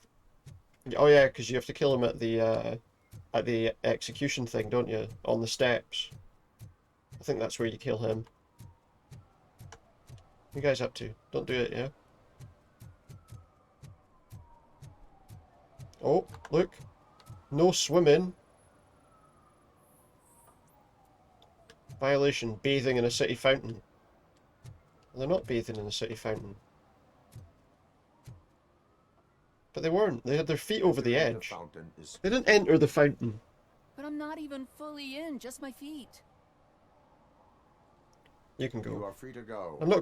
yeah, because you have to kill him at the execution thing, don't you? On the steps. I think that's where you kill him. What are you guys up to? Don't do it, yeah? Oh, look. No swimming. Violation, bathing in a city fountain. Well, they're not bathing in a city fountain. But they weren't. They had their feet over the edge. They didn't enter the fountain. But I'm not even fully in, just my feet. You can go. You are free to go. I'm not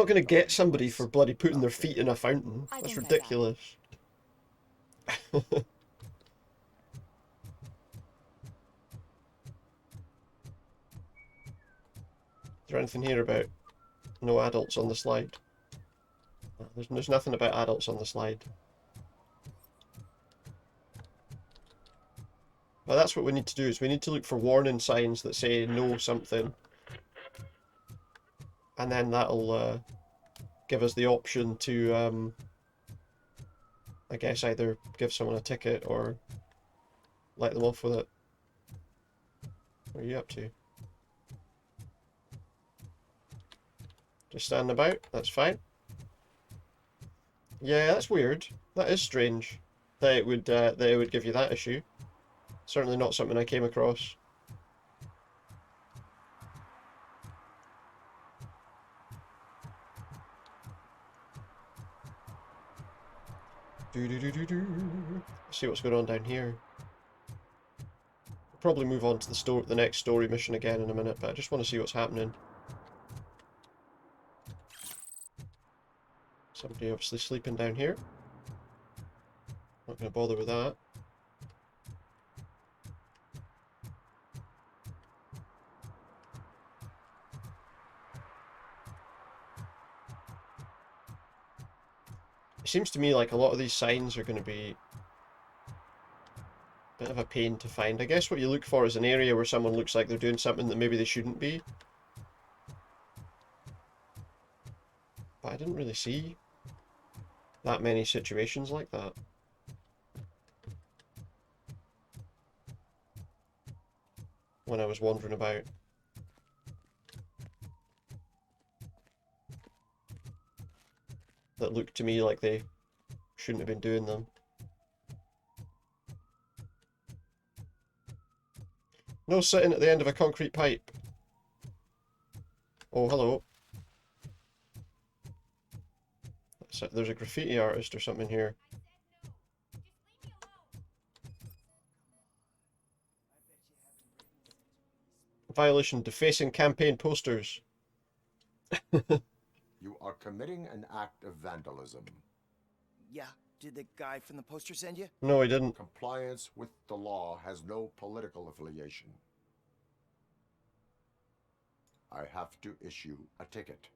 gonna get somebody for bloody putting their feet in a fountain. That's ridiculous. Is there anything here about no adults on the slide? There's nothing about adults on the slide. Well, that's what we need to do, is we need to look for warning signs that say no something. And then that'll give us the option to, I guess, either give someone a ticket or let them off with it. What are you up to? Just standing about, that's fine. Yeah, that's weird. That is strange that it would give you that issue. Certainly not something I came across. See what's going on down here. We'll probably move on to the next story mission again in a minute, but I just want to see what's happening. Somebody obviously sleeping down here. Not going to bother with that. It seems to me like a lot of these signs are going to be a bit of a pain to find. I guess what you look for is an area where someone looks like they're doing something that maybe they shouldn't be. But I didn't really see that many situations like that. When I was wandering about. That looked to me like they shouldn't have been doing them. No sitting at the end of a concrete pipe. Oh, hello. There's a graffiti artist or something here. Violation, defacing campaign posters. You are committing an act of vandalism. Yeah, did the guy from the poster send you? No, he didn't. Compliance with the law has no political affiliation. I have to issue a ticket.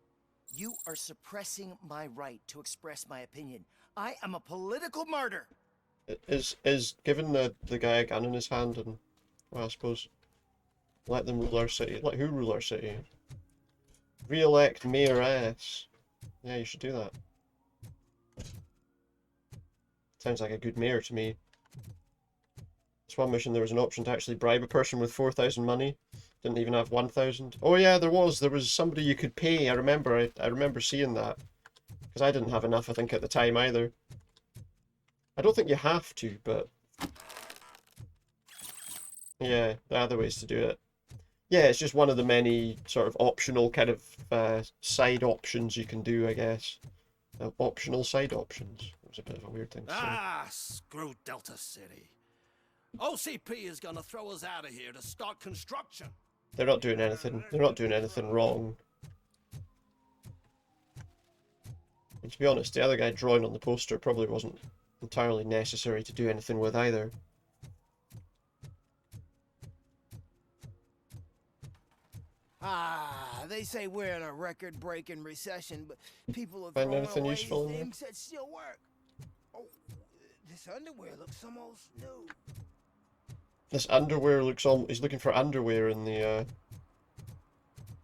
You are suppressing my right to express my opinion. I am a political martyr. Is giving the guy a gun in his hand and, well, I suppose, let them rule our city. Let who rule our city? Re-elect mayoress. Yeah, you should do that. Sounds like a good mayor to me. This one mission there was an option to actually bribe a person with 4,000 money. Didn't even have 1,000. Oh yeah, there was somebody you could pay. I remember seeing that. Because I didn't have enough, I think, at the time either. I don't think you have to, but yeah, there are other ways to do it. Yeah, it's just one of the many sort of optional kind of side options you can do, I guess. Optional side options. It was a bit of a weird thing to say. Ah, screw Delta City. OCP is gonna throw us out of here to start construction. They're not doing anything. They're not doing anything wrong. And to be honest, the other guy drawing on the poster probably wasn't entirely necessary to do anything with either. Ah, they say we're in a record-breaking recession, but people are Find throwing anything away useful in there? things that still work. Oh, this underwear looks almost new. This underwear looks he's looking for underwear in the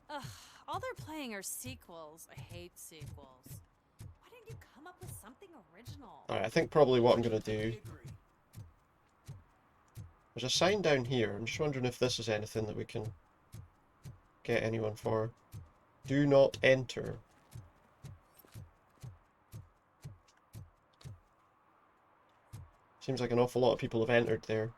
Ugh, all they're playing are sequels. I hate sequels. Why didn't you come up with something original? Alright, I think probably what I'm gonna do. There's a sign down here. I'm just wondering if this is anything that we can get anyone for. Do not enter. Seems like an awful lot of people have entered there.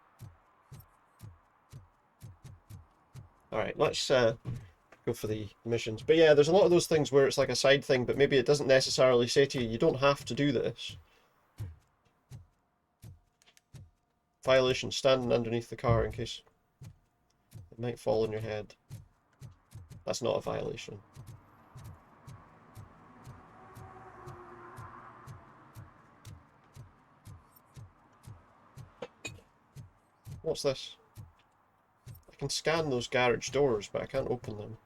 Alright, let's go for the missions. But yeah, there's a lot of those things where it's like a side thing, but maybe it doesn't necessarily say to you, you don't have to do this. Violation, standing underneath the car in case it might fall on your head. That's not a violation. What's this? I can scan those garage doors, but I can't open them.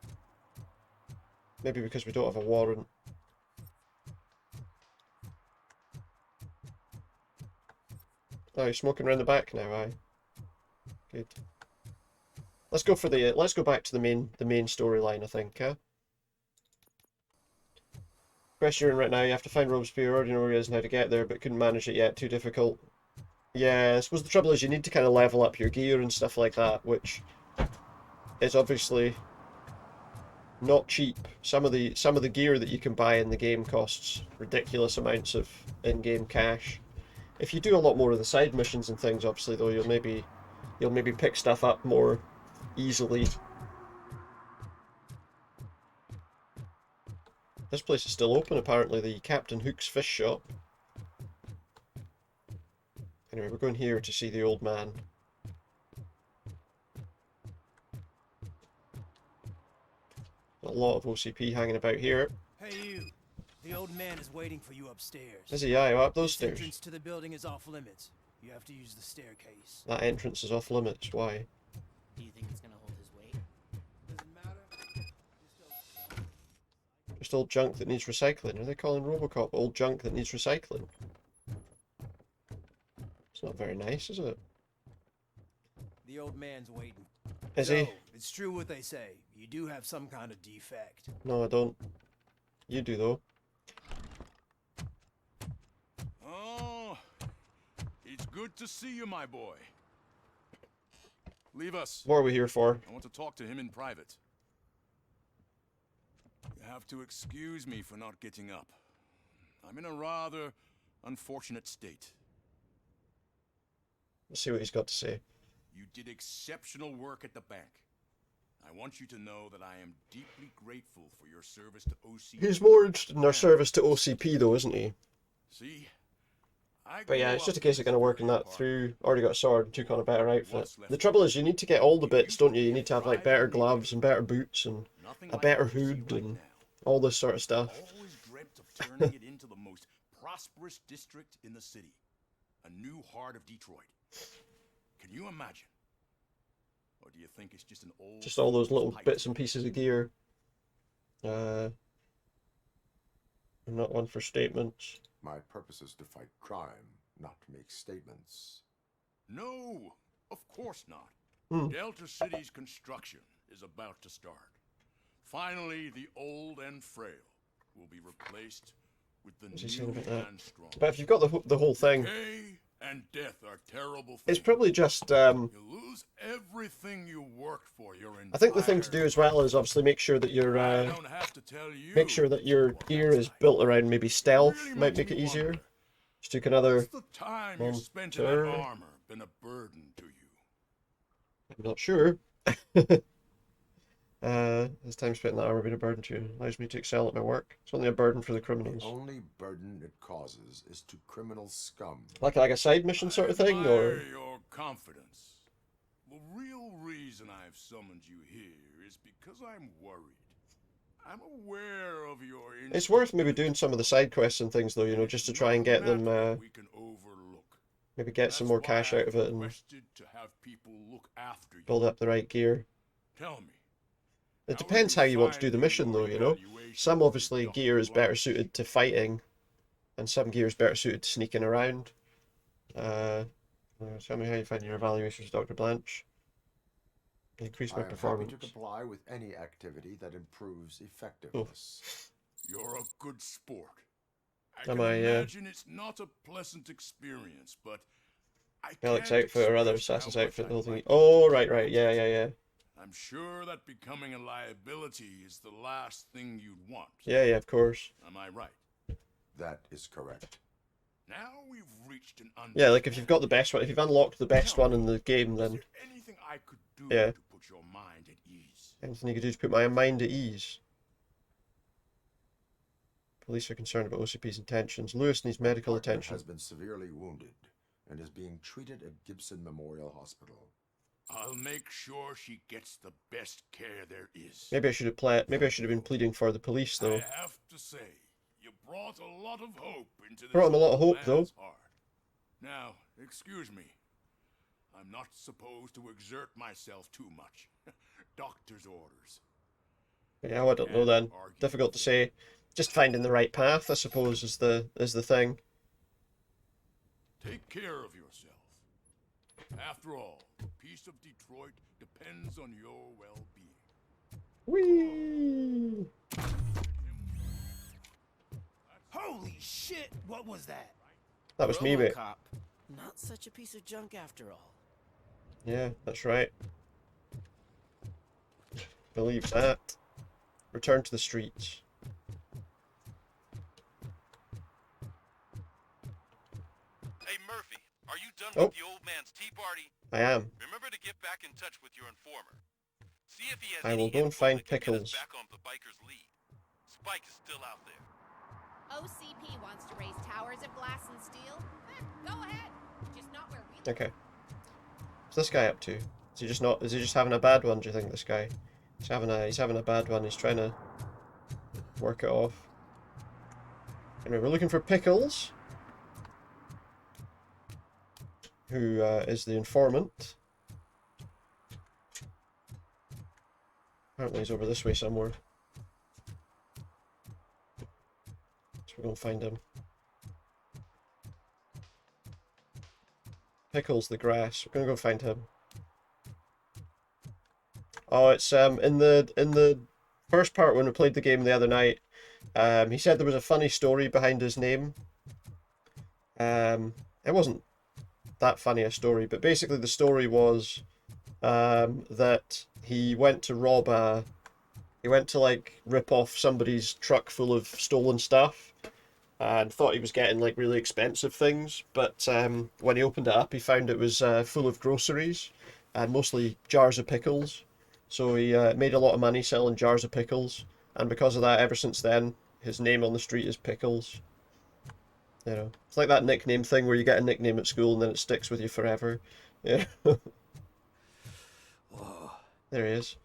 Maybe because we don't have a warrant. Oh, you're smoking around the back now, aye. Good. Let's go for the let's go back to the main storyline, I think, huh? Quest you're in right now, you have to find Robespierre, already know where he is and how to get there, but couldn't manage it yet, too difficult. Yeah, I suppose the trouble is you need to kind of level up your gear and stuff like that, which is obviously not cheap. Some of the gear that you can buy in the game costs ridiculous amounts of in-game cash. If you do a lot more of the side missions and things, obviously, though, you'll maybe pick stuff up more easily. This place is still open, apparently, the Captain Hook's fish shop. Anyway, we're going here to see the old man. A lot of OCP hanging about here. Hey, you. The old man is waiting for you upstairs. Is he? Aye, up those This stairs. entrance to the building is off limits. You have to use the staircase. That entrance is off limits. Why? Do you think it's gonna hold his weight? Doesn't matter. Just old junk that needs recycling. Are they calling Robocop old junk that needs recycling? It's not very nice, is it? The old man's waiting. Is So, he? it's true what they say. You do have some kind of defect. No, I don't. You do, though. Oh, it's good to see you, my boy. Leave us. What are we here for? I want to talk to him in private. You have to excuse me for not getting up. I'm in a rather unfortunate state. Let's see what he's got to say. You did exceptional work at the bank. I want you to know that I am deeply grateful for your service to OCP. He's more interested in our service to OCP, though, isn't he? See? But yeah, it's just a case of kind of working that through. Already got a sword and took on a better outfit. The trouble is you need to get all the bits, don't you? You need to have like better gloves and better boots and a better hood and all this sort of stuff. Always dreamt of turning it into the most prosperous district in the city. A new heart of Detroit. Can you imagine? Or do you think it's just an old... Just all those little pipe bits and pieces of gear. I'm not one for statements. My purpose is to fight crime, not to make statements. No, of course not. Hmm. Delta City's construction is about to start. Finally, the old and frail will be replaced with the What's he saying new about that? and strong. But if you've got the whole thing, Decay and death are terrible things. it's probably just You lose everything you worked for your entire... I think the thing to do as well is obviously make sure that your I don't have to tell you. make sure that your gear is built around maybe stealth. Might make it easier. Just take another Has the time you spent in that monitor. armor been a burden to you? I'm not sure. Has time spent in that armor been a burden to you? Allows me to excel at my work. It's only a burden for the criminals. The only burden it causes is to criminal scum. Like a side mission sort of thing, or Admire your confidence. The real reason I've summoned you here is because I'm worried. I'm aware of your... it's worth maybe doing some of the side quests and things though, you know, just to try and get them, we can overlook. maybe get some more cash out of it and Requested to have people look after you. build up the right gear. Tell me. It depends how you want to do the mission though, you know. Some obviously gear is better suited to fighting, and some gear is better suited to sneaking around. Tell me how you find your evaluations, Dr. Blanche. Increase my I am performance. happy to comply with any activity that improves effectiveness. You're a good sport. I Am can I, imagine it's not a pleasant experience, but I Alex can't outfit or other express assassin's how much outfit, the I whole thing. like Oh, right, yeah. I'm sure that becoming a liability is the last thing you'd want. Yeah, of course. Am I right? That is correct. Now we've reached an Yeah, like if you've got the best one, if you've unlocked the best one in the game, then anything I could do yeah. to put your mind at ease. Anything you could do to put my mind at ease. Police are concerned about OCP's intentions. Lewis needs medical attention. Has been severely wounded and is being treated at Gibson Memorial Hospital. I'll make sure she gets the best care there is. Maybe I should have been pleading for the police though. I have to say, you brought a lot of hope into this Brought him a lot of old hope though. man's heart. Now, excuse me. I'm not supposed to exert myself too much. Doctor's orders. Yeah, I don't know then. Difficult to say. Just finding the right path, I suppose, is the thing. Take care of yourself. After all, the peace of Detroit depends on your well-being. Whee! Holy shit! What was that? That was me, mate. Robocop. Not such a piece of junk after all. Yeah, that's right. Believe that. Return to the streets. Hey Murphy, are you done Oh. with the old man's tea party? I am. Remember to get back in touch with your informer. See if he has I any will go and info find that can get us Pickles. back on the biker's lead. Spike is still out there. OCP wants to raise towers of glass and steel. Go ahead. Just not where we Okay. What's this guy up to? Is he just having a bad one, do you think, this guy? He's having a bad one, he's trying to work it off. Anyway, we're looking for Pickles, who is the informant. Apparently he's over this way somewhere. So we're going to find him. Pickles the grass. We're going to go find him. Oh, it's in the first part when we played the game the other night. He said there was a funny story behind his name. It wasn't that funny a story, but basically the story was that he went to like rip off somebody's truck full of stolen stuff and thought he was getting like really expensive things, but when he opened it up he found it was full of groceries and mostly jars of pickles. So he made a lot of money selling jars of pickles, and because of that, ever since then, his name on the street is Pickles. You know, it's like that nickname thing where you get a nickname at school and then it sticks with you forever. Yeah. There he is.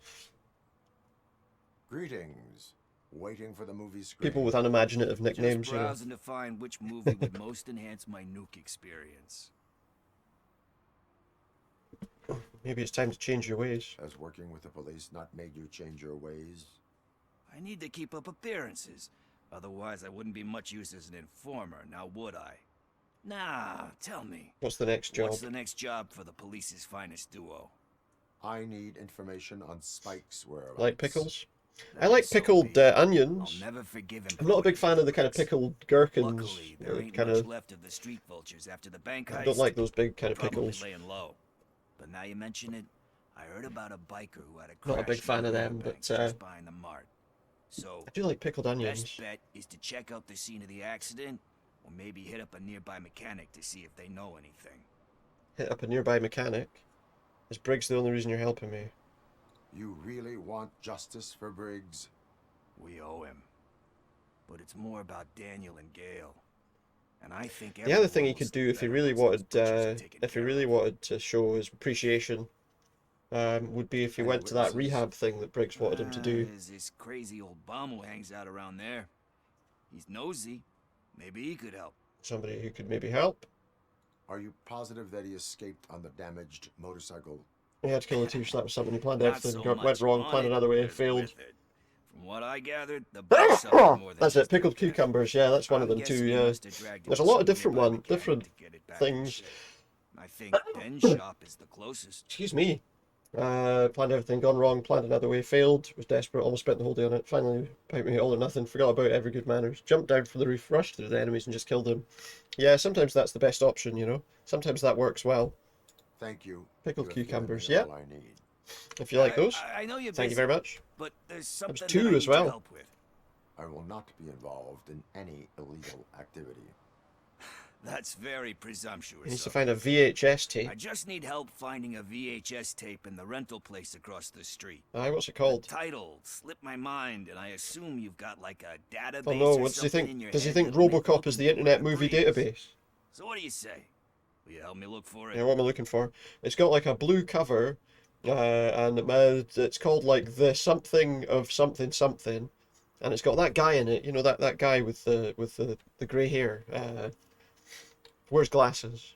Greetings. Waiting for the movie screen. People with unimaginative nicknames, Just you know. browsing to find which movie would most enhance my nuke experience. Maybe it's time to change your ways. Has working with the police not made you change your ways? I need to keep up appearances. Otherwise, I wouldn't be much use as an informer, now would I? Nah, tell me. What's the next job? What's the next job for the police's finest duo? I need information on Spike's whereabouts. Like pickles? I like pickled onions. I'll never forgive him. I'm not a big fan of the kind of pickled gherkins. Luckily, there ain't kind much of. left of the street vultures after the bank heist. I don't like those big kind of Probably pickles. laying low. But now you mention it, I heard about a biker who had a crash. Not a big fan of them, but just behind the mart. So I do like pickled onions. Best bet is to check out the scene of the accident, or maybe hit up a nearby mechanic to see if they know anything. Hit up a nearby mechanic. Is Briggs the only reason you're helping me? You really want justice for Briggs? We owe him. But it's more about Daniel and Gale. And I think The other thing he could do if he really wanted, to show his appreciation, would be if he went to that rehab thing that Briggs wanted him to do. There's this crazy old bum who hangs out around there. He's nosy. Maybe he could help. Somebody who could maybe help. Are you positive that he escaped on the damaged motorcycle? He had to kill the two slaps something. He planned Not everything, so went wrong, much planned on another it way, as failed. with it. From what I gathered, the bike suffered more than That's it, pickled cucumbers. Yeah, that's one of them guessing too. he Yeah, must have dragged him there's a to lot of some nearby different mechanic to get it back things. I think Ben's shop is the closest. Excuse me. Planned everything, gone wrong, planned another way, failed, was desperate, almost spent the whole day on it, finally pipe me all or nothing, forgot about every good manners, jumped down from the roof, rushed through the enemies and just killed them. Yeah, sometimes that's the best option, you know. Sometimes that works well. Thank you. Pickled You have given me cucumbers, yeah. all I need. If you like those, I know you're thank you busy, very much. But there's something two that I as need well. your help with. I will not be involved in any illegal activity. That's very presumptuous. He needs to of find a you. VHS tape. I just need help finding a VHS tape in the rental place across the street. Aye, what's it called? The title slipped my mind, and I assume you've got like a database. Oh no, or what does he something in think? your Does he head think that'll make Robocop looking is the for it internet a movie breeze. database? So what do you say? Will you help me look for it? Yeah, what am I looking for? It's got like a blue cover, and it's called like the something of something something, and it's got that guy in it. You know that guy with the grey hair. Wears glasses.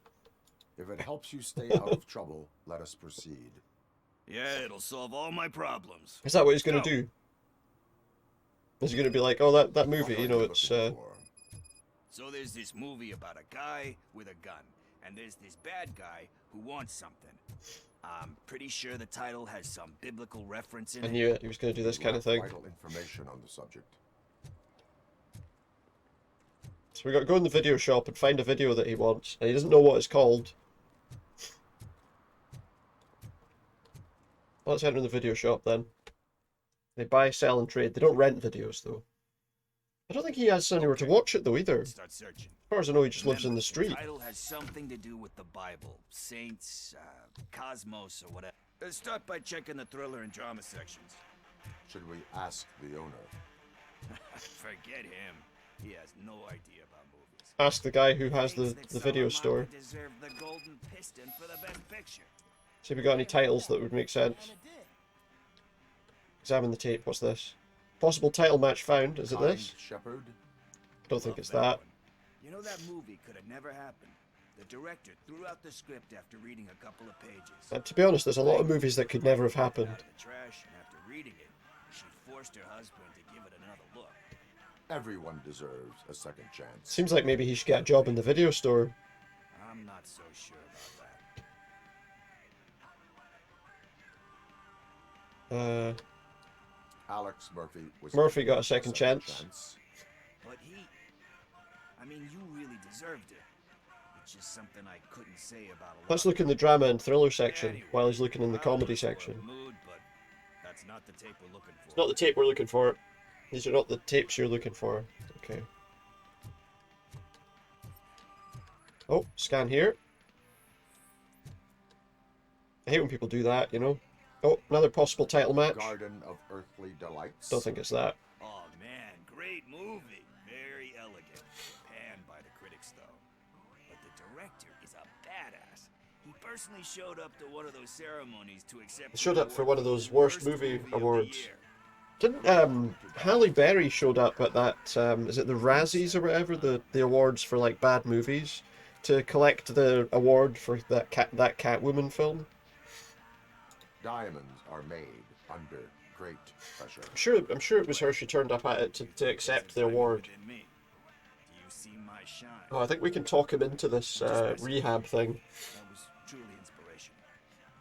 If it helps you stay out of trouble, let us proceed. Yeah, it'll solve all my problems. Is that what he's gonna do? Is he gonna be like, oh that movie? You know, it's So there's this movie about a guy with a gun, and there's this bad guy who wants something. I'm pretty sure the title has some biblical reference in I it. knew it. He was gonna do this kind of thing. Vital information on the subject. So we got to go in the video shop and find a video that he wants, and he doesn't know what it's called. Let's enter the video shop then. They buy, sell, and trade. They don't rent videos though. I don't think he has anywhere to watch it though either. Start searching. As far as I know, he just lives in the street. The title has something to do with the Bible, saints, cosmos, or whatever. Let's start by checking the thriller and drama sections. Should we ask the owner? Forget him. He has no idea about movies. Ask the guy who has the video store. Deserve the golden piston for the best picture. See if we got any titles that would make sense. Examine the tape. What's this? Possible title match found. Is it this? Shepherd? I don't think it's that. You know that movie could have never happened. The director threw out the script after reading a couple of pages. To be honest, there's a lot of movies that could never have happened. Out of the trash, and after reading it, she forced her husband to give it another look. Everyone deserves a second chance. Seems like maybe he should get a job in the video store. I'm not so sure about that. Alex Murphy was Murphy got a second chance. But I mean, you really deserved it. It's just something I couldn't say about a lot. Let's look in the drama and thriller section while he's looking in the comedy section. Mood, but that's not the tape we're looking for. It's not the tape we're looking for. These are not the tapes you're looking for. Okay. Oh, scan here. I hate when people do that, you know. Oh, another possible title match. Garden of Earthly Delights. Don't think it's that. Oh man, great movie. Very elegant. Panned by the critics though. But the director is a badass. He personally showed up to one of those ceremonies to accept. He showed up for one of those worst movie awards. Didn't Halle Berry showed up at that is it the Razzies or whatever, the awards for like bad movies, to collect the award for that Catwoman film? Diamonds are made under great pressure. I'm sure it was her. She turned up at it to accept the award. Oh, I think we can talk him into this rehab thing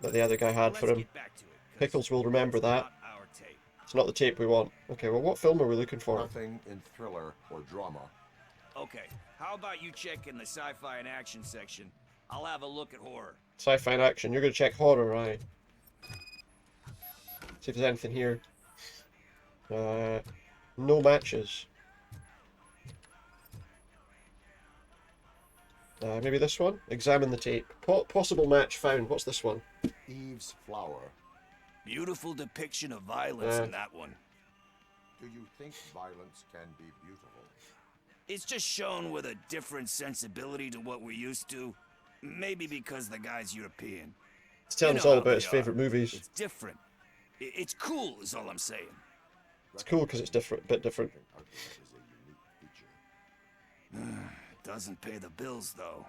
that the other guy had for him. Pickles will remember that. It's not the tape we want. Okay, well, what film are we looking for? Nothing in thriller or drama. Okay, how about you check in the sci-fi and action section? I'll have a look at horror. Sci-fi and action. You're going to check horror, right? See if there's anything here. No matches. Maybe this one? Examine the tape. Possible match found. What's this one? Eve's Flower. Beautiful depiction of violence in that one. Do you think violence can be beautiful? It's just shown with a different sensibility to what we're used to. Maybe because the guy's European. He's telling us all about his favourite movies. It's different. It's cool is all I'm saying. It's cool because it's different, bit different. Doesn't pay the bills, though.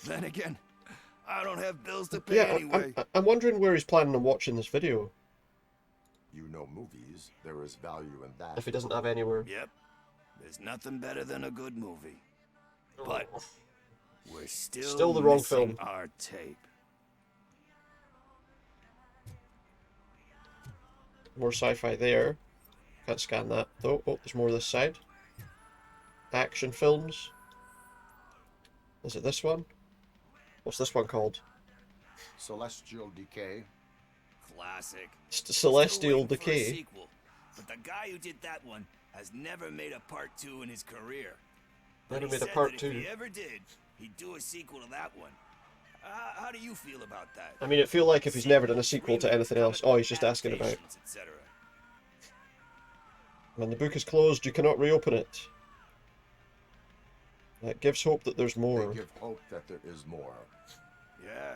Then again, I don't have bills to pay Yeah, anyway. I'm wondering where he's planning on watching this video. You know movies, there is value in that. If he doesn't have anywhere. Yep. There's nothing better than a good movie. But we're still the wrong missing film. Our tape. More sci-fi there. Can't scan that though. Oh, there's more this side. Action films. Is it this one? What's this one called? Celestial Decay. Classic. Celestial Still waiting for a Decay. sequel, but the guy who did that one has never made a part 2 in his career. But Never he made a said part that 2. If he ever did, he'd do a sequel to that one. How do you feel about that? I mean, it feel like if he's never done a sequel to anything else. Oh, he's just asking about. Etc. When the book is closed, you cannot reopen it. That gives hope that there's more. They give hope that there is more. Yeah.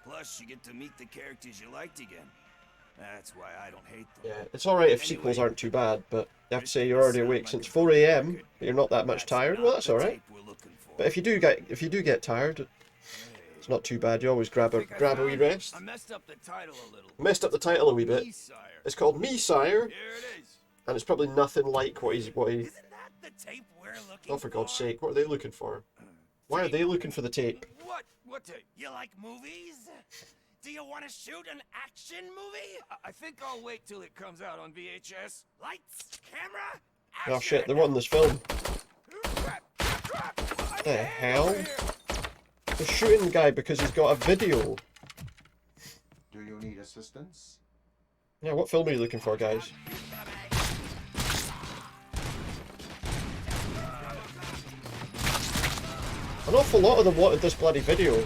Plus, you get to meet the characters you liked again. That's why I don't hate them. Yeah, it's alright if sequels aren't too bad, but you have to say you're already awake since 4 AM, but you're not that much tired. Well, that's alright. But if you do get tired, it's not too bad. You always grab a wee rest. I messed up the title a little. Messed up the title a wee bit. Me, sire. It's called Me, Sire, Here it is. and it's probably nothing like what he. Isn't that the tape we're looking Oh, for God's sake! What are they looking for? Why are they looking for the tape? What tape? You like movies? Do you want to shoot an action movie? I think I'll wait till it comes out on VHS. Lights, camera, Oh shit! They're wanting this film. What the hell? They're shooting the guy because he's got a video. Do you need assistance? Yeah, what film are you looking for, guys? An awful lot of them wanted this bloody video.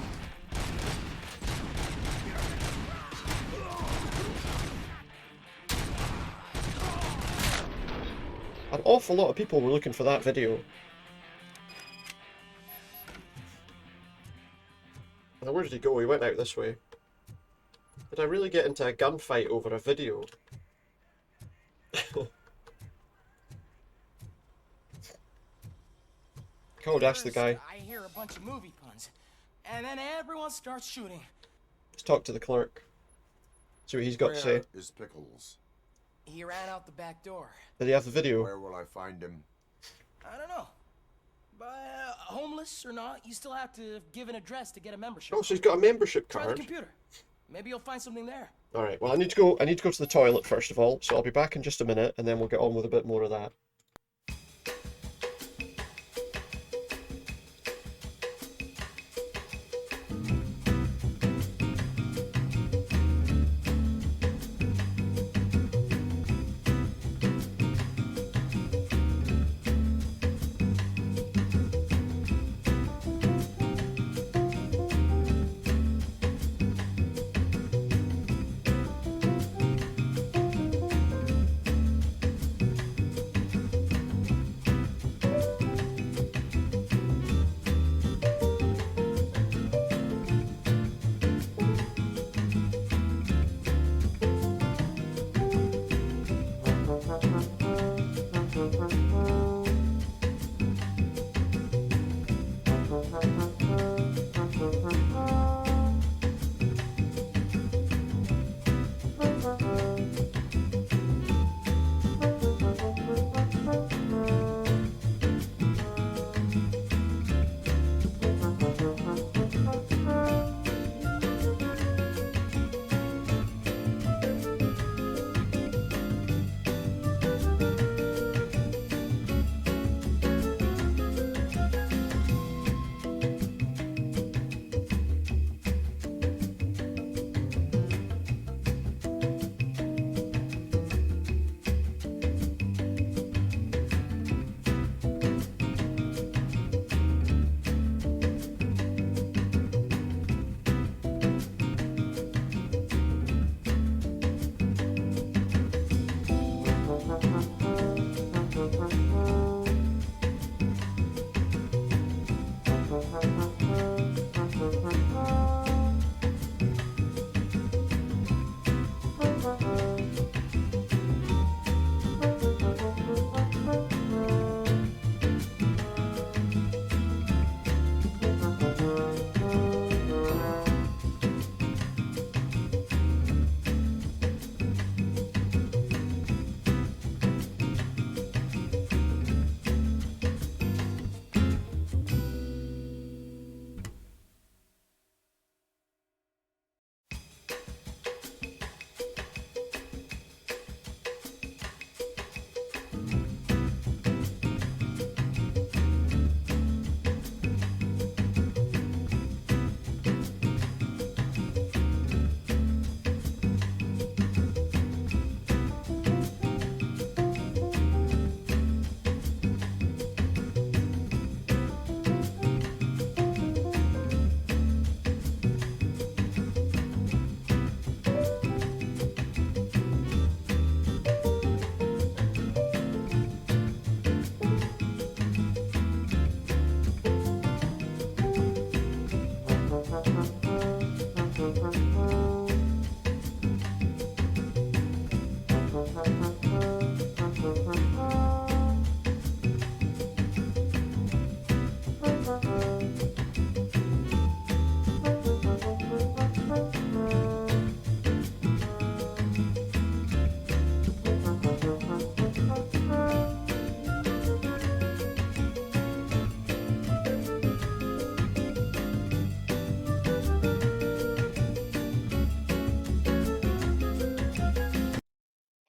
An awful lot of people were looking for that video. Now, where did he go? He went out this way. Did I really get into a gunfight over a video? Code, ask the guy. I hear a bunch of movie puns, and then everyone starts shooting. Let's talk to the clerk. See what he's got to say. Where is Pickles? He ran out the back door. Did he have the video? Where will I find him? I don't know. But homeless or not, you still have to give an address to get a membership. Oh, so he's got a membership Try the card. computer. Maybe you'll find something there. All right. Well, I need to go to the toilet first of all, so I'll be back in just a minute, and then we'll get on with a bit more of that.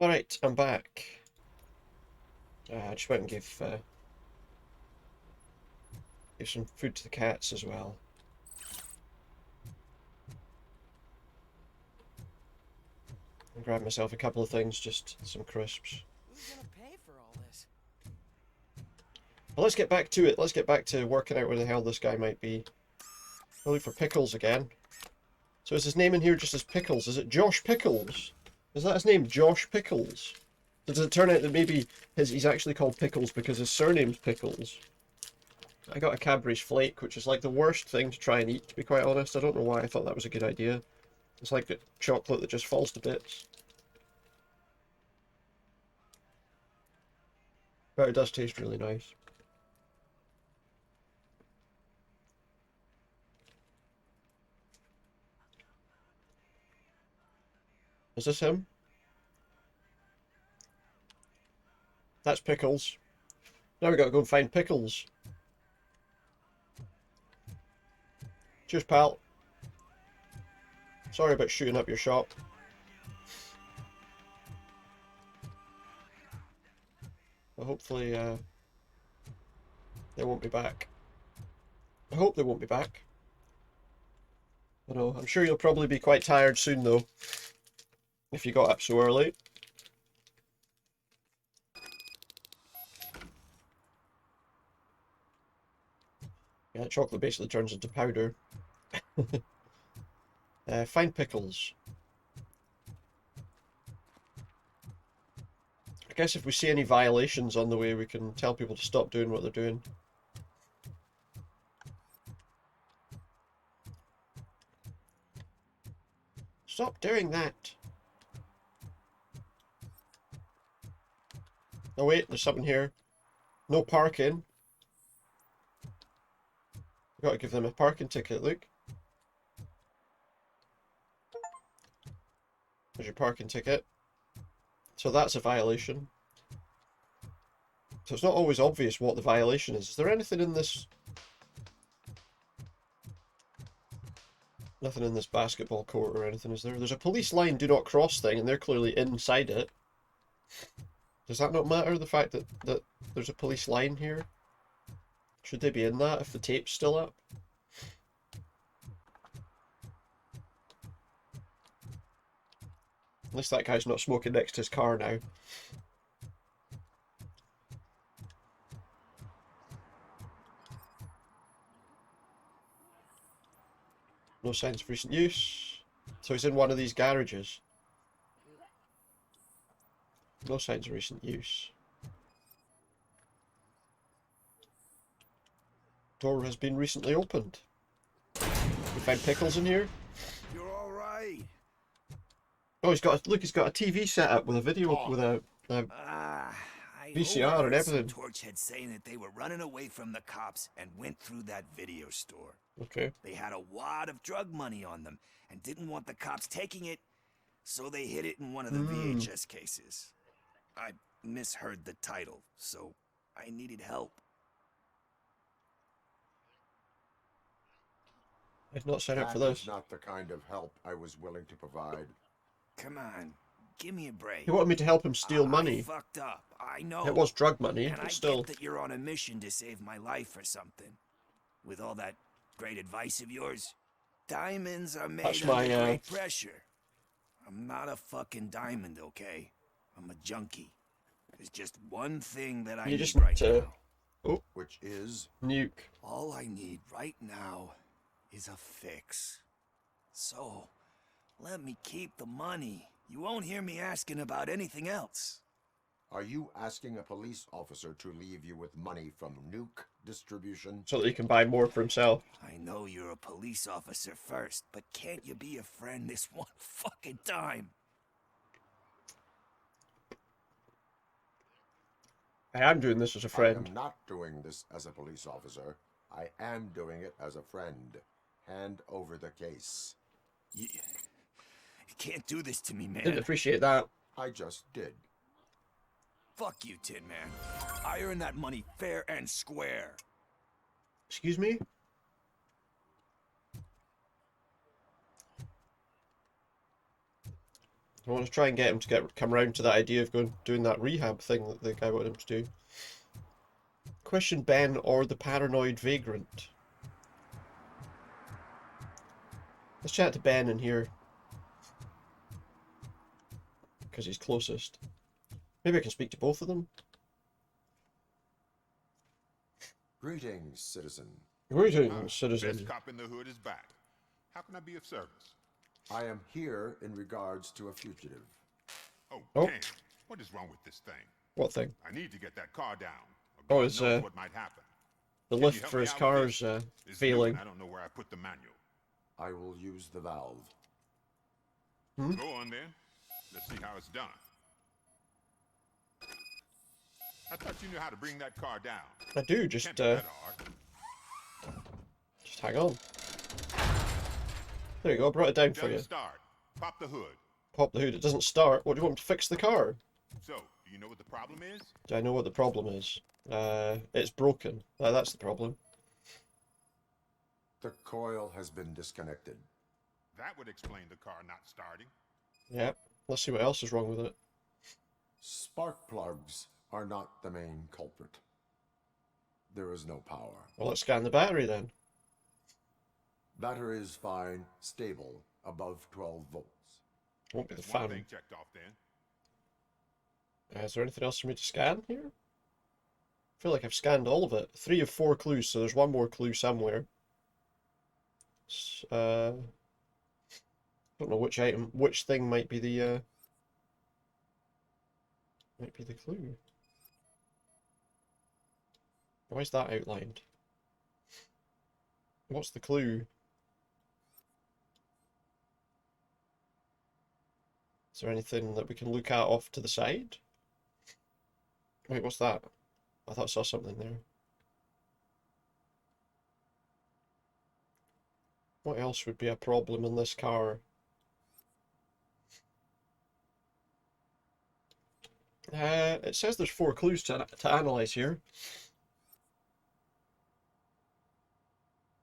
Alright, I'm back. I just went and gave some food to the cats as well. And grabbed myself a couple of things, just some crisps. Who's gonna pay for all this? Well, let's get back to it. Let's get back to working out where the hell this guy might be. I'll look for Pickles again. So is his name in here just as Pickles? Is it Josh Pickles? Is that his name, Josh Pickles? Does it turn out that maybe he's actually called Pickles because his surname's Pickles? I got a Cadbury's Flake, which is like the worst thing to try and eat, to be quite honest. I don't know why I thought that was a good idea. It's like chocolate that just falls to bits. But it does taste really nice. Is this him? That's Pickles. Now we gotta go and find Pickles. Cheers, pal. Sorry about shooting up your shop. But hopefully, they won't be back. I hope they won't be back. I know, I'm sure you'll probably be quite tired soon, though. If you got up so early. Yeah, chocolate basically turns into powder. Find Pickles. I guess if we see any violations on the way, we can tell people to stop doing what they're doing. Stop doing that. Oh wait, there's something here. No parking. We've got to give them a parking ticket, look. There's your parking ticket. So that's a violation. So it's not always obvious what the violation is. Is there anything in this? Nothing in this basketball court or anything, is there? There's a police line do not cross thing, and they're clearly inside it. Does that not matter, the fact that there's a police line here? Should they be in that if the tape's still up? At least that guy's not smoking next to his car now. No signs of recent use. So he's in one of these garages. No signs of recent use. Door has been recently opened. You find Pickles in here? You're all right. Oh, he's got a TV set up with a video with a VCR and everything. Torchhead saying that they were running away from the cops and went through that video store. Okay. They had a wad of drug money on them and didn't want the cops taking it, so they hid it in one of the VHS cases. I misheard the title, so I needed help. I've not signed up for That this. is not the kind of help I was willing to provide. Come on, give me a break. He wanted me to help him steal money. I fucked up, I know. It was drug money, and but I still. get that you're on a mission to save my life or something. With all that great advice of yours, diamonds are made under great pressure. I'm not a fucking diamond, okay? I'm a junkie. There's just one thing that I need right now. Oh. Which is? Nuke. All I need right now is a fix. So, let me keep the money. You won't hear me asking about anything else. Are you asking a police officer to leave you with money from nuke distribution? So that he can buy more for himself. I know you're a police officer first, but can't you be a friend this one fucking time? I am doing this as a friend. I am not doing this as a police officer. I am doing it as a friend. Hand over the case. You can't do this to me, man. Didn't appreciate that. I just did. Fuck you, Tin Man. I earned that money fair and square. Excuse me? I want to try and get him to come round to that idea of doing that rehab thing that the guy wanted him to do. Question Ben or the paranoid vagrant. Let's chat to Ben in here. Because he's closest. Maybe I can speak to both of them. Greetings, citizen. Greetings, citizen. Best cop in the hood is back. How can I be of service? I am here in regards to a fugitive. Oh, Oh. damn. What is wrong with this thing? What thing? I need to get that car down. Oh, God it's knows what might happen. the Can you lift help for me his out with car's this? It's new failing. and I don't know where I put the manual. I will use the valve. Hmm? Go on then. Let's see how it's done. I thought you knew how to bring that car down. I do, just Can't be that hard. just hang on. There you go, I brought it down for Doesn't you. start. Pop the hood. Pop the hood, it doesn't start. What do you want me to fix the car? So, do you know what the problem is? Do I know what the problem is? It's broken. That's the problem. The coil has been disconnected. That would explain the car not starting. Yep. Let's see what else is wrong with it. Spark plugs are not the main culprit. There is no power. Well, let's scan the battery then. Battery is fine, stable, above 12 volts. Won't be the One fan. thing checked off then. Is there anything else for me to scan here? I feel like I've scanned all of it. 3 of 4 clues, so there's one more clue somewhere. Don't know which thing might be the clue. Why is that outlined? What's the clue? Is there anything that we can look at off to the side? Wait, what's that? I thought I saw something there. What else would be a problem in this car? It says there's 4 clues to analyze here.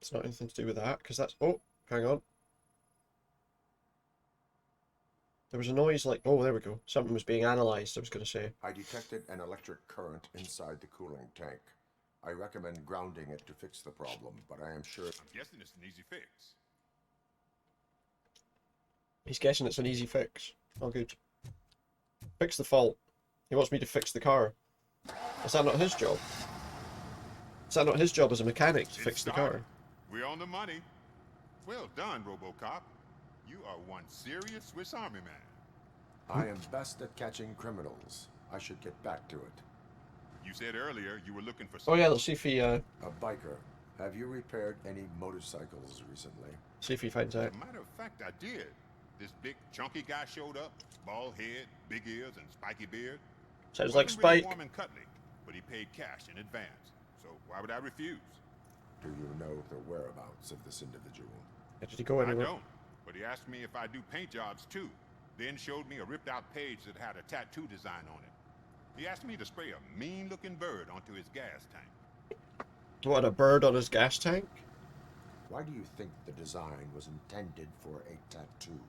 It's not anything to do with that, because that's... Oh, hang on. There was a noise like... Oh, there we go. Something was being analysed, I was going to say. I detected an electric current inside the cooling tank. I recommend grounding it to fix the problem, but I am sure... I'm guessing it's an easy fix. He's guessing it's an easy fix. Oh, good. Fix the fault. He wants me to fix the car. Is that not his job? Is that not his job as a mechanic to fix the car? We're on the money. Well done, Robocop. You are one serious Swiss Army man. I am best at catching criminals. I should get back to it. You said earlier you were looking for Oh yeah, let's see if he A biker. Have you repaired any motorcycles recently? see if he finds out. As a matter of fact, I did. This big chunky guy showed up. Bald head, big ears, and spiky beard. Sounds like Wasn't really Spike. warm and cuddly, but he paid cash in advance. So why would I refuse? Do you know the whereabouts of this individual? Did he go anywhere? I don't, but he asked me if I do paint jobs too. Then showed me a ripped out page that had a tattoo design on it. He asked me to spray a mean looking bird onto his gas tank. What, a bird on his gas tank? Why do you think the design was intended for a tattoo?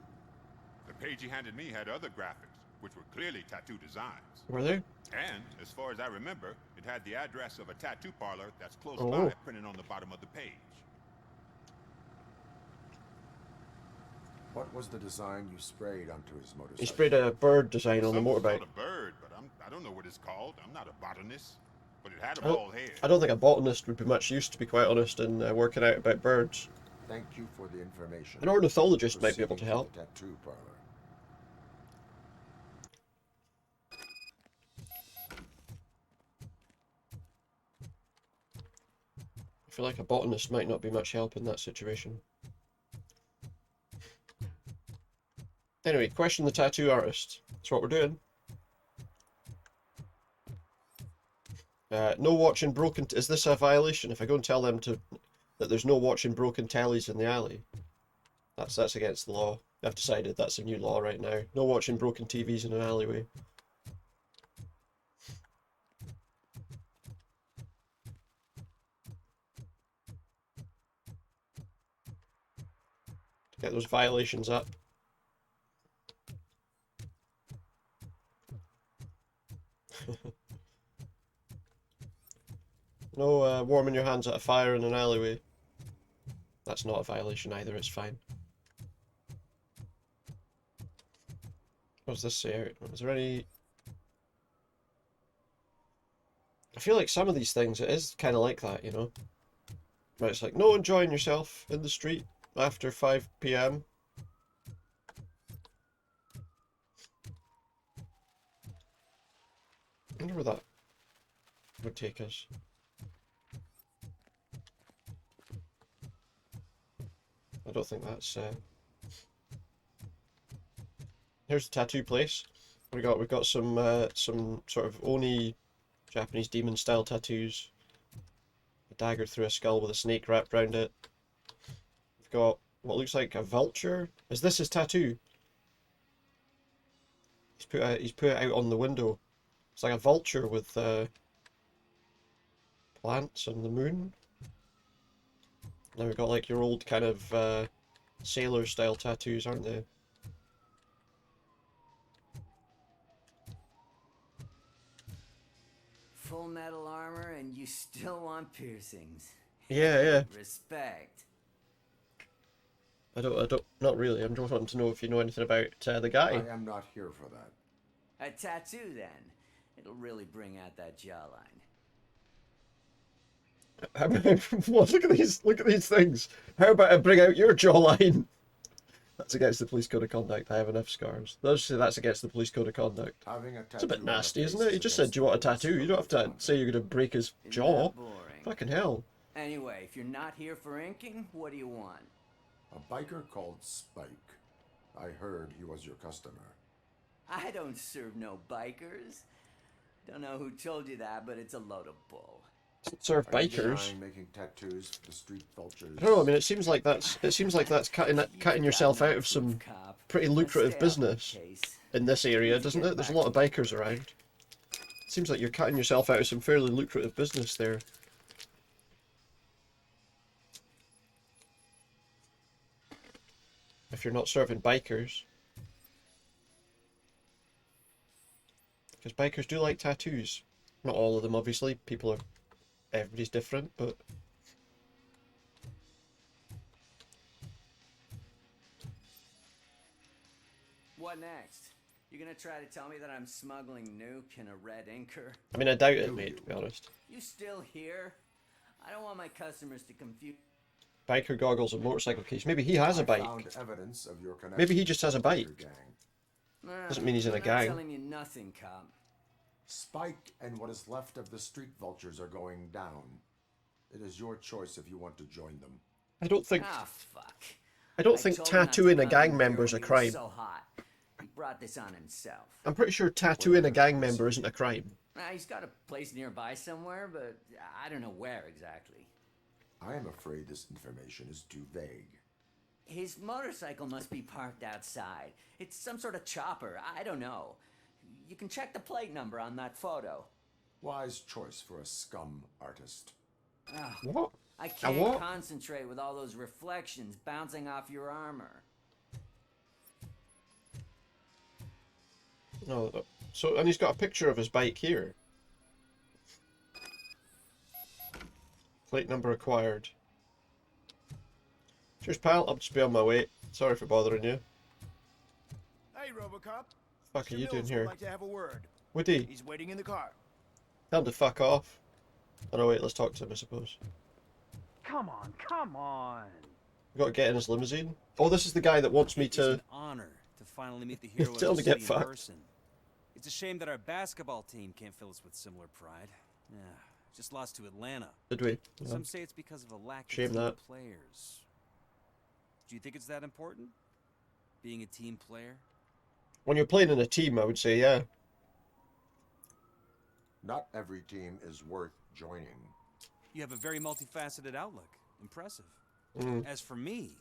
The page he handed me had other graphics, which were clearly tattoo designs. Were they? And, as far as I remember, it had the address of a tattoo parlor that's close Oh. by printed on the bottom of the page. What was the design you sprayed onto his motorcycle? He sprayed a bird design on the Some motorbike. sort of bird, but I don't know what it's called. I'm not a botanist. But it had a I bald head. don't think a botanist would be much use, to be quite honest, in working out about birds. Thank you for the information. An ornithologist might be able to Proceeding help. the tattoo parlor. I feel like a botanist might not be much help in that situation. Anyway, question the tattoo artist. That's what we're doing. No watching broken... Is this a violation? If I go and tell them that there's no watching broken tellies in the alley, that's against the law. I've decided that's a new law right now. No watching broken TVs in an alleyway. Get those violations up. No warming your hands at a fire in an alleyway. That's not a violation either, it's fine. What does this say? Is there any... I feel like some of these things, it is kind of like that, you know? Right, it's like, no enjoying yourself in the street after 5 PM. I wonder where that would take us. I don't think that's... Here's the tattoo place. We've got some sort of Oni Japanese demon style tattoos. A dagger through a skull with a snake wrapped around it. We've got what looks like a vulture. Is this his tattoo? He's put it out on the window. It's like a vulture with plants and the moon. Now we've got like your old kind of sailor style tattoos, aren't they? Full metal armor and you still want piercings. Yeah, yeah. Respect. I don't, not really. I'm just wanting to know if you know anything about the guy. I am not here for that. A tattoo, then. It'll really bring out that jawline. What? Look at these things. How about I bring out your jawline? That's against the police code of conduct. I have enough scars. Those say that's against the police code of conduct. It's a bit nasty, isn't it? He just said, "Do you want a tattoo?" You don't have to say you're going to break his jaw. Fucking hell. Anyway, if you're not here for inking, what do you want? A biker called Spike. I heard he was your customer. I don't serve no bikers. Don't know who told you that, but it's a load of bull. Serve bikers. Making tattoos for the street vultures. I don't know. I mean, it seems like that's cutting yourself out of some pretty lucrative business in this area, doesn't it? There's a lot of bikers around. It seems like you're cutting yourself out of some fairly lucrative business there. If you're not serving bikers. Because bikers do like tattoos. Not all of them, obviously. Everybody's different, but... What next? You're gonna try to tell me that I'm smuggling nuke in a red inker? I mean, I doubt it, mate, to be honest. You still here? I don't want my customers to confuse... Biker goggles and motorcycle keys. Maybe he has a bike. Evidence of your Maybe he just has a bike. Doesn't mean he's in a gang. I'm not telling you nothing, cop. Spike and what is left of the street vultures are going down. It is your choice if you want to join them. I don't think... Ah, fuck. I don't think tattooing a gang member is a crime. So hot. He brought this on himself. I'm pretty sure tattooing a gang member isn't a crime. He's got a place nearby somewhere, but I don't know where exactly. I am afraid this information is too vague. His motorcycle must be parked outside. It's some sort of chopper. I don't know. You can check the plate number on that photo. Wise choice for a scum artist. What? I can't concentrate with all those reflections bouncing off your armor. No, so, and he's got a picture of his bike here. Plate number acquired. Cheers, pal. I'll just be on my way. Sorry for bothering you. Hey, Robocop. Fuck are you doing here? Would like to have a word. Would he? He's waiting in the car. Tell him to fuck off. Oh no, wait, let's talk to him, I suppose. Come on, come on. We gotta get in his limousine. Oh, this is the guy that wants me to... It's an honor to finally meet the hero Tell him to of the get city in fucked. person. It's a shame that our basketball team can't fill us with similar pride. Yeah, just lost to Atlanta. Did we? Some say it's because of a lack Shame of team that. players. Do you think it's that important? Being a team player? When you're playing in a team, I would say, yeah. Not every team is worth joining. You have a very multifaceted outlook. Impressive. Mm. As for me,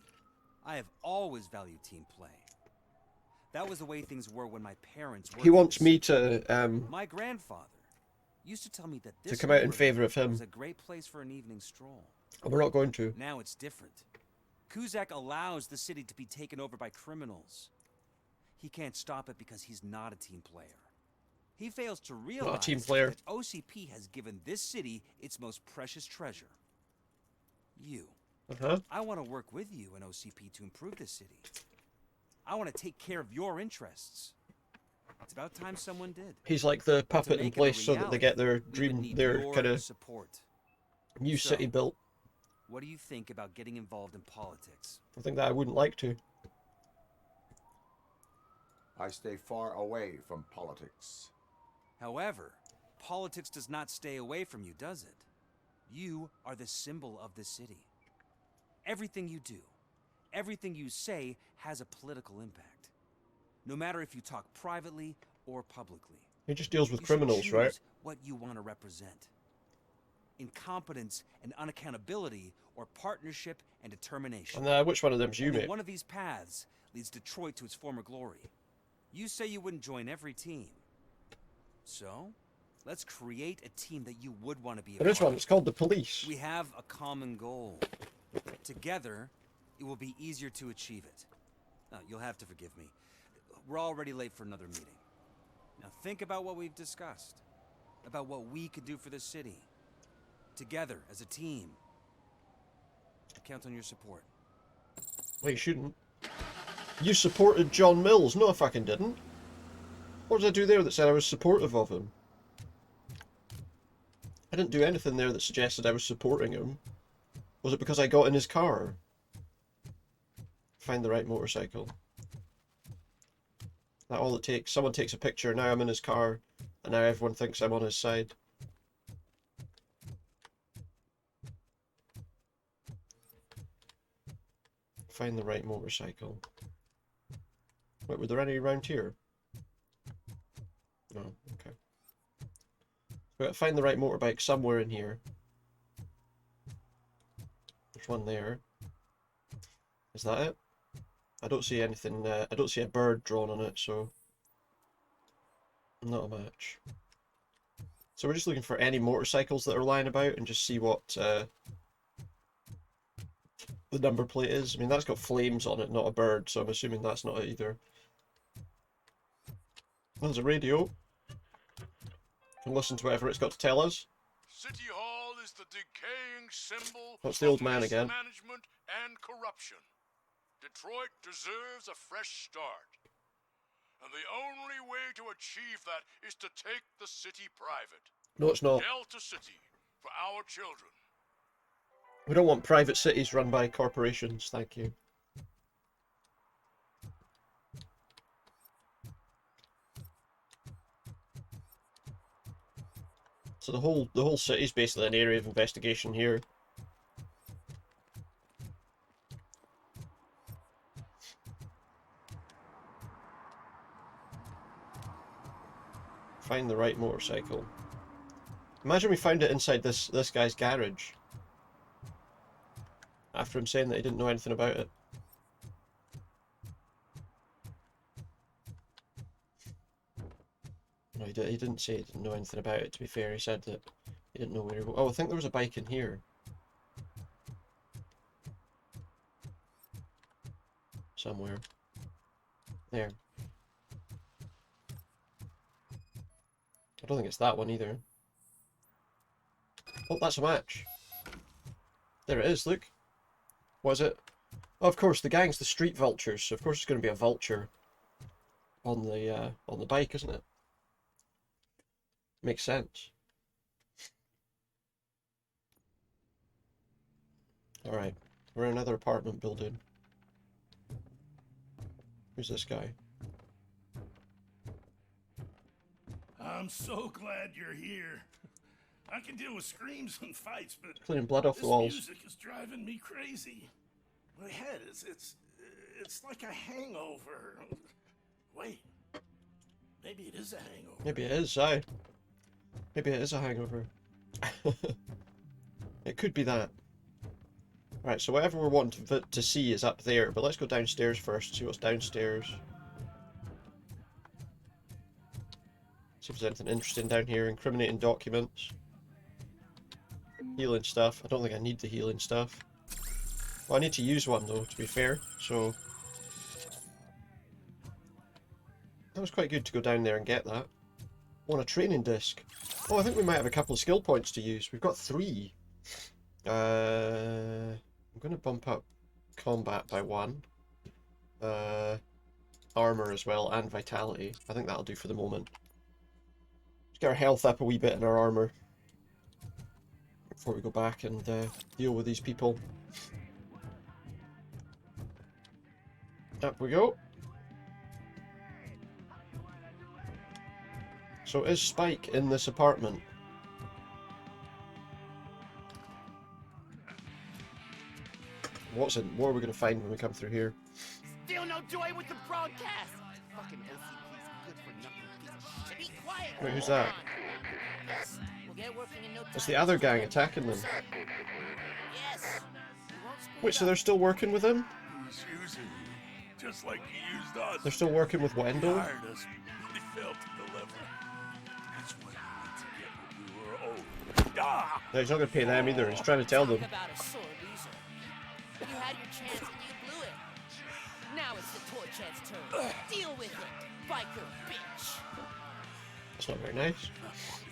I have always valued team play. That was the way things were when my parents worked. He wants me to, My grandfather used to tell me that to this come out in neighborhood favour of him. was a great place for an evening stroll. Oh, we're not going to. Now it's different. Kuzak allows the city to be taken over by criminals. He can't stop it because he's not a team player. He fails to Not a realize team player. that OCP has given this city its most precious treasure. You. I want to work with you and OCP to improve this city. I want to take care of your interests. It's about time someone did. He's like the puppet in place so that they get their dream, their kind of support. new city built. What do you think about getting involved in politics? I think that I wouldn't like to. I stay far away from politics. However, politics does not stay away from you, does it? You are the symbol of the city. Everything you do, everything you say has a political impact. No matter if you talk privately or publicly. He just deals with You criminals, should right? choose what you want to represent. Incompetence and unaccountability, or partnership and determination. And which one of them's you, Only mate? one of these paths leads Detroit to its former glory. You say you wouldn't join every team. So, let's create a team that you would want to be a There is part one, of. it's called the Police. We have a common goal. Together, it will be easier to achieve it. Now, you'll have to forgive me. We're already late for another meeting. Now think about what we've discussed. About what we could do for the city. Together, as a team. I count on your support. Well, you shouldn't. You supported John Mills. No, I fucking didn't. What did I do there that said I was supportive of him? I didn't do anything there that suggested I was supporting him. Was it because I got in his car? Find the right motorcycle. That all it takes. Someone takes a picture, now I'm in his car, and now everyone thinks I'm on his side. Find the right motorcycle. Wait, were there any around here? No, okay. We gotta find the right motorbike somewhere in here. There's one there. Is that it? I don't see anything, I don't see a bird drawn on it, so... Not a match. So we're just looking for any motorcycles that are lying about and just see what the number plate is. I mean, that's got flames on it, not a bird, so I'm assuming that's not it either. There's a radio. Can listen to whatever it's got to tell us. City Hall is the decaying symbol That's the old of man again. mismanagement and corruption. Detroit deserves a fresh start. And the only way to achieve that is to take the city private. No, it's not. Delta City for our children. We don't want private cities run by corporations, thank you. So the whole city is basically an area of investigation here. Find the right motorcycle. Imagine we found it inside this guy's garage. After him saying that he didn't know anything about it. No, he didn't say he didn't know anything about it, to be fair. He said that he didn't know where he was. Oh, I think there was a bike in here. Somewhere. There. I don't think it's that one either. Oh, that's a match. There it is, look. What is it? Oh, of course, the gang's the street vultures, so of course it's going to be a vulture on the bike, isn't it? Makes sense. Alright, we're in another apartment building. Who's this guy? I'm so glad you're here. I can deal with screams and fights, but Cleaning blood off this the walls. music is driving me crazy. My head is it's like a hangover. Wait, maybe it is a hangover. Maybe it is, aye. Maybe it is a hangover. It could be that. Right, so whatever we're wanting to see is up there, but let's go downstairs first, see what's downstairs. See if there's anything interesting down here. Incriminating documents. Healing stuff. I don't think I need the healing stuff. Well, I need to use one though, to be fair, so... That was quite good to go down there and get that. Want a training disc. Oh, I think we might have a couple of skill points to use. We've got 3. I'm going to bump up combat by 1. Armor as well, and vitality. I think that'll do for the moment. Let's get our health up a wee bit in our armor before we go back and deal with these people. Up we go. So is Spike in this apartment? What are we going to find when we come through here? Still no joy with the broadcast. Fucking OCP's good for nothing piece of shit. Be quiet. Wait, who's that? Yes, we'll get working in no time. It's the other gang attacking them. Yes. Wait, so they're still working with him? He's using you, just like he used us. They're still working with He Wendell? hired us, but he failed to deliver. That's when we were to get what we were owed. Ah! No, he's not going to pay them either. He's trying to tell them. Talk about a sore loser. You had your chance and you blew it. Now it's the toy chat's turn. Deal with it, biker bitch. That's not very nice. To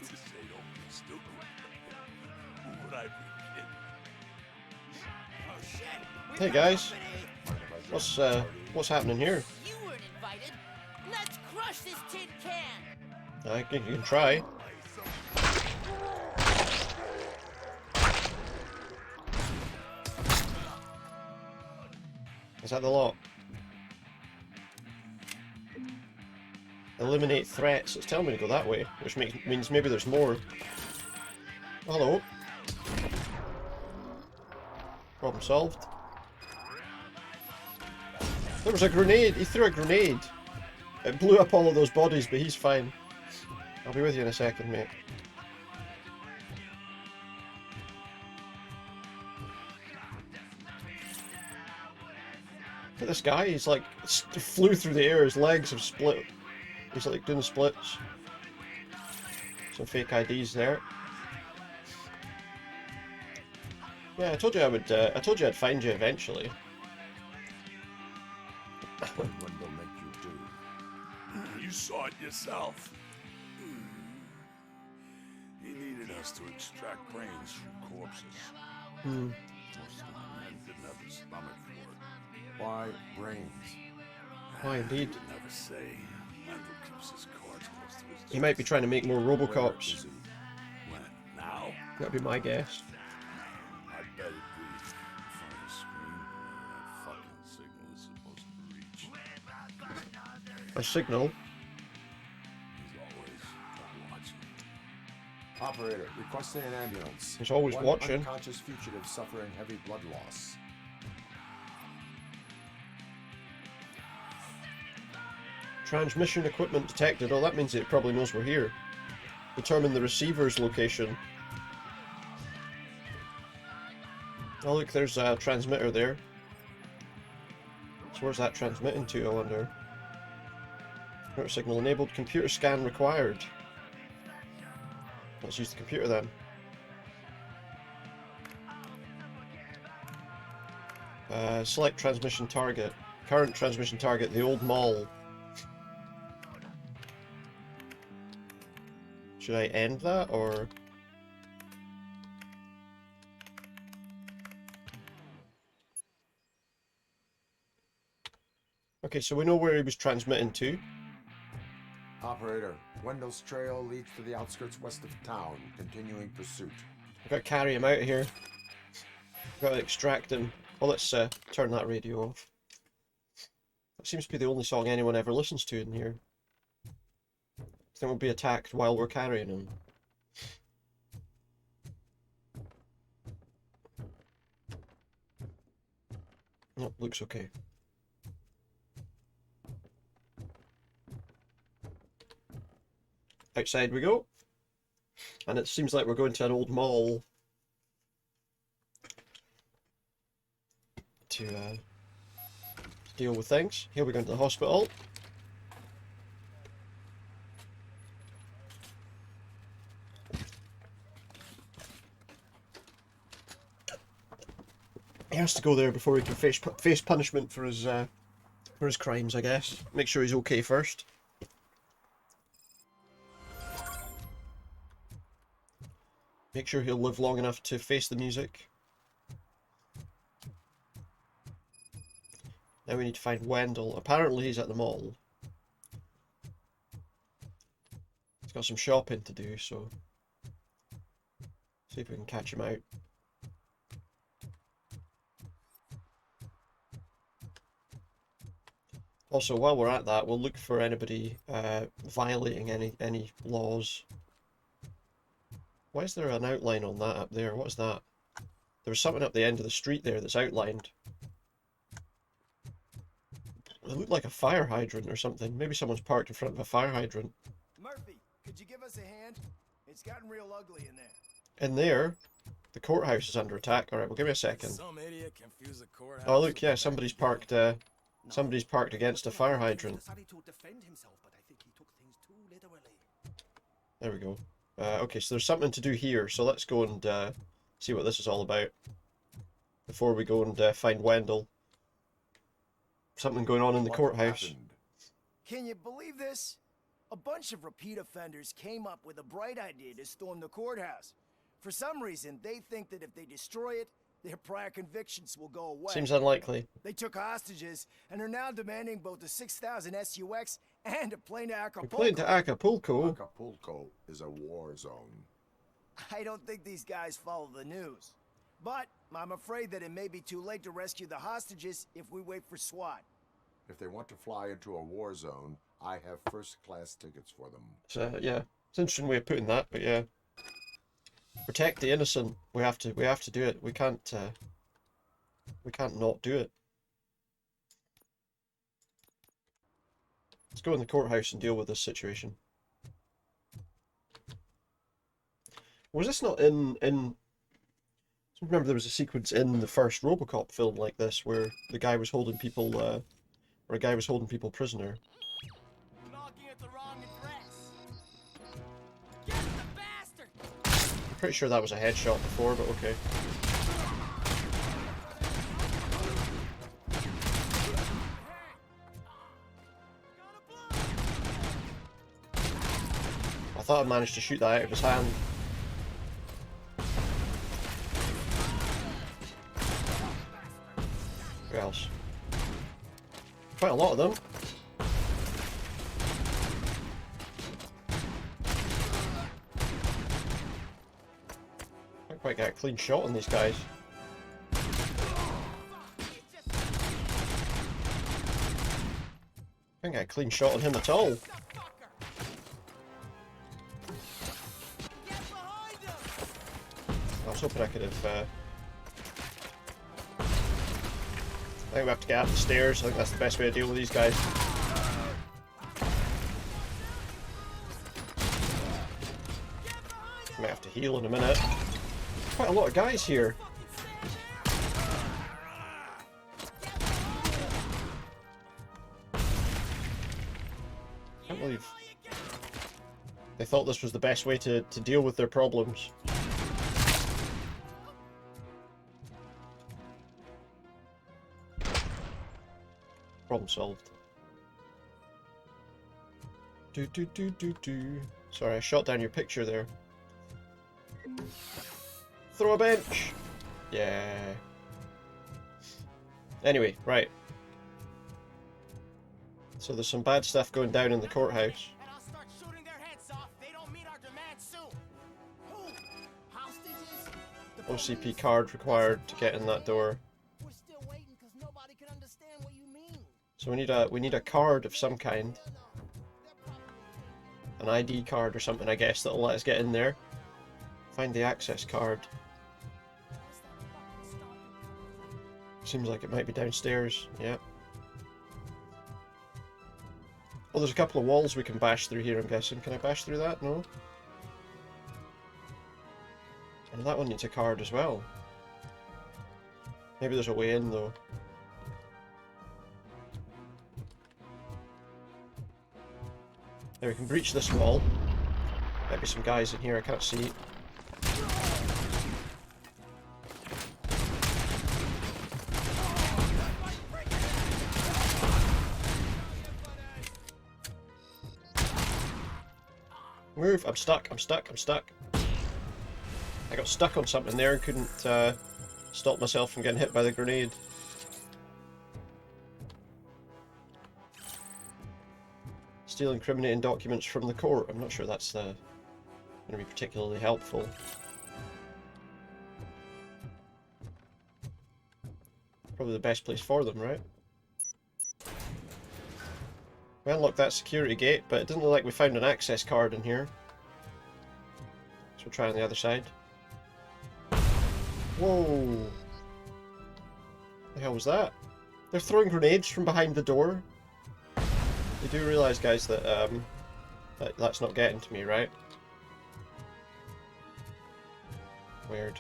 say don't be stupid. Who would I be kidding? Oh shit! Hey guys, what's happening here? You weren't invited. Let's crush this tin can. I think you can try. Is that the lot? Eliminate threats. It's telling me to go that way, which means maybe there's more. Hello. Problem solved. There was a grenade! He threw a grenade! It blew up all of those bodies, but he's fine. I'll be with you in a second, mate. Look at this guy, he's like, flew through the air, his legs have split. He's like doing splits. Some fake IDs there. Yeah, I told you I told you I'd find you eventually. What will make you do? You saw it yourself. He needed us to extract brains from corpses. Hmm. Most of the men didn't have the stomach for it. Why brains? Why indeed? Never say. Wendell keeps his cards close to his He might be trying to make more Robocops. When? Now? That'd be my guess. I bet it'd be in front of the screen where that fucking signal is supposed to reach. A signal? He's always watching. Operator, requesting an ambulance. He's always One watching. Unconscious fugitive suffering heavy blood loss. Transmission equipment detected. Oh, that means it probably knows we're here. Determine the receiver's location. Oh look, there's a transmitter there. So where's that transmitting to, I wonder? Computer signal enabled. Computer scan required. Let's use the computer then. Select transmission target. Current transmission target, the old mall. Should I end that, or...? Okay, so we know where he was transmitting to. Operator, Wendell's trail leads to the outskirts west of town. Continuing pursuit. I've got to carry him out of here. I've got to extract him. Well, let's turn that radio off. That seems to be the only song anyone ever listens to in here. I think we'll be attacked while we're carrying him. Nope, looks okay. Outside we go. And it seems like we're going to an old mall to deal with things. Here we're going to the hospital. He has to go there before he can face punishment for his crimes, I guess. Make sure he's okay first. Make sure he'll live long enough to face the music. Now we need to find Wendall. Apparently he's at the mall. He's got some shopping to do, so see if we can catch him out. Also, while we're at that, we'll look for anybody violating any laws. Why is there an outline on that up there? What's that? There was something up the end of the street there that's outlined. It looked like a fire hydrant or something. Maybe someone's parked in front of a fire hydrant. Murphy, could you give us a hand? It's gotten real ugly in there. In there, the courthouse is under attack. All right, well, give me a second. Some idiot confused the courthouse. Oh look, yeah, somebody's parked against a fire hydrant. There we go. Okay, so there's something to do here, so let's go and see what this is all about before we go and find Wendall. Something going on in the courthouse. Can you believe this? A bunch of repeat offenders came up with a bright idea to storm the courthouse. For some reason, they think that if they destroy it, their prior convictions will go away. Seems unlikely. They took hostages and are now demanding both a 6,000 SUX and a plane to Acapulco. Plane to Acapulco? Acapulco is a war zone. I don't think these guys follow the news. But I'm afraid that it may be too late to rescue the hostages if we wait for SWAT. If they want to fly into a war zone, I have first-class tickets for them. So yeah, it's an interesting way of putting that, but yeah. Protect the innocent. We have to do it. We can't not do it. Let's go in the courthouse and deal with this situation. Was this not in I remember there was a sequence in the first Robocop film like this where the guy was holding people prisoner. Knocking at the wrong address. I'm pretty sure that was a headshot before, but okay. I thought I managed to shoot that out of his hand. Who else? Quite a lot of them. Can't quite get a clean shot on these guys. Can't get a clean shot on him at all. I was hoping I could have I think we have to get up the stairs. I think that's the best way to deal with these guys. Might have to heal in a minute. Quite a lot of guys here. Can't believe they thought this was the best way to deal with their problems. Problem solved. Sorry, I shot down your picture there. Throw a bench! Yeah. Anyway, right. So there's some bad stuff going down in the courthouse. And I'll start shooting their heads off. They don't meet our demands soon. Who? Hostages? OCP card required to get in that door. We're still waiting because nobody can understand what you mean. So we need a card of some kind. An ID card or something, I guess, that'll let us get in there. Find the access card. Seems like it might be downstairs. Yeah. Oh, there's a couple of walls we can bash through here, I'm guessing. Can I bash through that? No? And that one needs a card as well. Maybe there's a way in, though. There, we can breach this wall. Might be some guys in here, I can't see. Move! I'm stuck, I'm stuck, I'm stuck. I got stuck on something there and couldn't stop myself from getting hit by the grenade. Steal incriminating documents from the court. I'm not sure that's going to be particularly helpful. Probably the best place for them, right? We unlocked that security gate, but it doesn't look like we found an access card in here. So we'll try on the other side. Whoa! The hell was that? They're throwing grenades from behind the door. You do realise, guys, that that's not getting to me, right? Weird.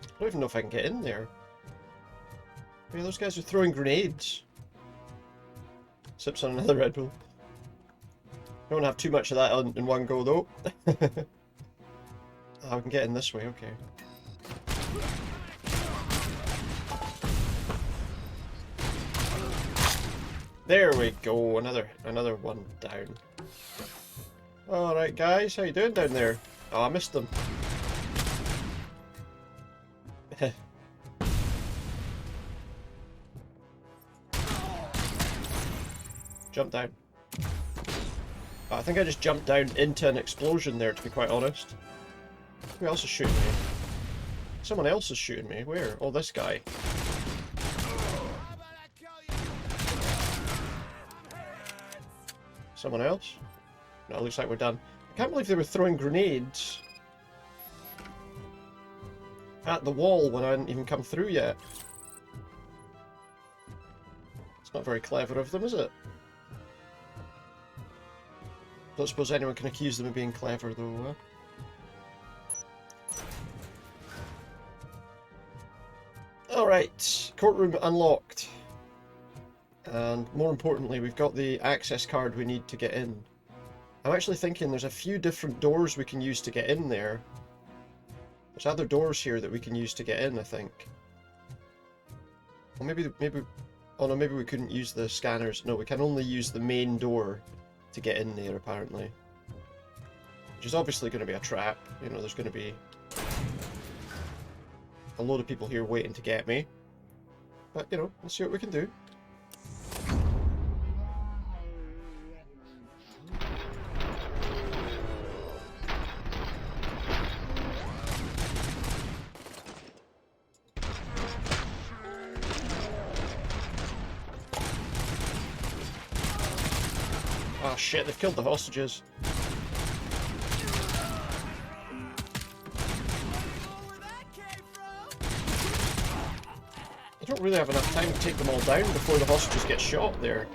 I don't even know if I can get in there. Yeah, those guys are throwing grenades. Sips on another Red Bull. Don't have too much of that in one go, though. Oh, I can get in this way, okay. There we go, another one down. Alright guys, how you doing down there? Oh, I missed them. Jump down. Oh, I think I just jumped down into an explosion there, to be quite honest. Who else is shooting me? Someone else is shooting me. Where? Oh, this guy. Someone else? No, it looks like we're done. I can't believe they were throwing grenades at the wall when I hadn't even come through yet. It's not very clever of them, is it? Don't suppose anyone can accuse them of being clever, though, Alright, courtroom unlocked. And more importantly, we've got the access card we need to get in. I'm actually thinking there's a few different doors we can use to get in there. There's other doors here that we can use to get in, I think. Well, maybe, oh no, maybe we couldn't use the scanners. No, we can only use the main door to get in there, apparently. Which is obviously going to be a trap. You know, there's going to be a load of people here waiting to get me. But, you know, let's see what we can do. Oh shit, they've killed the hostages. I don't really have enough time to take them all down before the hostages get shot there.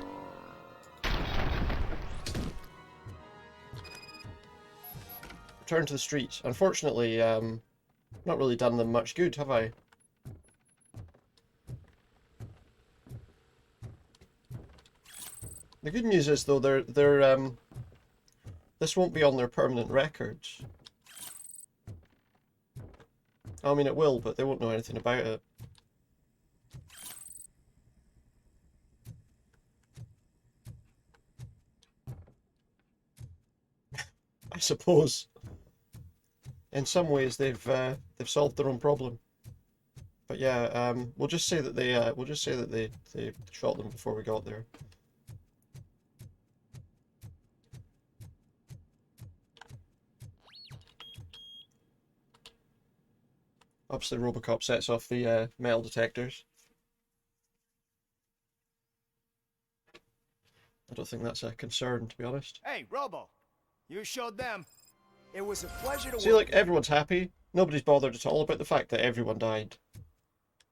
Return to the streets. Unfortunately, not really done them much good, have I? The good news is, though, this won't be on their permanent records. I mean, it will, but they won't know anything about it. I suppose. In some ways, they've solved their own problem. But yeah, we'll just say that they shot them before we got there. Obviously, Robocop sets off the metal detectors. I don't think that's a concern, to be honest. Hey, Robo! You showed them. It was a pleasure to See, like, everyone's happy. Nobody's bothered at all about the fact that everyone died.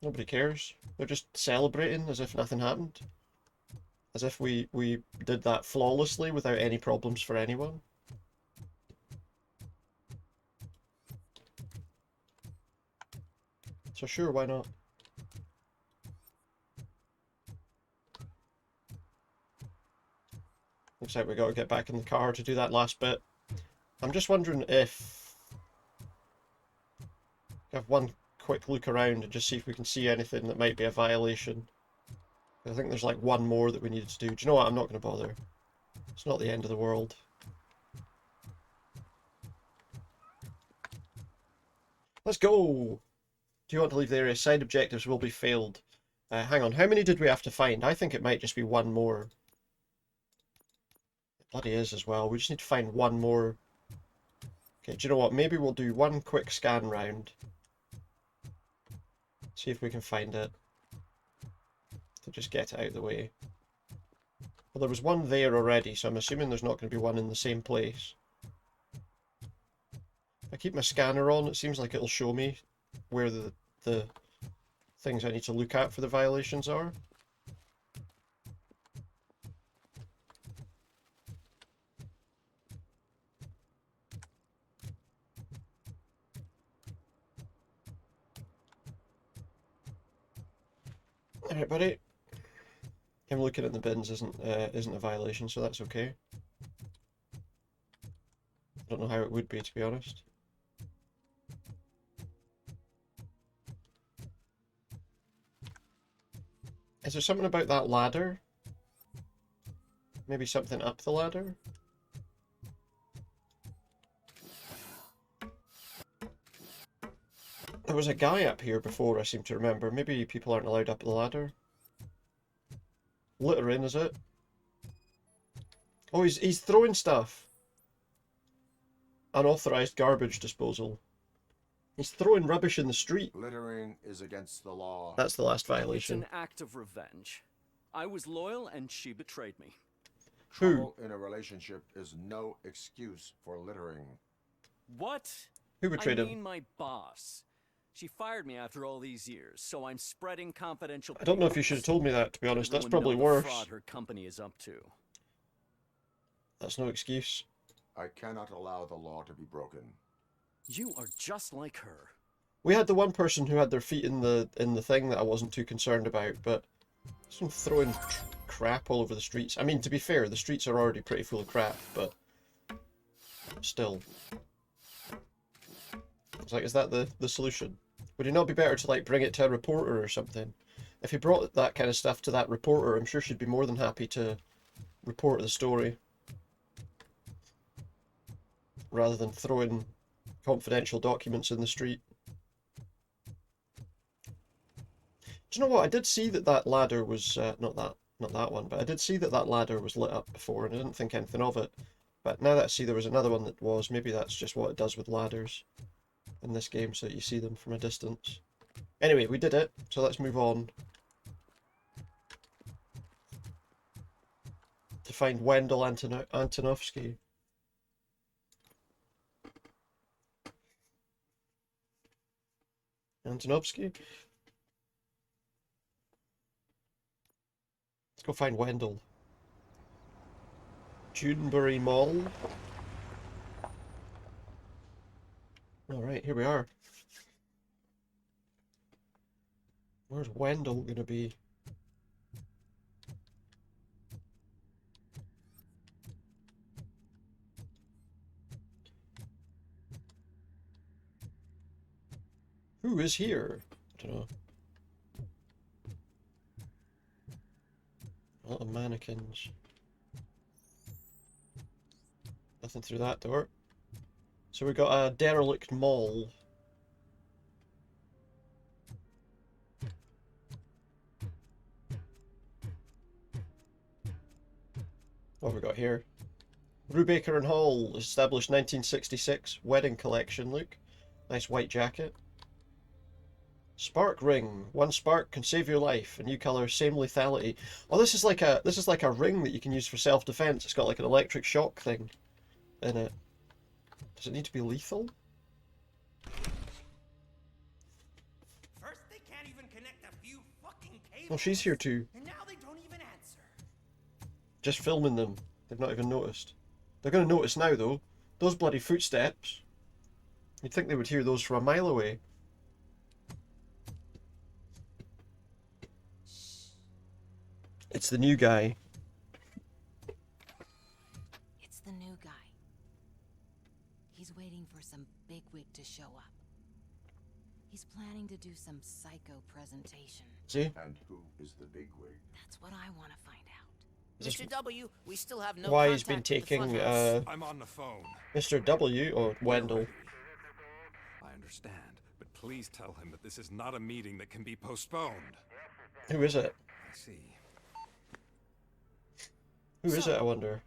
Nobody cares. They're just celebrating as if nothing happened. As if we did that flawlessly without any problems for anyone. So sure, why not? Looks like we got to get back in the car to do that last bit. I'm just wondering if have one quick look around and just see if we can see anything that might be a violation. I think there's like one more that we needed to do. Do you know what? I'm not going to bother. It's not the end of the world. Let's go! Do you want to leave the area? Side objectives will be failed. Hang on, how many did we have to find? I think it might just be one more. It bloody is as well. We just need to find one more. Okay, do you know what? Maybe we'll do one quick scan round. See if we can find it. To just get it out of the way. Well, there was one there already, so I'm assuming there's not going to be one in the same place. If I keep my scanner on, it seems like it'll show me where the things I need to look at for the violations are. Alright, buddy. Him looking at the bins isn't a violation, so that's okay. I don't know how it would be, to be honest. Is there something about that ladder? Maybe something up the ladder? There was a guy up here before, I seem to remember. Maybe people aren't allowed up the ladder. Littering, is it? Oh, he's throwing stuff. Unauthorized garbage disposal. He's throwing rubbish in the street. Littering is against the law. That's the last violation. It's an act of revenge. I was loyal and she betrayed me. Trouble in a relationship is no excuse for littering. What? Who betrayed him? I mean my boss. She fired me after all these years, so I'm spreading confidential. I don't know if you should have told me that, to be honest. That's probably worse. The fraud her company is up to. That's no excuse. I cannot allow the law to be broken. You are just like her. We had the one person who had their feet in the thing that I wasn't too concerned about, but some throwing crap all over the streets. I mean, to be fair, the streets are already pretty full of crap, but still. It's like, is that the solution? Would it not be better to like bring it to a reporter or something? If he brought that kind of stuff to that reporter, I'm sure she'd be more than happy to report the story. Rather than throwing confidential documents in the street. Do you know what? I did see that ladder was not that one, but I did see that ladder was lit up before, and I didn't think anything of it. But now that I see there was another one that was, maybe that's just what it does with ladders in this game, so that you see them from a distance. Anyway, we did it, so let's move on to find Wendall Antonovsky. Antonovsky? Let's go find Wendall. Junebury Mall. Alright, here we are. Where's Wendall gonna be? Who is here? I don't know. A lot of mannequins. Nothing through that door. So we got a derelict mall. What have we got here? Brubaker and Hall, established 1966, wedding collection, look. Nice white jacket. Spark ring. One spark can save your life. A new color, same lethality. Oh, this is like a ring that you can use for self-defense. It's got like an electric shock thing in it. Does it need to be lethal? First they can't even connect a few fucking cables. Oh, she's here too. And now they don't even answer. Just filming them. They've not even noticed. They're going to notice now though. Those bloody footsteps. You'd think they would hear those from a mile away. It's the new guy. It's the new guy. He's waiting for some bigwig to show up. He's planning to do some psycho presentation. See? And who is the bigwig? That's what I want to find out. Mr. W, we still have no Why he's been contact with the taking front house. I'm on the phone. Mr. W or Wendell. I understand, but Please tell him that this is not a meeting that can be postponed. Who is it? I see. Who is it, I wonder?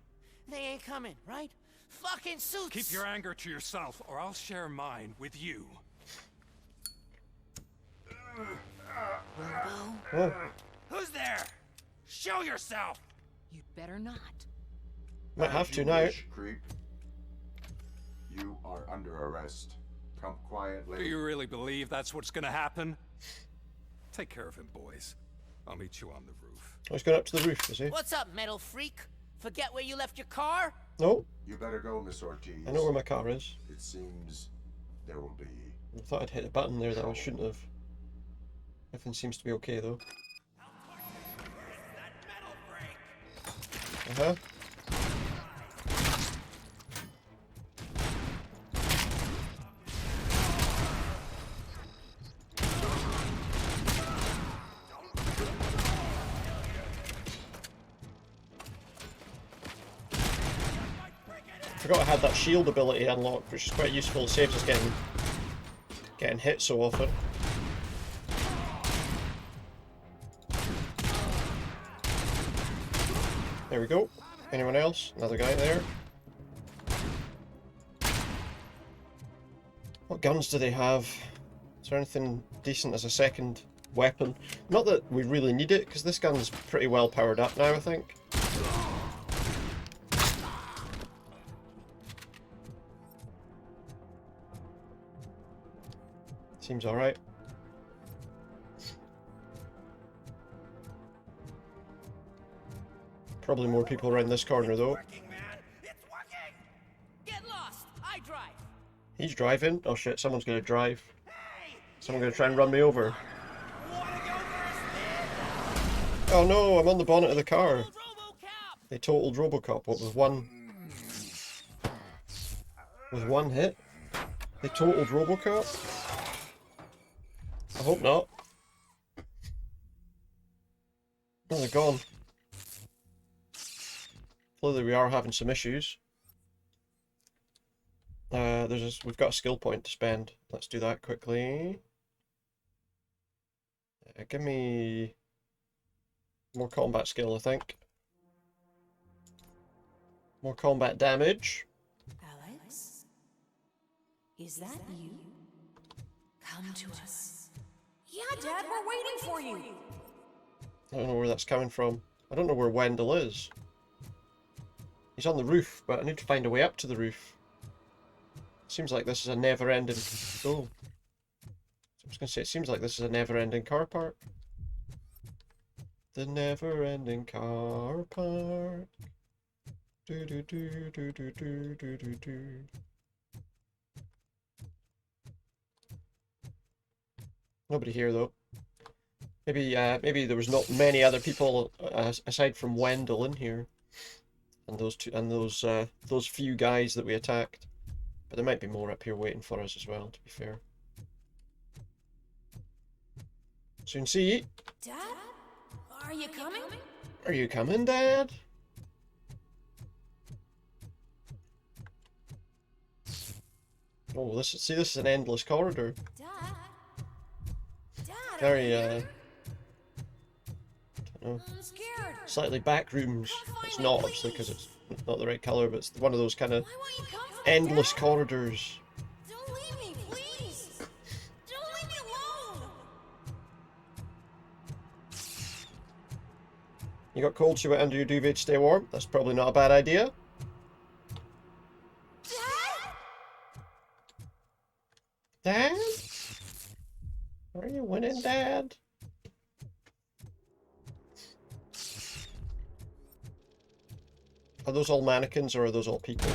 They ain't coming, right? Fucking suits! Keep your anger to yourself, or I'll share mine with you. Oh. Who's there? Show yourself! You'd better not. Might have As to you now. wish, Creep. You are under arrest. Come quietly. Do you really believe that's what's gonna happen? Take care of him, boys. I'll meet you on the roof. Oh, he's going up to the roof, is he? What's up, metal freak? Forget where you left your car? No. You better go, Miss Ortiz. I know where my car is. It seems there will be. I thought I'd hit a button there that I shouldn't have. Everything seems to be okay though. Uh-huh. Forgot I had that shield ability unlocked, which is quite useful. It saves us getting hit so often. There we go. Anyone else? Another guy there. What guns do they have? Is there anything decent as a second weapon? Not that we really need it, because this gun's pretty well powered up now, I think. Seems alright. Probably more people around this corner though. Get lost! I drive! He's driving? Oh shit, someone's gonna drive. Someone's gonna try and run me over. Oh no, I'm on the bonnet of the car. They totaled Robocop, what, with one hit? They totaled Robocop? I hope not. Oh, they're gone. Clearly we are having some issues. We've got a skill point to spend. Let's do that quickly. Give me more combat skill, I think. More combat damage. Alex? Is that you? Come to us. Yeah, Dad, we're waiting for you. I don't know where that's coming from. I don't know where Wendall is. He's on the roof, but I need to find a way up to the roof. Seems like this is a never-ending... Oh. I was going to say, it seems like this is a never-ending car park. The never-ending car park. Do do do do do do do do do. Nobody here though. Maybe there was not many other people aside from Wendall in here, and those few guys that we attacked. But there might be more up here waiting for us as well. To be fair. Soon see. Dad? Are you coming? Are you coming, Dad? Oh, this is an endless corridor. Dad? Dad, Very don't know. I'm scared. Slightly back rooms. It's not obviously because it's not the right color, but it's one of those kind of endless corridors. Don't leave me, please. Don't leave me alone. You got cold, so you went under your duvet to stay warm. That's probably not a bad idea. Dad? Are you winning, Dad? Are those all mannequins or are those all people?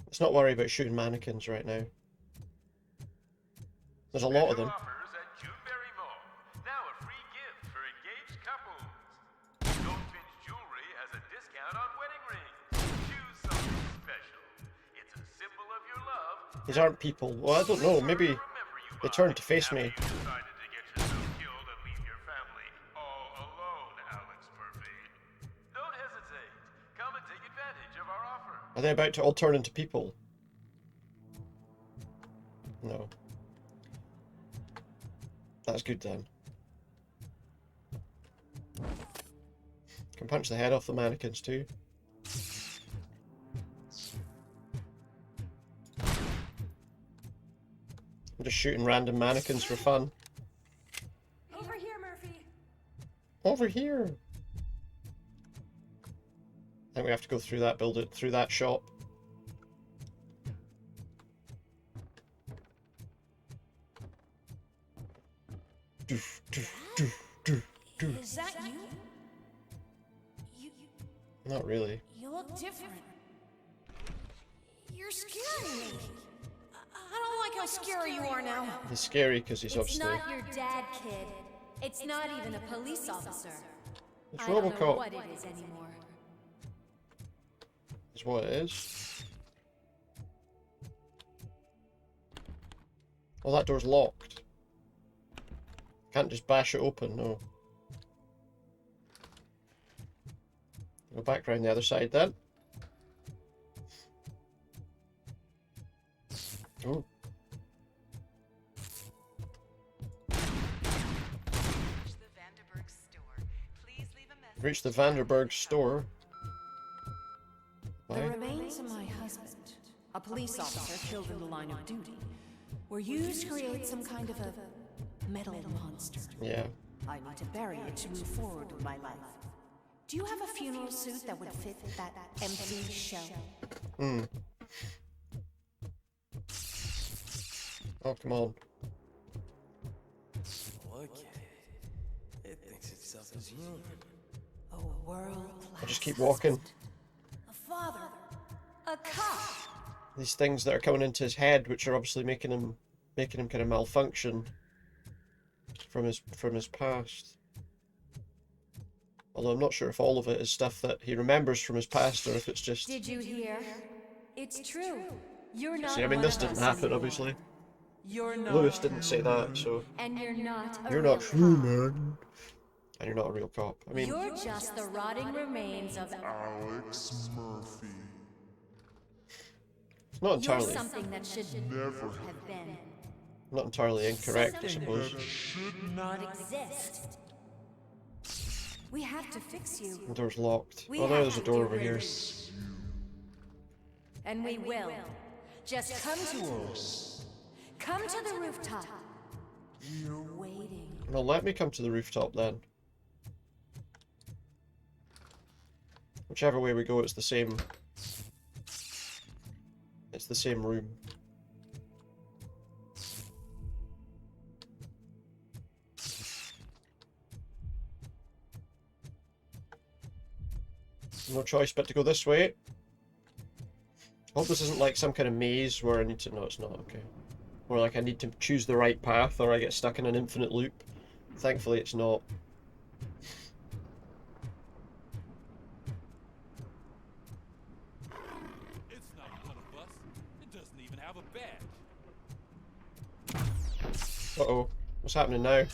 Let's not worry about shooting mannequins right now. There's a lot of them. These aren't people. Well, I don't know. Maybe they turned to face me. Are they about to all turn into people? No. That's good then. Can punch the head off the mannequins too. I'm just shooting random mannequins for fun. Over here, Murphy. Over here. I think we have to go through that building, through that shop. Is that you? Not really. You look different. You're scaring me. I don't like how scary you are now. He's scary because he's It's obviously... not your dad, kid. It's not even a police officer. It's I don't know Robocop. what it is anymore. Is what it is. Oh, that door's locked. Can't just bash it open, no. Go back round the other side then. Oh. Reach the Vanderberg store. The remains of my husband, a police officer killed in the line of duty, were used to create some kind of a metal monster. Yeah. I need to bury it to move forward with my life. Do you have a funeral suit that would fit that empty shell? Hmm. Oh, come on. Look at it. It thinks itself as human. A world. I'll just keep walking. A father. A cop. These things that are coming into his head, which are obviously making him kind of malfunction from his past. Although I'm not sure if all of it is stuff that he remembers from his past, or if it's just... Did you hear? It's true. You're not. See, I mean, this didn't happen, obviously. You're not. Lewis didn't say that, so... And you're not a You're real not true, man. And you're not a real cop. I mean... You're just the rotting remains of Alex Murphy. It's not entirely... You're something that should never have been. Not entirely incorrect, I Something suppose. that should not exist. We have to fix you. The door's locked. We Oh, no, have there's a to door get over rid here. of you. And we will. Just come to us. Come to the rooftop. You're waiting. Well, let me come to the rooftop then. Whichever way we go, it's the same... It's the same room. No choice but to go this way. Hope this isn't like some kind of maze where I need to... No, it's not, okay. Or like I need to choose the right path or I get stuck in an infinite loop. Thankfully it's not. It's not one of us. It doesn't even have a badge. Uh-oh. What's happening now?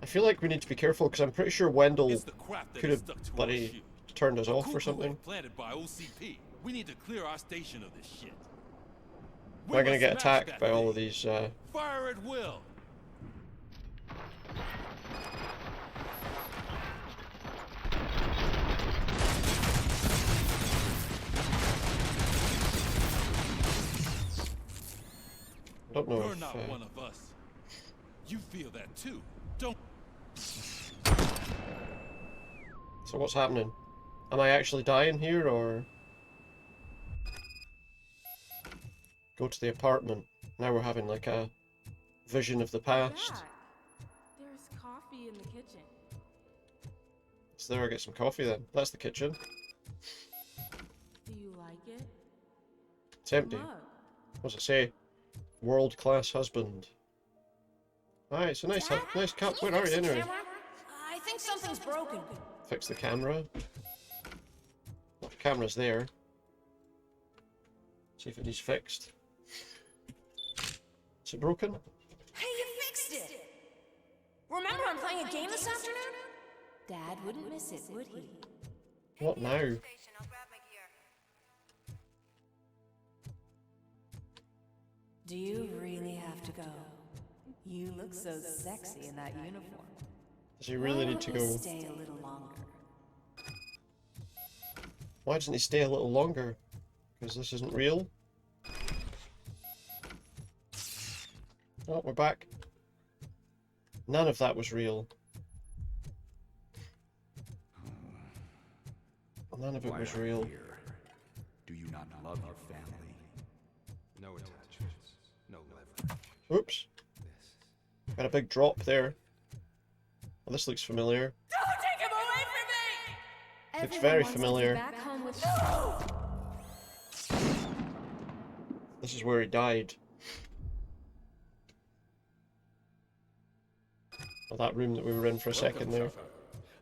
I feel like we need to be careful because I'm pretty sure Wendell could have bloody turned us off or something. Planted by OCP. We need to clear our station of this shit. We're gonna get attacked by all of these. Fire at will. I don't know You're if. not one of us. You feel that too, don't? So what's happening? Am I actually dying here, or go to the apartment? Now we're having like a vision of the past. There's coffee in the kitchen. So there, I get some coffee then. That's the kitchen. Do you like it? It's empty. What's it say? World-class husband. Alright, it's a nice cup. Where are you anyway? I think something's broken. Fix the camera. Well, the camera's there. See if it is fixed. Is it broken? Hey, you fixed it! Remember I'm playing a game this afternoon? Dad wouldn't miss it, would he? What now? Do you really have to go? You look so sexy in that uniform. Does he really need to go? Stay a little longer. Why doesn't he stay a little longer? Because this isn't real? Oh, we're back. None of that was real. None of it was real. Do you not love your family? No attachments, no leverage. Oops. Got a big drop there. Well, this looks familiar. Don't take him away from me! Looks very familiar. Back home with This is where he died. Well, that room that we were in for a second there.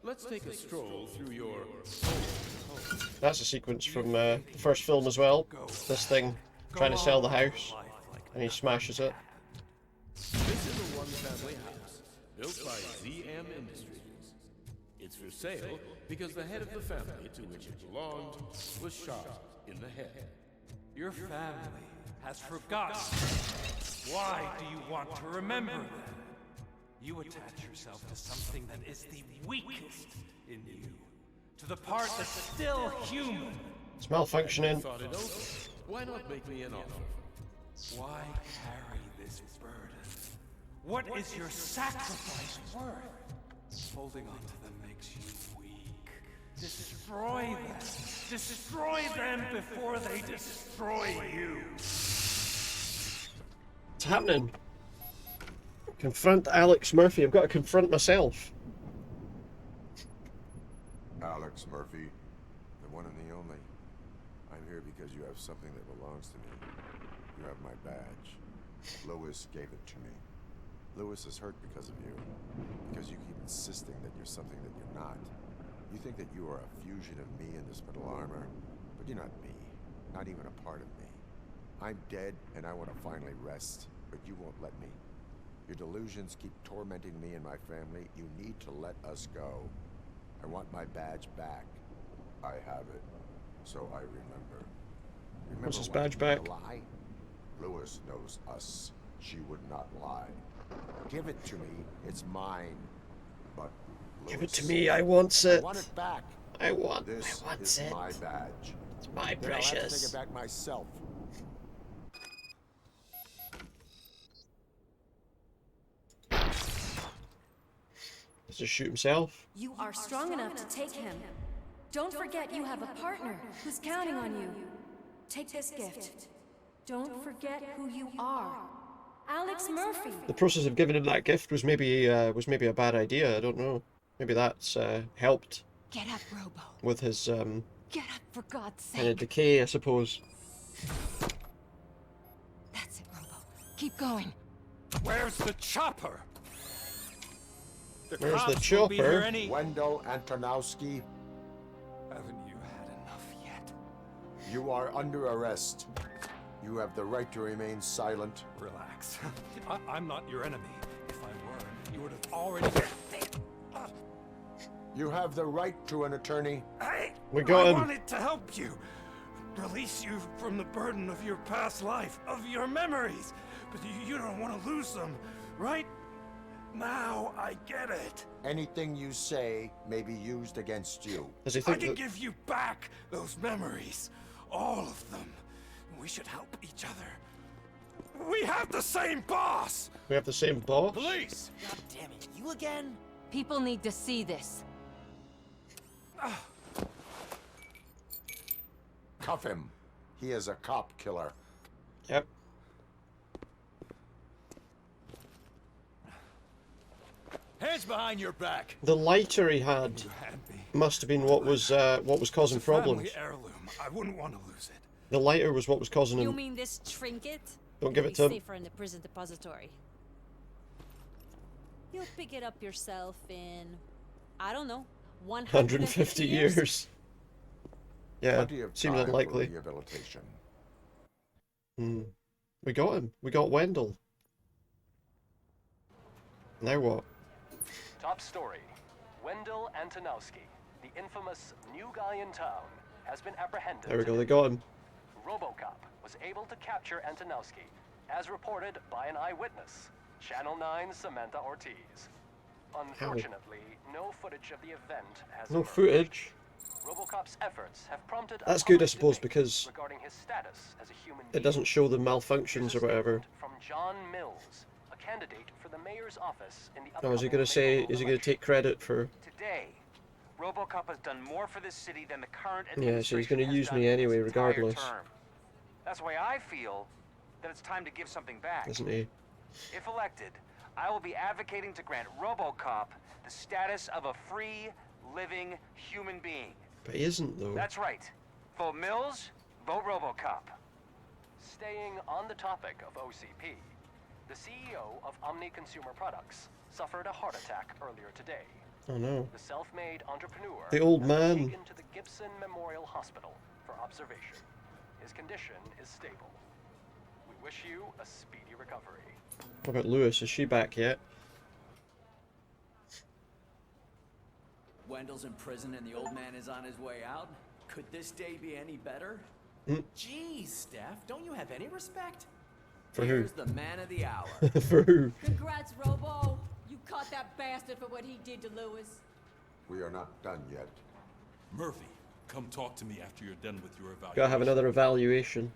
Let's take a stroll through your... That's a sequence from the first film as well. This thing trying to sell the house, and he smashes it. This is a one-family house built by ZM Industries. It's for sale because the head of the family to which it belonged was shot in the head. Your family has forgotten. Why do you want to remember them? You attach yourself to something that is the weakest in you. To the part that's still human. It's malfunctioning. Thought it over. Why not make me an offer? Why carry this burden? What is your sacrifice worth? Holding on to them makes you weak. Destroy them. Destroy them before they destroy you. What's happening? Confront Alex Murphy. I've got to confront myself. Alex Murphy, the one and the only. I'm here because you have something that belongs to me. You have my badge. Lewis gave it to me. Lewis is hurt because of you. Because you keep insisting that you're something that you're not. You think that you are a fusion of me in this metal armor, but you're not me. Not even a part of me. I'm dead and I want to finally rest, but you won't let me. Your delusions keep tormenting me and my family. You need to let us go. I want my badge back. I have it, so I remember. What's his when badge you back? Lie? Lewis knows us. She would not lie. Give it to me. It's mine. But Lewis, Give it to me. I want it. I want it back. I want this is it. my badge. It's my Then I'll have to precious. take it back myself. Does he shoot himself? You are strong enough to take him. Don't forget you have a partner who's counting on you. Take this gift. Don't forget who you are. Alex Murphy. The process of giving him that gift was maybe a bad idea. I don't know. Maybe that's helped Get up, Robo. with his Get up, for God's kind of sake. decay, I suppose. That's it, Robo. Keep going. Where's the chopper? Where's the cops won't be here chopper? any- Wendall Antonowski, Haven't you had enough yet? you are under arrest. You have the right to remain silent. Relax. I'm not your enemy. If I were, you would have already... You have the right to an attorney. We got I him. wanted to help you. Release you from the burden of your past life, of your memories. But you don't want to lose them, right? Now I get it. Anything you say may be used against you. Does he I think can that... give you back those memories. All of them. We should help each other. We have the same boss! we have the same boss? Police! God damn it, you again? People need to see this. Cuff him. He is a cop killer. Yep. Hands behind your back. The lighter he had must have been what was causing It's a family problems. heirloom. I wouldn't want to lose it. The lighter was what was causing You him. mean this trinket? Don't give It'll it to be him. safer in the prison depository. You'll pick it up yourself in, I don't know, 150 years. Yeah, Plenty of seems time for unlikely. rehabilitation. We got him. We got Wendell. Now what? Top story. Wendell Antonowski, the infamous new guy in town has been apprehended. There we go, they got him. Robocop was able to capture Antonowski, as reported by an eyewitness, Channel 9's Samantha Ortiz. Unfortunately, no footage of the event has No emerged. footage. Robocop's efforts have prompted That's a good, I public suppose, debate because regarding his status as a human it doesn't show the malfunctions or whatever. from John Mills, a candidate for the mayor's office in the Oh, is he going to say, is he going to take credit for... Today, Robocop has done more for this city than the current Yeah, so he's going to has use done me in anyway, its entire regardless. term. That's why I feel that it's time to give something back. Isn't he? If elected, I will be advocating to grant Robocop the status of a free, living human being. But he isn't, though. That's right. Vote Mills, vote Robocop. Staying on the topic of OCP, the CEO of Omni Consumer Products suffered a heart attack earlier today. Oh no. The self-made entrepreneur The old has been man. taken to the Gibson Memorial Hospital for observation. His condition is stable. We wish you a speedy recovery. What about Lewis? Is she back yet? Wendell's in prison and the old man is on his way out. Could this day be any better? Jeez, Steph, don't you have any respect? For who? Here's the man of the hour. For who? Congrats, Robo. You caught that bastard for what he did to Lewis. We are not done yet. Murphy, come talk to me after you're done with your evaluation. Gotta have another evaluation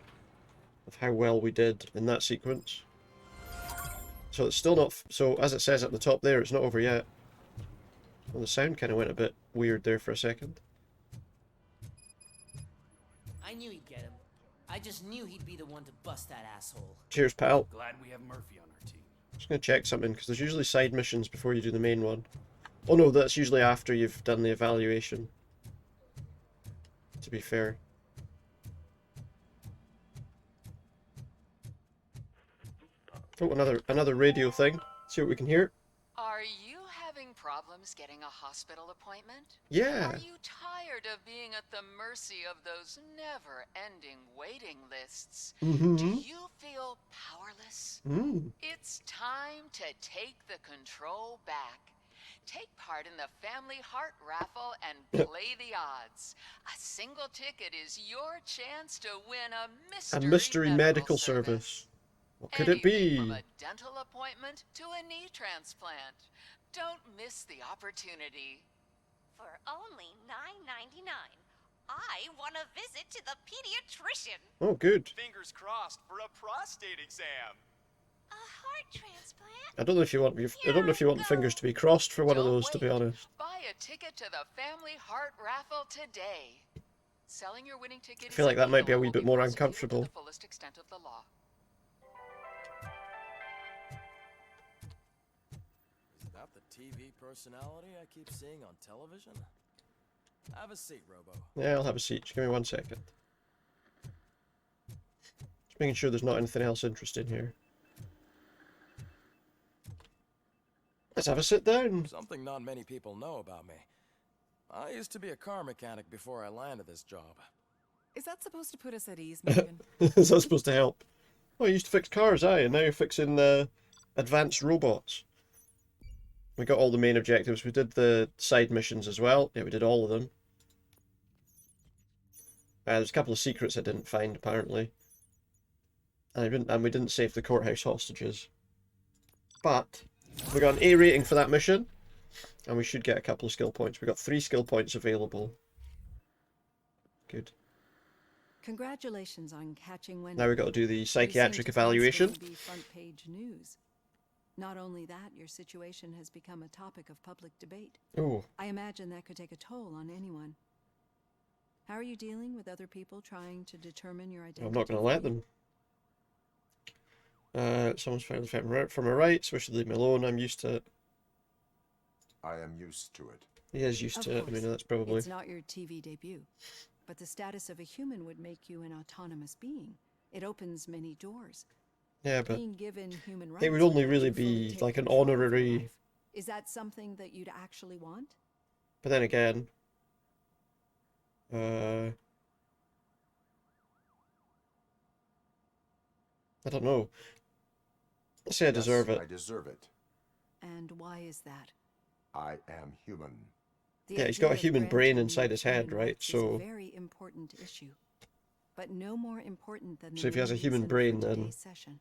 of how well we did in that sequence. So it's still not... So as it says at the top there, it's not over yet. Well, the sound kind of went a bit weird there for a second. I knew he'd get him. I just knew he'd be the one to bust that asshole. Cheers, pal. Glad we have Murphy on our team. Just gonna check something, because there's usually side missions before you do the main one. Oh no, that's usually after you've done the evaluation. To be fair. Oh, another radio thing. See what we can hear. Are you having problems getting a hospital appointment? Yeah. Are you tired of being at the mercy of those never-ending waiting lists? Mm-hmm. Do you feel powerless? It's time to take the control back. Take part in the Family Heart Raffle and play the odds. A single ticket is your chance to win a mystery medical service. What could it be? From a dental appointment to a knee transplant. Don't miss the opportunity. For only $9.99, I want a visit to the pediatrician. Oh, good. Fingers crossed for a prostate exam. A heart transplant? I don't know if you want the fingers to be crossed for one of those, to be honest. Buy a ticket to the Family Heart Raffle today. Selling your winning ticket I feel like that might be a wee bit more uncomfortable. to the fullest extent of the law. Is that the TV personality I keep seeing on television? Have a seat, Robo. Yeah, I'll have a seat. Just give me 1 second. Just making sure there's not anything else interesting here. Let's have a sit down. Something not many people know about me. I used to be a car mechanic before I landed this job. Is that supposed to put us at ease, Megan? Is that supposed to help? Oh, you used to fix cars, aye, and now you're fixing advanced robots. We got all the main objectives. We did the side missions as well. Yeah, we did all of them. There's a couple of secrets I didn't find, apparently. And we didn't save the courthouse hostages. But we got an A rating for that mission. And we should get a couple of skill points. We got 3 skill points available. Good. Congratulations on catching Wendall. Now we've got to do the psychiatric evaluation. It's going to be front-page news. Not only that, your situation has become a topic of public debate. Ooh. I imagine that could take a toll on anyone. How are you dealing with other people trying to determine your identity? I'm not going to let them. Someone's found the family from my rights. Wish to leave me alone. I'm used to it. I am used to it. He is used to it. I mean, that's probably... It's not your TV debut. But the status of a human would make you an autonomous being. It opens many doors. Yeah, but being given human rights, it would only really be like an honorary... Is that something that you'd actually want? But then again... I don't know. Let's say I deserve it. I deserve it. And why is that? I am human. Yeah, he's got a human brain inside his head, right? Is a So, very important issue, but no more important than the so if he has a main human reason brain, for then today's session.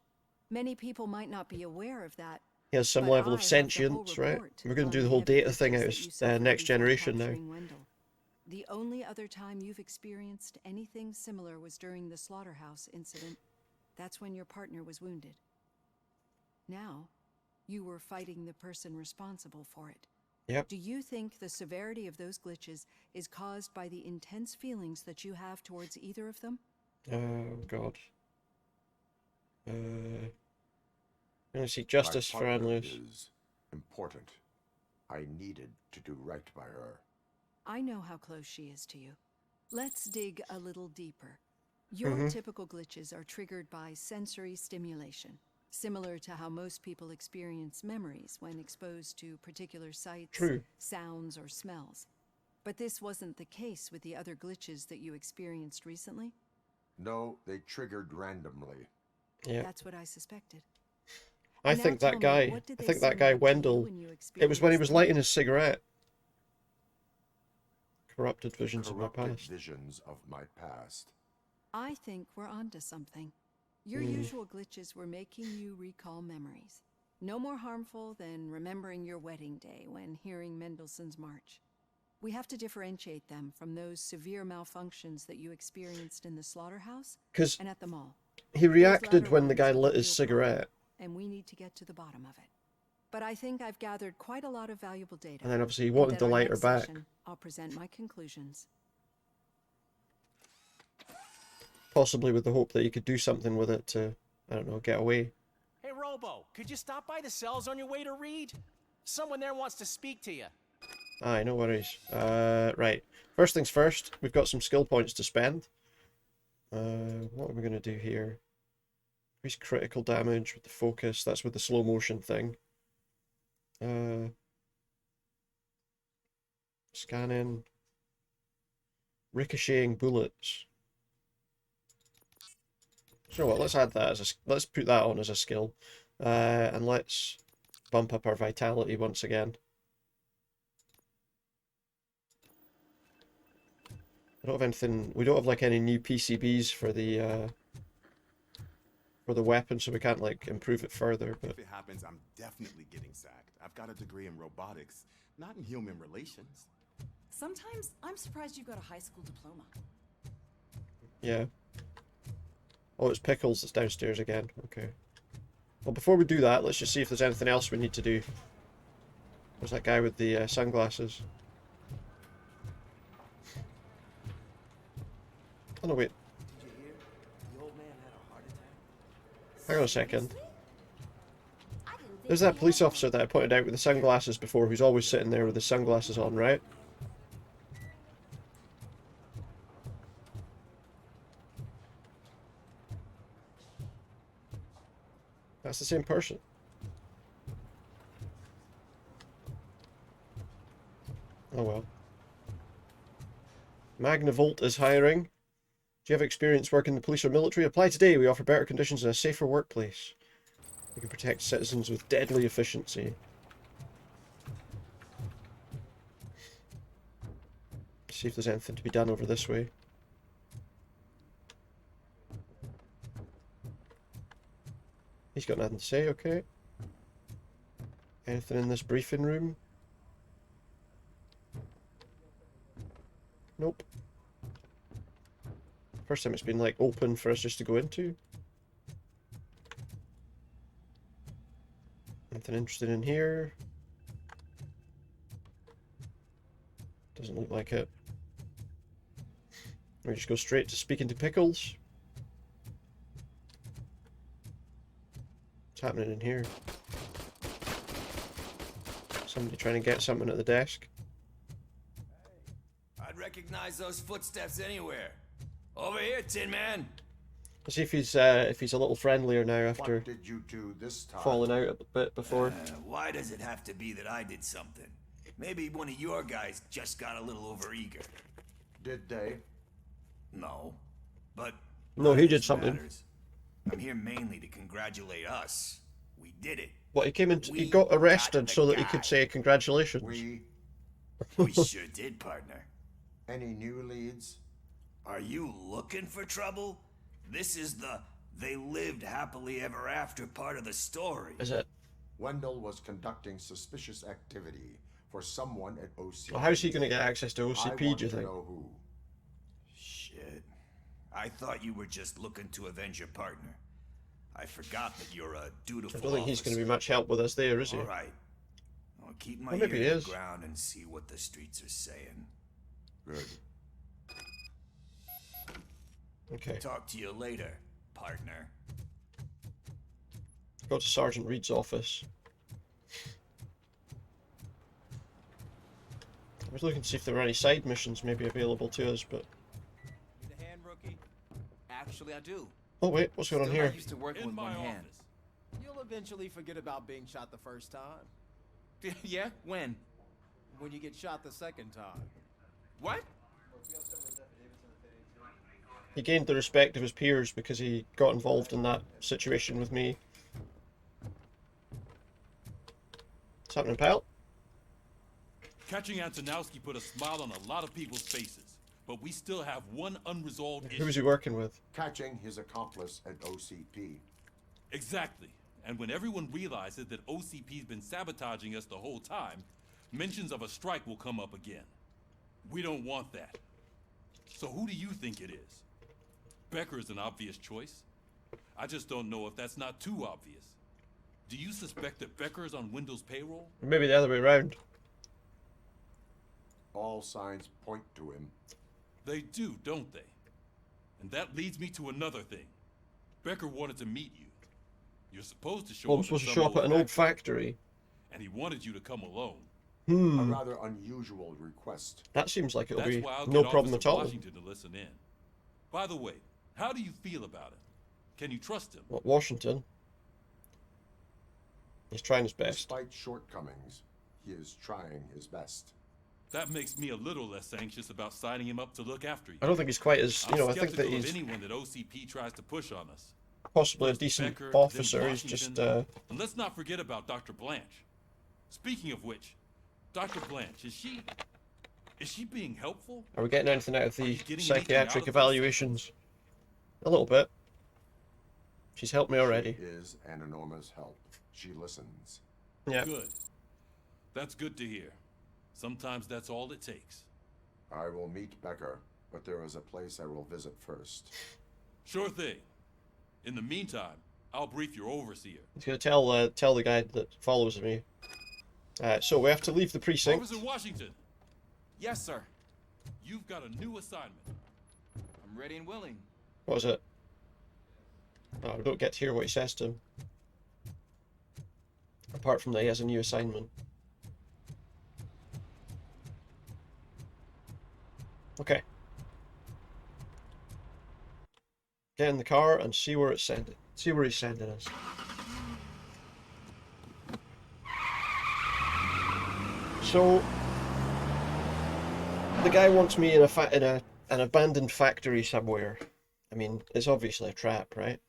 Many people might not be aware of that. he has some but level I of have the whole sentience, right? report We're going on to do the the whole heavy data thing glitches out that you as suffered Next before Generation now. capturing Wendell. The only other time you've experienced anything similar was during the slaughterhouse incident. That's when your partner was wounded. Now, you were fighting the person responsible for it. Yep. Do you think the severity of those glitches is caused by the intense feelings that you have towards either of them? Oh, God. I'm going to seek justice for My partner Anlus. is important. I needed to do right by her. I know how close she is to you. Let's dig a little deeper. Your typical glitches are triggered by sensory stimulation, similar to how most people experience memories when exposed to particular sights, sounds, or smells. But this wasn't the case with the other glitches that you experienced recently? No, they triggered randomly. Yeah. That's what I suspected. I think that guy, Wendell, it was when he was lighting his cigarette. Corrupted visions of my past. Visions of my past. I think we're onto something. Your usual glitches were making you recall memories. No more harmful than remembering your wedding day when hearing Mendelssohn's March. We have to differentiate them from those severe malfunctions that you experienced in the slaughterhouse and at the mall. He reacted when the guy lit his cigarette. And we need to get to the bottom of it. But I think I've gathered quite a lot of valuable data. And then obviously he wanted the lighter back. I'll present my conclusions. Possibly with the hope that he could do something with it to, I don't know, get away. Hey, Robo, could you stop by the cells on your way to Reed? Someone there wants to speak to you. Aye, no worries. Right. First things first, we've got some skill points to spend. What are we going to do here? Increase critical damage with the focus. That's with the slow motion thing. Scanning. Ricocheting bullets. So what? Let's add that as a. Let's put that on as a skill, and let's bump up our vitality once again. I don't have anything. We don't have like any new PCBs for the weapon, so we can't like improve it further. But if it happens, I'm definitely getting sacked. I've got a degree in robotics, not in human relations. Sometimes I'm surprised you got a high school diploma. Yeah. Oh, it's Pickles that's downstairs again. Okay. Well, before we do that, let's just see if there's anything else we need to do. There's that guy with the sunglasses. Oh no, wait. Did you hear? The old man had a heart attack. Hang on a second. There's that police officer that I pointed out with the sunglasses before, who's always sitting there with his sunglasses on, right? That's the same person. Oh well. Magnavolt is hiring. Do you have experience working in the police or military? Apply today. We offer better conditions and a safer workplace. We can protect citizens with deadly efficiency. See if there's anything to be done over this way. He's got nothing to say, okay. Anything in this briefing room? Nope. First time it's been like open for us just to go into. Anything interesting in here? Doesn't look like it. We just go straight to speaking to Pickles. What's happening in here? Somebody trying to get something at the desk. I'd recognize those footsteps anywhere. Over here, Tin Man. Let's see if he's a little friendlier now after What did you do this time? falling out a bit before. Why does it have to be that I did something? Maybe one of your guys just got a little overeager. Did they? No. But No, he did something. matters. I'm here mainly to congratulate us. We did it. What, he came in, he got arrested so that he could say congratulations. We sure did, partner. Any new leads? Are you looking for trouble? This is the they lived happily ever after part of the story. Is it? Wendell was conducting suspicious activity for someone at OCP. Well, how's he going to get access to OCP, I want do you to think? know who. Shit. I thought you were just looking to avenge your partner. I forgot that you're a dutiful I don't think he's going to officer. be much help with us there, is he? All right. I'll keep my Well, ear maybe he to the is. ground and see what the streets are saying. Good. Okay. Talk to you later, partner. Go to Sergeant Reed's office. I was looking to see if there were any side missions maybe available to us, but... Need a hand, rookie? Actually, I do. Oh wait, what's going on Still here? not used to working with one hand. You'll eventually forget about being shot the first time. Yeah? When? When you get shot the second time. What? He gained the respect of his peers because he got involved in that situation with me. What's happening, pal? Catching Antonowski put a smile on a lot of people's faces, but we still have one unresolved issue. Who was he working with? Catching his accomplice at OCP. Exactly. And when everyone realizes that OCP's been sabotaging us the whole time, mentions of a strike will come up again. We don't want that. So who do you think it is? Becker is an obvious choice. I just don't know if that's not too obvious. Do you suspect that Becker is on Wendell's payroll? Or maybe the other way around. All signs point to him. They do, don't they? And that leads me to another thing. Becker wanted to meet you. You're supposed to show Well, I'm up supposed to some show up at an old factory, factory. and he wanted you to come alone. A Hmm. rather unusual request. That seems like it'll That's be why I'll no get problem Officer at all. Washington to listen in. By the way, how do you feel about him? Can you trust him? What, Washington? He's trying his best. Despite shortcomings, he is trying his best. That makes me a little less anxious about signing him up to look after you. I don't think he's quite as, you know, I think that skeptical of he's anyone that OCP tries to push on us. possibly a First decent Becker, then officer. He's just, Washington. And let's not forget about Dr. Blanche. Speaking of which, Dr. Blanche, is she being helpful? Are we getting anything out of the getting anything psychiatric out of this? evaluations? A little bit. She's helped me already. She is an enormous help. She listens. Yeah. Good. That's good to hear. Sometimes that's all it takes. I will meet Becker, but there is a place I will visit first. Sure thing. In the meantime, I'll brief your overseer. He's gonna tell the guy that follows me. So we have to leave the precinct. Officer Washington, Yes, sir. you've got a new assignment. I'm ready and willing. What is it? Oh, we don't get to hear what he says to him. Apart from that he has a new assignment. Okay. Get in the car and see where it's sending. See where he's sending us. So the guy wants me in an abandoned factory somewhere. I mean, it's obviously a trap, right?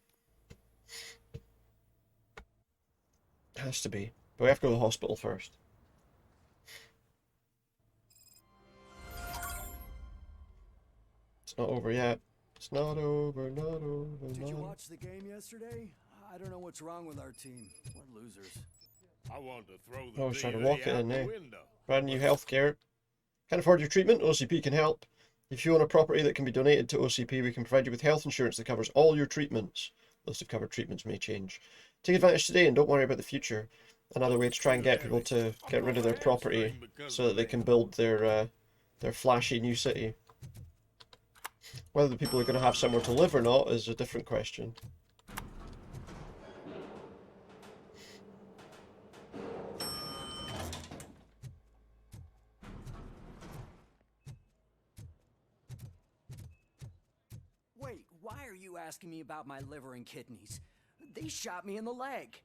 Has to be. But we have to go to the hospital first. It's not over yet. It's not over, not over, Did you not watch the game yesterday? I don't know what's wrong with our team. We're losers. I wanted to throw the Oh, I was trying to DVD walk it out in the there. window. Brand new healthcare. Can't afford your treatment? OCP can help. If you own a property that can be donated to OCP, we can provide you with health insurance that covers all your treatments. List of covered treatments may change. Take advantage today and don't worry about the future. Another way to try and get people to get rid of their property so that they can build their flashy new city. Whether the people are going to have somewhere to live or not is a different question. Wait, why are you asking me about my liver and kidneys? They shot me in the leg.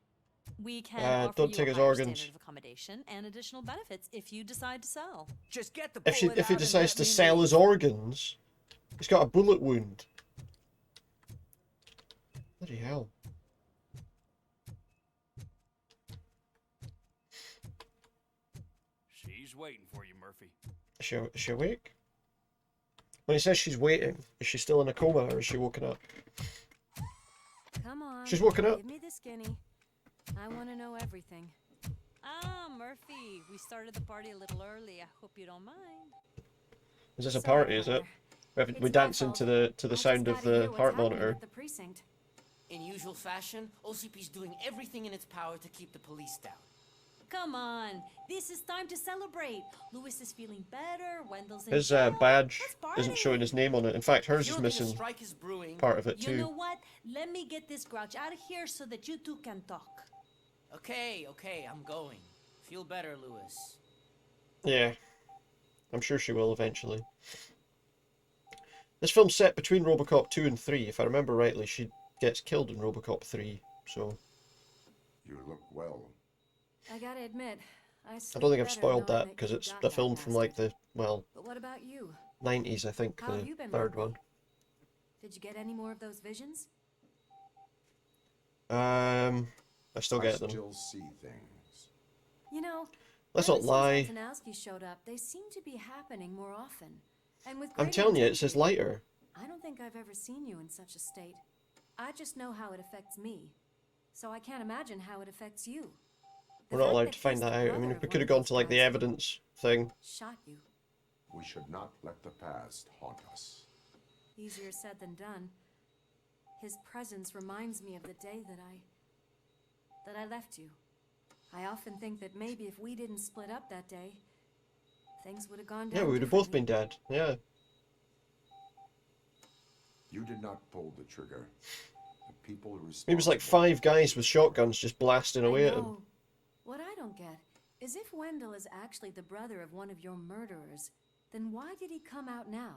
We can offer don't you take a his higher organs. standard of accommodation and additional benefits if you decide to sell. Just get the If he bullet out and decides let to me sell leave. his organs, he's got a bullet wound. Bloody hell. She's She's waiting for you, Murphy. Is she awake? When he says she's waiting, is she still in a coma or is she woken up? Come on. She's woken up. Give me the skinny. I want to know everything. Ah, Murphy, we started the party a little early. I hope you don't mind. Is this a party, is it? We dance into the sound of the heart monitor. In usual fashion, OCP's doing everything in its power to keep the police down. Come on, this is time to celebrate. Lewis is feeling better. Wendell's in His jail. badge isn't showing his name on it. In fact, hers is If you're missing thinking a strike is brewing, part of it You know too. what? Let me get this grouch out of here so that you two can talk. Okay, I'm going. Feel better, Lewis. Yeah, I'm sure she will eventually. This film's set between Robocop 2 and 3. If I remember rightly, she gets killed in Robocop 3, so... You look well. I gotta admit, I don't think I've spoiled that, because it's the film from like the, well, But what about you? 90s, I think, How have the you been third lately? one. Did you get any more of those visions? I still get them. Still see things. You know, Let's ever not lie. since Antonowski showed up, they seem to be happening more often. And with I'm greater telling you, it's his intensity. lighter. I don't think I've ever seen you in such a state. I just know how it affects me. So I can't imagine how it affects you. We're not allowed to find that out. I mean, if we could have gone to like the evidence thing. Shot you. We should not let the past haunt us. Easier said than done. His presence reminds me of the day that I left you. I often think that maybe if we didn't split up that day, things would have gone down. Yeah, we would have both been dead. Yeah. You did not pull the trigger. The people It was like 5 guys with shotguns just blasting away at him. No. What I don't get is if Wendell is actually the brother of one of your murderers, then why did he come out now?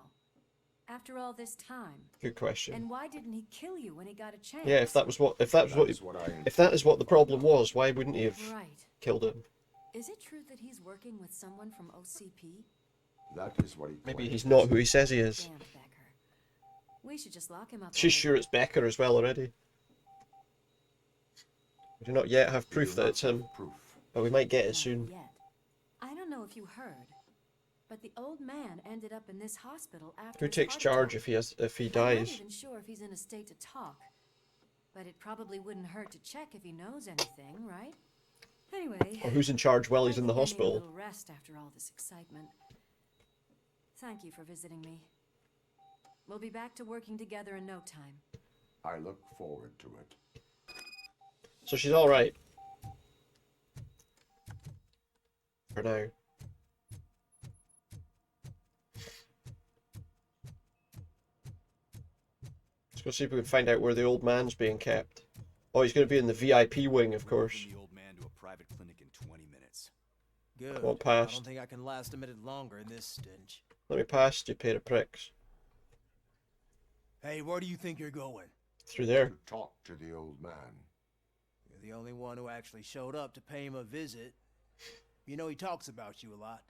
After all this time? Good question. And why didn't he kill you when he got a chance? Yeah, if that is what the problem was, why wouldn't he have Right. killed him? Is it true that he's working with someone from OCP? That is what he Maybe he's not who he says he is. Damn Becker. We should just lock him up. She's sure it's Becker as well already. We do not yet have proof that it's him, but we might get it soon. Yet. I don't know if you heard, but the old man ended up in this hospital after Who his takes heart charge attack. if he I'm not dies? even sure if he's in a state to talk, but it probably wouldn't hurt to check if he knows anything, right? Anyway. Or who's in charge while he's in the I think I need a hospital? little rest after all this excitement. Thank you for visiting me. We'll be back to working together in no time. I look forward to it. So she's alright. For now. Let's go see if we can find out where the old man's being kept. Oh, he's going to be in the VIP wing, of course. The old man to a private clinic in 20 minutes. Good. Won't pass. I don't think I can last a minute longer in this stench. Let me pass, you pair of pricks. Hey, where do you think you're going? Through there. To talk to the old man. You're the only one who actually showed up to pay him a visit. You know he talks about you a lot.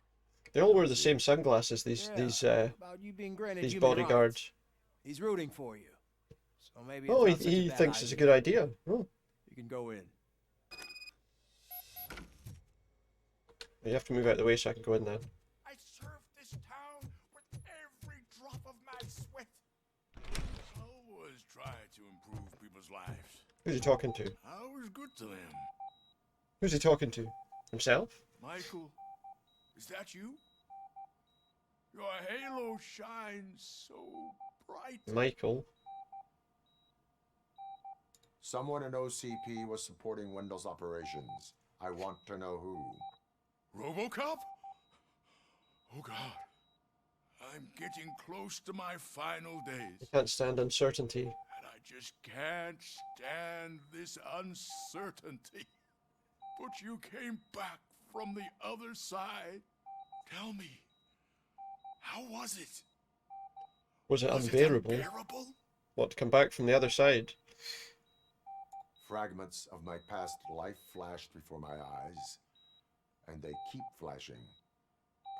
They all wear the same sunglasses, these about you being granted these human bodyguards. rights. He's rooting for you. So maybe Oh, it's not such a he bad thinks it's a idea. good idea. Oh. You can go in. You have to move out of the way so I can go in then. I served this town with every drop of my sweat. Always try to improve people's lives. Who's he talking to? I was good to them. Who's he talking to? Himself? Michael, is that you? Your halo shines so bright. Michael. Someone in OCP was supporting Wendell's operations. I want to know who. Robocop? Oh God. I'm getting close to my final days. I can't stand uncertainty. And I just can't stand this uncertainty. But you came back from the other side. Tell me, how was it? Was it Was it unbearable? unbearable? What, to come back from the other side? Fragments of my past life flashed before my eyes, and they keep flashing.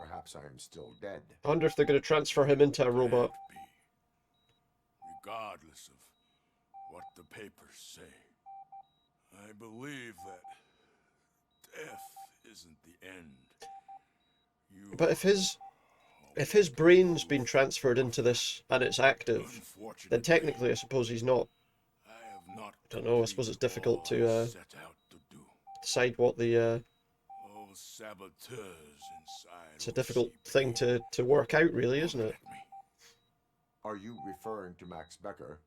Perhaps I am still dead. I wonder if they're going to transfer him into a robot. Regardless of what the papers say, I believe that death isn't the end. But if his brain's been transferred into this and it's active, then technically I suppose he's not. I don't know, I suppose it's difficult to decide what the it's a difficult thing to work out, really, isn't it? Are you referring to Max Becker?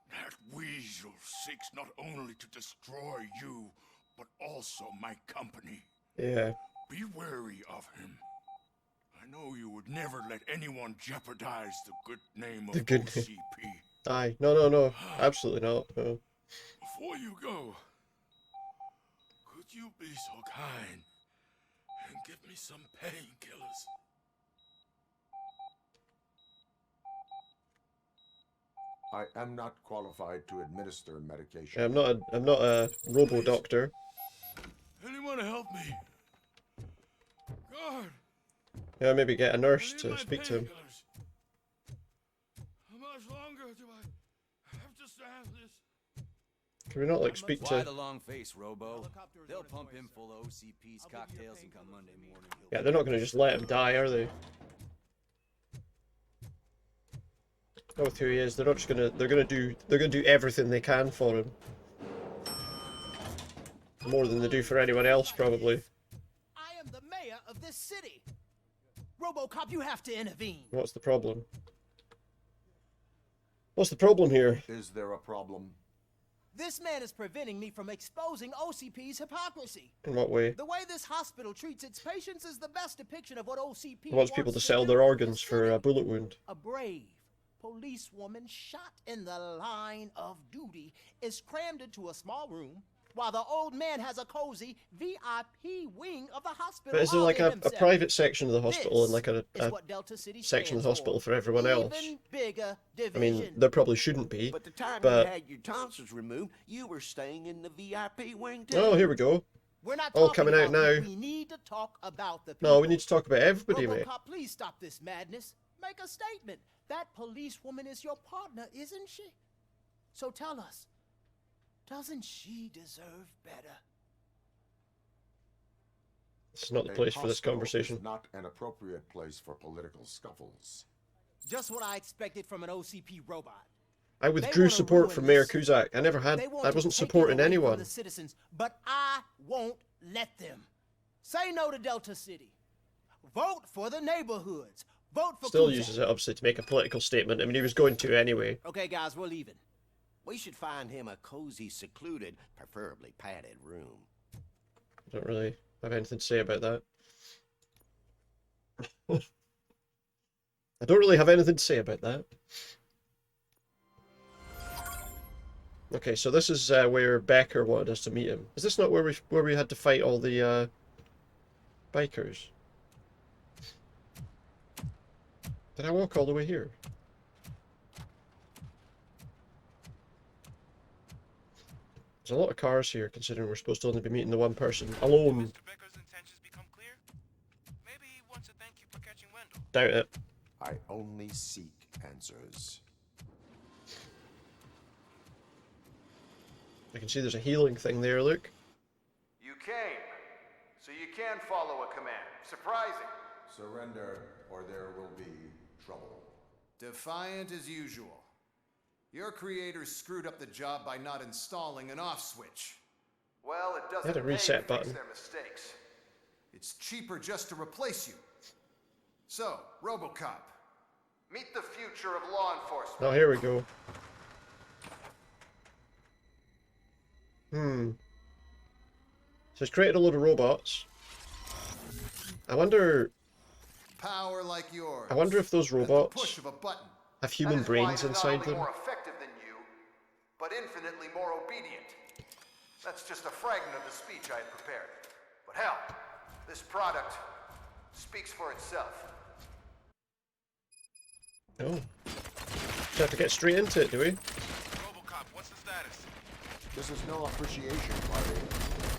That weasel seeks not only to destroy you, but also my company. Yeah. Be wary of him. I know you would never let anyone jeopardize the good name of OCP. Aye. No. Absolutely not. No. Before you go, could you be so kind and give me some painkillers? I am not qualified to administer medication. Yeah, I'm not a robo-doctor. Anyone help me? God! Yeah, maybe get a nurse to speak to him. How much longer do I have to stand this? Can we not, like, speak Why to... the long face, Robo? They'll pump him full of OCP's cocktails and come Monday morning. Yeah, they're not going to just let him die, are they? Know who he is. They're not just gonna. They're gonna do everything they can for him. More than they do for anyone else, probably. I am the mayor of this city. Robocop, you have to intervene. What's the problem? What's the problem here? Is there a problem? This man is preventing me from exposing OCP's hypocrisy. In what way? The way this hospital treats its patients is the best depiction of what OCP He wants people to sell their organs for a bullet wound. A brave policewoman shot in the line of duty is crammed into a small room while the old man has a cozy VIP wing of the hospital. But is there like a private section of the hospital and like a section of the hospital for everyone else? Bigger I mean, there probably shouldn't be. But the time but... you had your tonsils removed, you were staying in the VIP wing too. Oh, here we go. We're not all coming out now. We need to talk about the people. No, we need to talk about everybody, Robocop, mate. Please stop this madness. Make a statement. That policewoman is your partner, isn't she? So tell us, doesn't she deserve better? This is not the place for this conversation. Is not an appropriate place for political scuffles. Just what I expected from an OCP robot. I withdrew support from Mayor Kuzak. I never had. I wasn't supporting anyone. The citizens, but I won't let them. Say no to Delta City. Vote for the neighborhoods. Vote for Still Kuzak. uses it obviously to make a political statement. I mean, he was going to anyway. Okay, guys, we're leaving. We should find him a cozy, secluded, preferably padded room. I don't really have anything to say about that. I don't really have anything to say about that. Okay, so this is where Becker wanted us to meet him. Is this not where we had to fight all the bikers? Did I walk all the way here? There's a lot of cars here, considering we're supposed to only be meeting the one person alone. Mr. Becker's intentions become clear? Maybe he wants to thank you for catching Wendell. Doubt it. I only seek answers. I can see there's a healing thing there, look. You came, so you can follow a command. Surprising. Surrender, or there will be trouble. Defiant as usual. Your creators screwed up the job by not installing an off switch. Well, it doesn't Had a reset pay to fix button. their mistakes. It's cheaper just to replace you. So, Robocop, meet the future of law enforcement. Oh, here we go. So he's created a load of robots. I wonder Power like yours. I wonder if those At the robots push of a button. have human That is why brains he's inside not them. only more effective than you, but infinitely more obedient. That's just a fragment of the speech I had prepared. But hell, this product speaks for itself. Oh. Just have to get straight into it, do we? Robocop, what's the status? This is no appreciation party.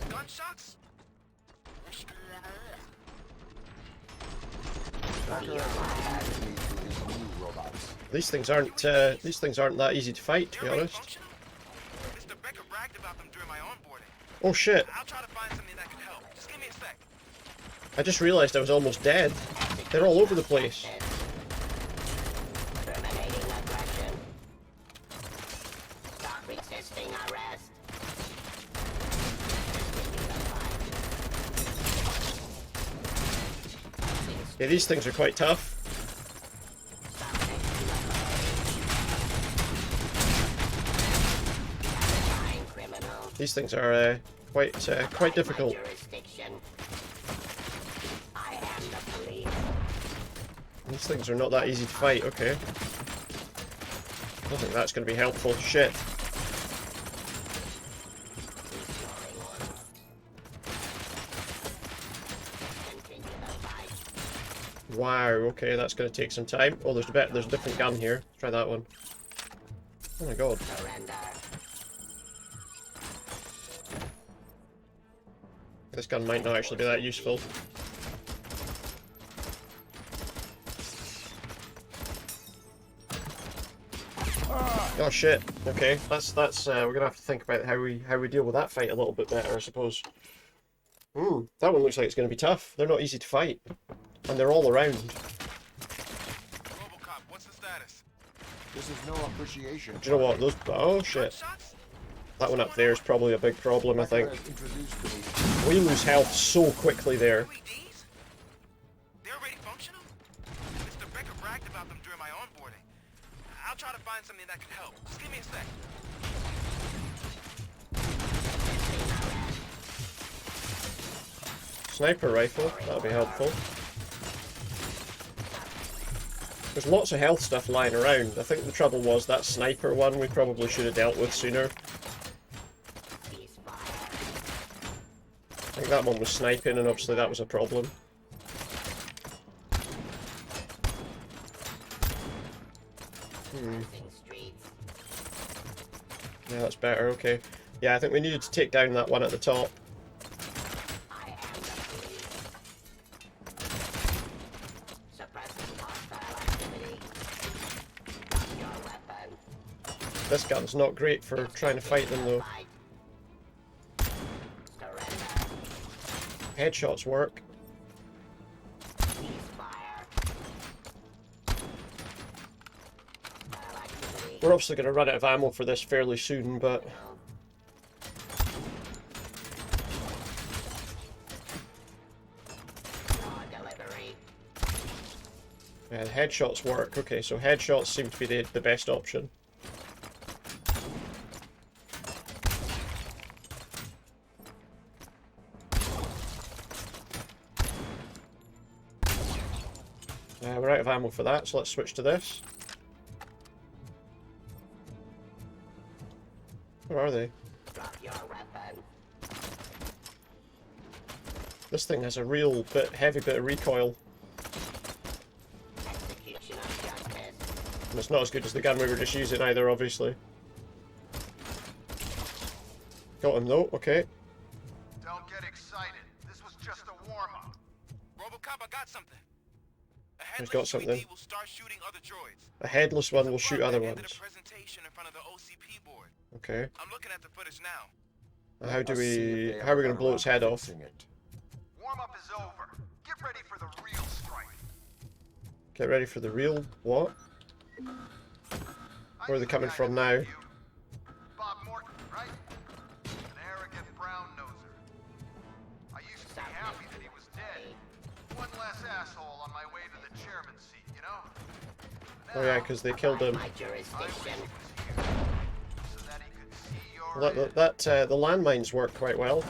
Gunshots? These things aren't that easy to fight, to be honest. Mr. Becker bragged about them during my onboarding. Oh shit. I'll try to find something that can help. Just give me a sec. I just realised I was almost dead. They're all over the place. Yeah, these things are quite tough. These things are quite difficult. These things are not that easy to fight. Okay. I don't think that's going to be helpful. Shit. Wow, okay, that's going to take some time. Oh, there's a different gun here. Let's try that one. Oh my god. This gun might not actually be that useful. Oh shit. Okay, that's we're gonna have to think about how we deal with that fight a little bit better, I suppose. That one looks like it's gonna be tough. They're not easy to fight. And they're all around. Robocop, what's the status? This is no appreciation. Do you know what? Those. Oh shit. That one up there is probably a big problem, I think. We lose health so quickly there. They're already functional? Mr. Becker bragged about them during my onboarding. I'll try to find something that could help. Just give me a sec. Sniper rifle, that'll be helpful. There's lots of health stuff lying around. I think the trouble was that sniper one we probably should have dealt with sooner. I think that one was sniping and obviously that was a problem. Yeah, that's better, okay. Yeah, I think we needed to take down that one at the top. This gun's not great for trying to fight them though. Headshots work. We're obviously going to run out of ammo for this fairly soon, but... Yeah, the headshots work. Okay, so headshots seem to be the best option. We're out of ammo for that, so let's switch to this. Where are they? This thing has a real heavy bit of recoil. And it's not as good as the gun we were just using either, obviously. Got him though, okay. Don't get excited. This was just a warm-up. Robocop, I got something. He's got something. Will start shooting other droids. A headless one will shoot other ones. Presentation in front of the OCP board. Okay. I'm looking at the footage now. How are we going to blow its head off? Warm-up is over. Get ready for the real strike. Get ready for the real what? Where are they coming from now? Bob Morton, right? An arrogant brown-noser. I used to be happy that he was dead. One less asshole on my way to the chairman's seat, you know? Oh yeah, because they killed him. Well, the landmines work quite well.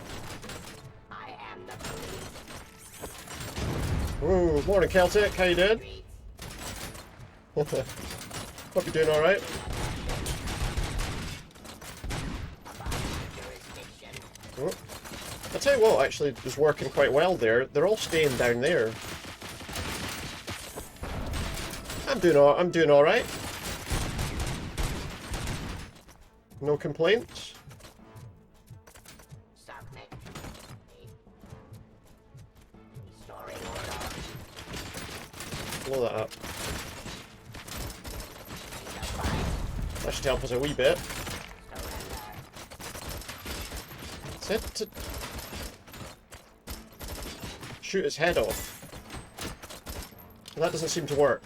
Ooh, morning Celtic, how you doing? Hope you're doing alright. Oh. I'll tell you what actually is working quite well there. They're all staying down there. I'm doing alright. No complaints. Blow that up. That should help us a wee bit. shoot its head off. And that doesn't seem to work.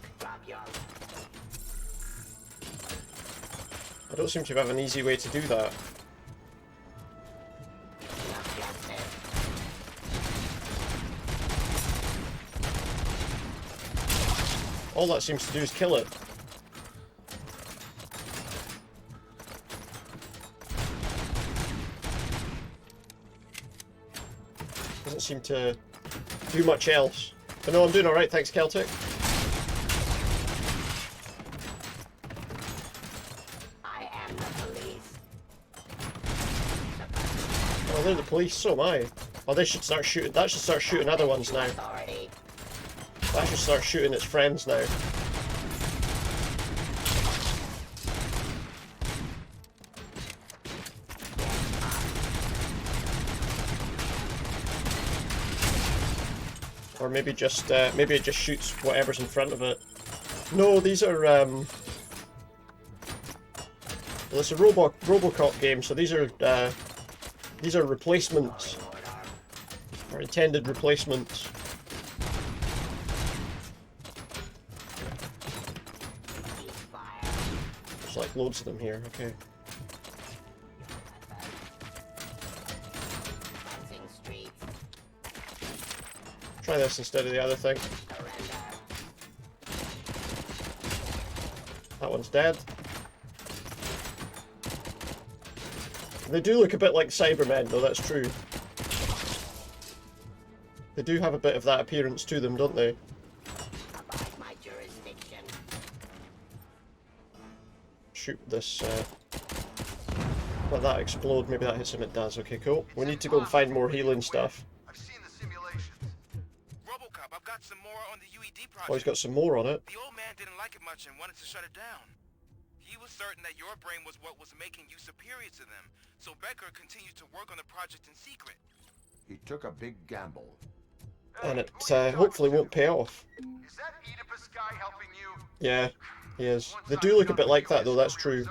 I don't seem to have an easy way to do that. All that seems to do is kill it. Doesn't seem to do much else. But no, I'm doing alright, thanks Celtic. I am the police. Oh, they're the police, so am I. Oh, they should start shooting. That should start shooting other ones now. That should start shooting its friends now. Or maybe just maybe it just shoots whatever's in front of it. No, these are well, it's a Robocop game, so these are replacements or intended replacements. There's like loads of them here. Okay. Try this instead of the other thing. That one's dead. They do look a bit like Cybermen, though, that's true. They do have a bit of that appearance to them, don't they? Shoot this, let that explode, maybe that hits him, it does. Okay, cool. We need to go and find more healing stuff. Robocop, I've got some more on the ED project. Oh, he's got some more on it. The old man didn't like it much and wanted to shut it down. He was certain that your brain was what was making you superior to them, so Becker continued to work on the project in secret. He took a big gamble. And it hopefully won't pay off. Is that Oedipus guy helping you? Yeah, he is. They do look a bit like that, though, that's true.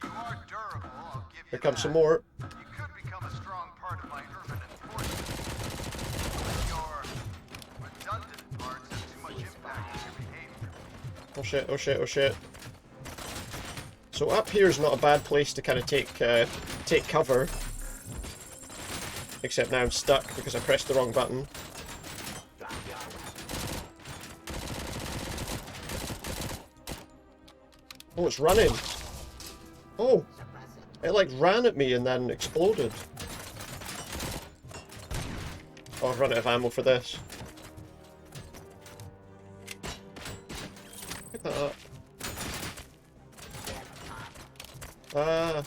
You are durable, I'll give you Here comes that. some more. You could become a strong part of my urban enforcement. But your redundant parts have too much impact on your behavior. Oh shit, oh shit, oh shit. So up here is not a bad place to kind of take cover. Except now I'm stuck because I pressed the wrong button. Oh, it's running. Oh, it like ran at me and then exploded. Oh, I've run out of ammo for this. Pick that up. Ah.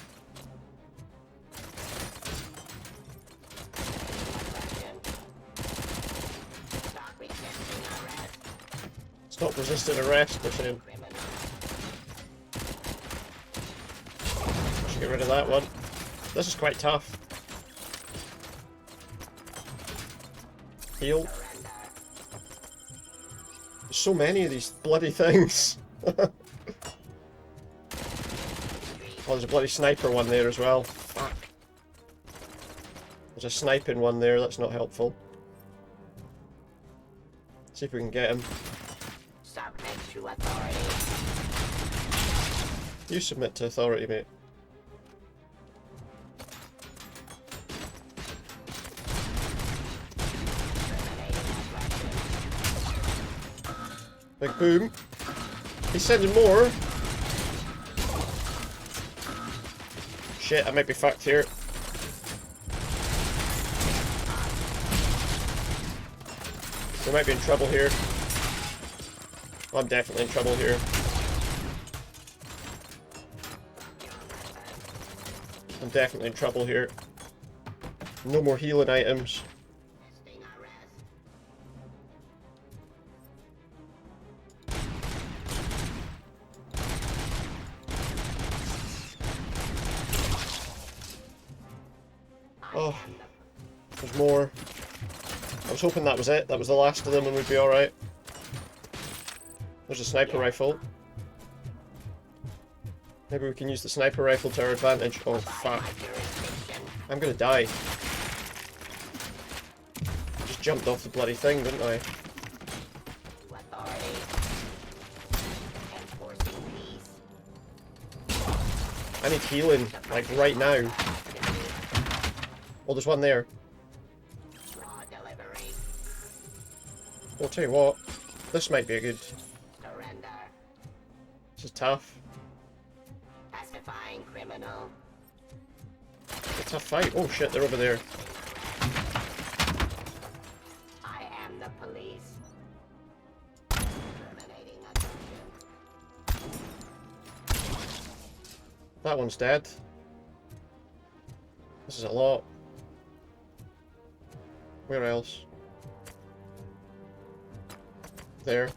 Stop resisting arrest, they're saying. Should get rid of that one. This is quite tough. Heal. There's so many of these bloody things. Oh, there's a bloody sniper one there as well. Fuck. There's a sniping one there, that's not helpful. See if we can get him. Submit to authority. You submit to authority, mate. Big boom. He's sending more. Shit, I might be fucked here. We might be in trouble here. I'm definitely in trouble here. I'm definitely in trouble here. No more healing items. Oh, there's more. I was hoping that was it. That was the last of them and we'd be alright. There's a sniper rifle. Maybe we can use the sniper rifle to our advantage. Oh, fuck. I'm gonna die. just jumped off the bloody thing, didn't I? I need healing, like right now. Oh, there's one there. I'll tell you what, this might be a good... This is tough. Pacifying criminal. It's a tough fight. Oh shit, they're over there. I am the police. Terminating aggression. That one's dead. This is a lot. Where else? There.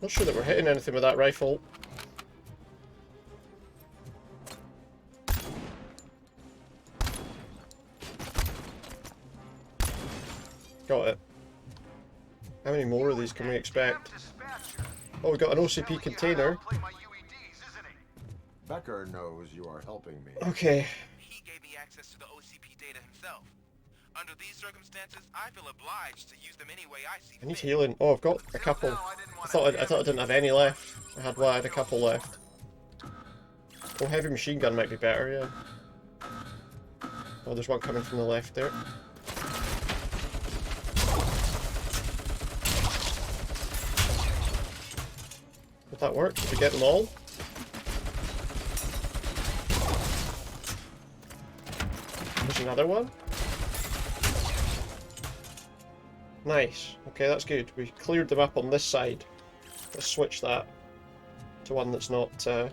Not sure that we're hitting anything with that rifle. Got it. How many more of these can we expect? Oh, we got an OCP container. Becker knows you are helping me. Okay. He gave me access to the OCP data himself. Under these circumstances, I feel obliged to use them any way I see I need fit. healing. Oh, I've got a couple. I thought I didn't have any left. I had a couple left. Oh, heavy machine gun might be better, yeah. Oh, there's one coming from the left there. Did that work? Did we get them all? There's another one. Nice. Okay, that's good. We cleared them up on this side. Let's switch that to one that's not... the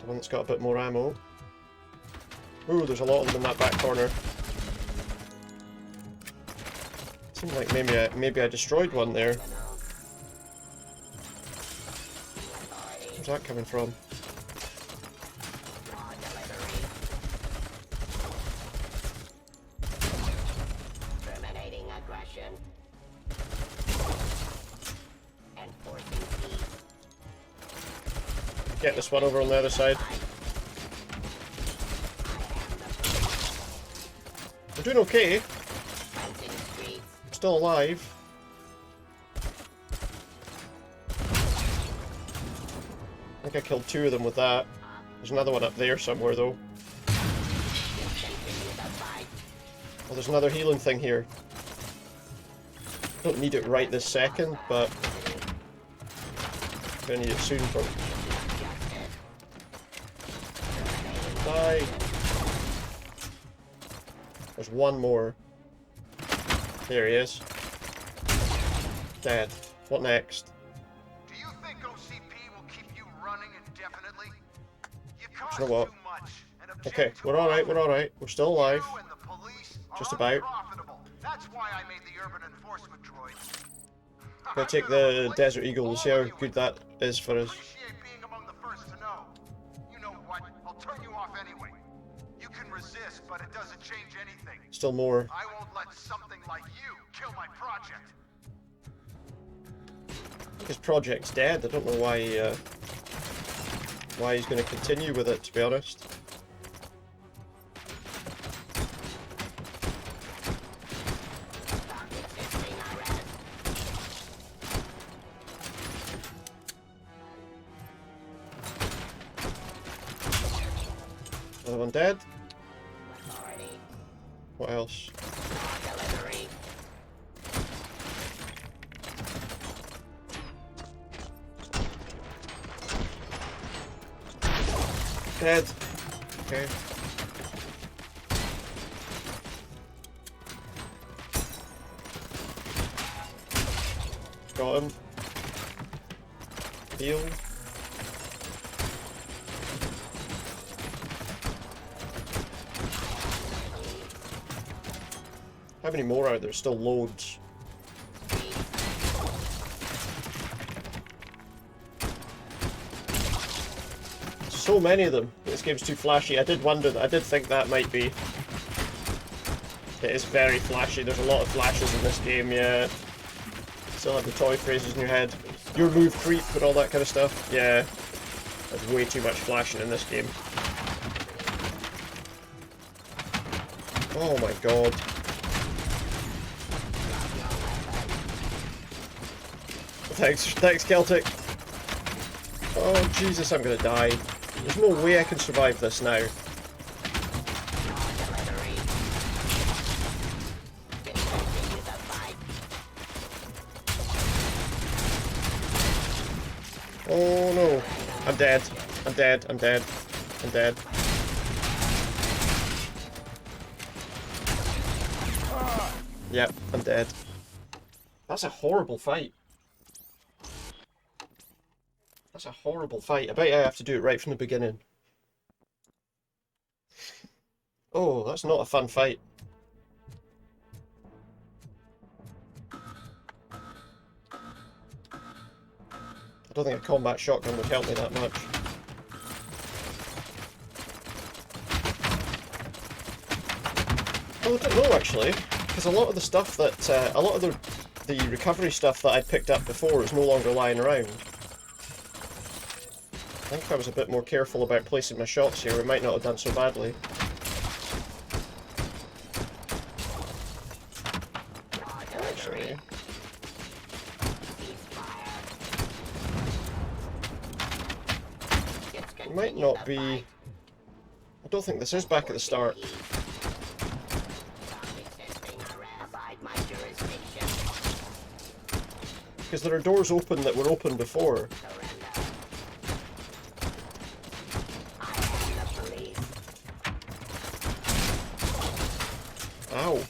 one that's got a bit more ammo. Ooh, there's a lot of them in that back corner. Seems like maybe I destroyed one there. Where's that coming from? Terminating aggression. Enforcing peace. Get this one over on the other side. We're doing okay. Still alive. I think I killed two of them with that. There's another one up there somewhere though. Oh, there's another healing thing here. Don't need it right this second, but I'm gonna need it soon for... Die! There's one more. There he is. Dead. What next? Do you think OCP will keep you running indefinitely? You You know what? Okay, we're alright, we're alright. We're still alive. Just about. That's why I made the urban enforcement droid. Gonna take the Desert Eagle and see how good that is for us. Being among the first to know. You know what? I'll turn you off anyway. You can resist, but it doesn't change anything. Still more. I won't let something like you kill my project. His project's dead. I don't know why he's going to continue with it, to be honest. Another one dead. What else? Dead. Okay. Got him. Heal. How many more are there? Still loads. So many of them. This game's too flashy. I did think that might be. It is very flashy. There's a lot of flashes in this game, yeah. Still have the toy phrases in your head. Your move creep and all that kind of stuff. Yeah. There's way too much flashing in this game. Oh my god. Thanks, Celtic. Oh, Jesus, I'm gonna die. There's no way I can survive this now. Oh no. I'm dead. I'm dead. I'm dead. I'm dead. Yep, I'm dead. That's a horrible fight. That's a horrible fight. I bet I have to do it right from the beginning. Oh, that's not a fun fight. I don't think a combat shotgun would help me that much. Oh, I don't know actually, because a lot of the stuff that, a lot of the recovery stuff that I picked up before is no longer lying around. I think if I was a bit more careful about placing my shots here, we might not have done so badly. Actually, it might not be... I don't think this is back at the start. Because there are doors open that were open before. Ow.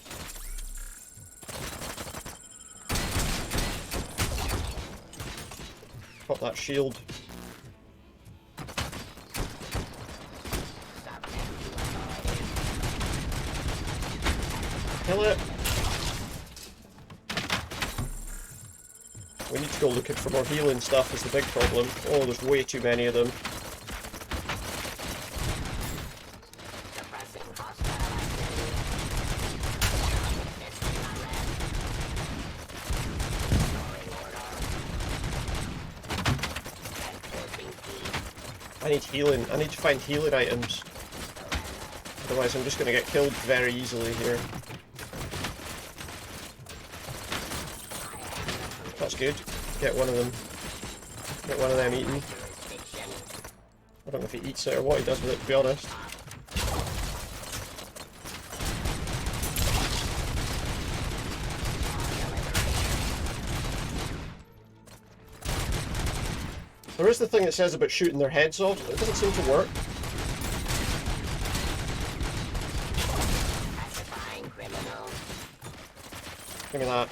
Got that shield. Kill it. We need to go looking for more healing stuff is the big problem. Oh, there's way too many of them. I need healing. I need to find healing items. Otherwise I'm just going to get killed very easily here. That's good. Get one of them. Get one of them eaten. I don't know if he eats it or what he does with it, to be honest. There is the thing that says about shooting their heads off, but it doesn't seem to work. Give me that.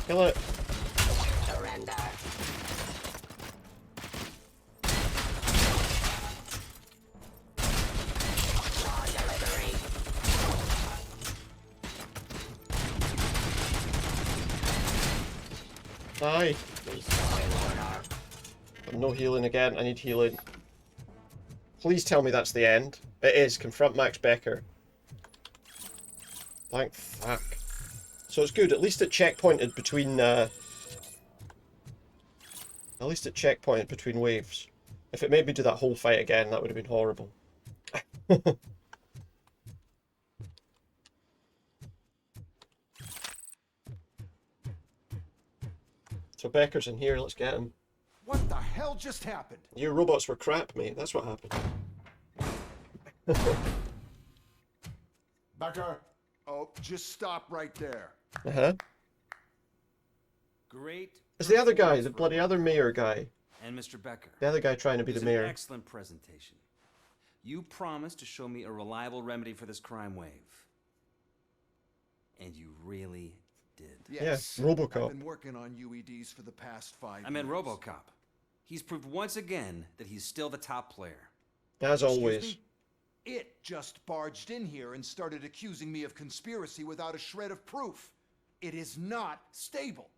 Kill it. Surrender. Die. No healing again. I need healing. Please tell me that's the end. It is. Confront Max Becker. Thank fuck. So it's good. At least it checkpointed between. At least it checkpointed between waves. If it made me do that whole fight again, that would have been horrible. So Becker's in here. Let's get him. What the hell just happened? Your robots were crap, mate. That's what happened. Becker. Oh, just stop right there. Uh-huh. Great. It's the other guy, the bloody other mayor guy. And Mr. Becker. The other guy trying to be the mayor. An excellent presentation. You promised to show me a reliable remedy for this crime wave. And you really did. Yes. Yeah, Robocop. I've been working on UEDs for the past 5 years. I meant Robocop. He's proved once again that he's still the top player. As always. Me? It just barged in here and started accusing me of conspiracy without a shred of proof. It is not stable.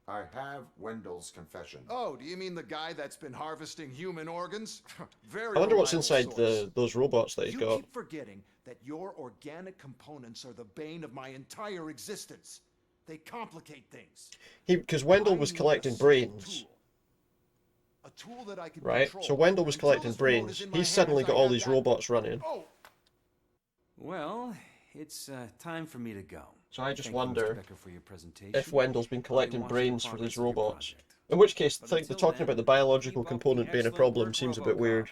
I have Wendall's confession. Oh, do you mean the guy that's been harvesting human organs? Very I wonder what's reliable inside those robots that he's you got. keep forgetting that your organic components are the bane of my entire existence. They complicate things. Because Wendell was collecting brains. A tool that I can Right? control. So Wendell was Until collecting this remote brains. is in my He's suddenly hands, got I all have these that- robots running. Oh, Well, it's time for me to go. So I just Thank you, Mr. wonder Becker, for your presentation. if Wendell's been I'll be collecting watching the brains for progress these of your robots. project. In which case, But the until talking then, about the biological keep up the component being a excellent problem work, seems a bit Robocop. weird.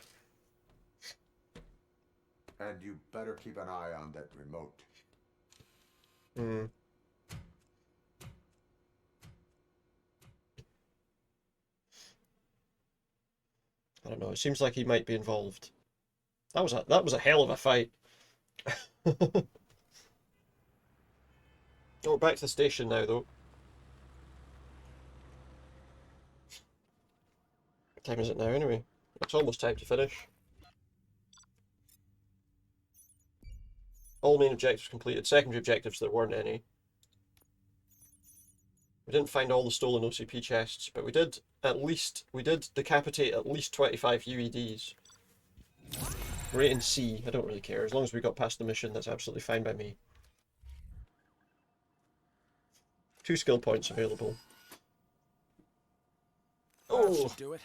And you better keep an eye on that remote. Hmm. I don't know. It seems like he might be involved. That was a hell of a fight. Oh, we're back to the station now, though. What time is it now, anyway? It's almost time to finish. All main objectives completed. Secondary objectives, there weren't any. We didn't find all the stolen OCP chests, but we did decapitate at least 25 UEDs. Rating C, I don't really care. As long as we got past the mission, that's absolutely fine by me. 2 skill points available. Oh! That should do it.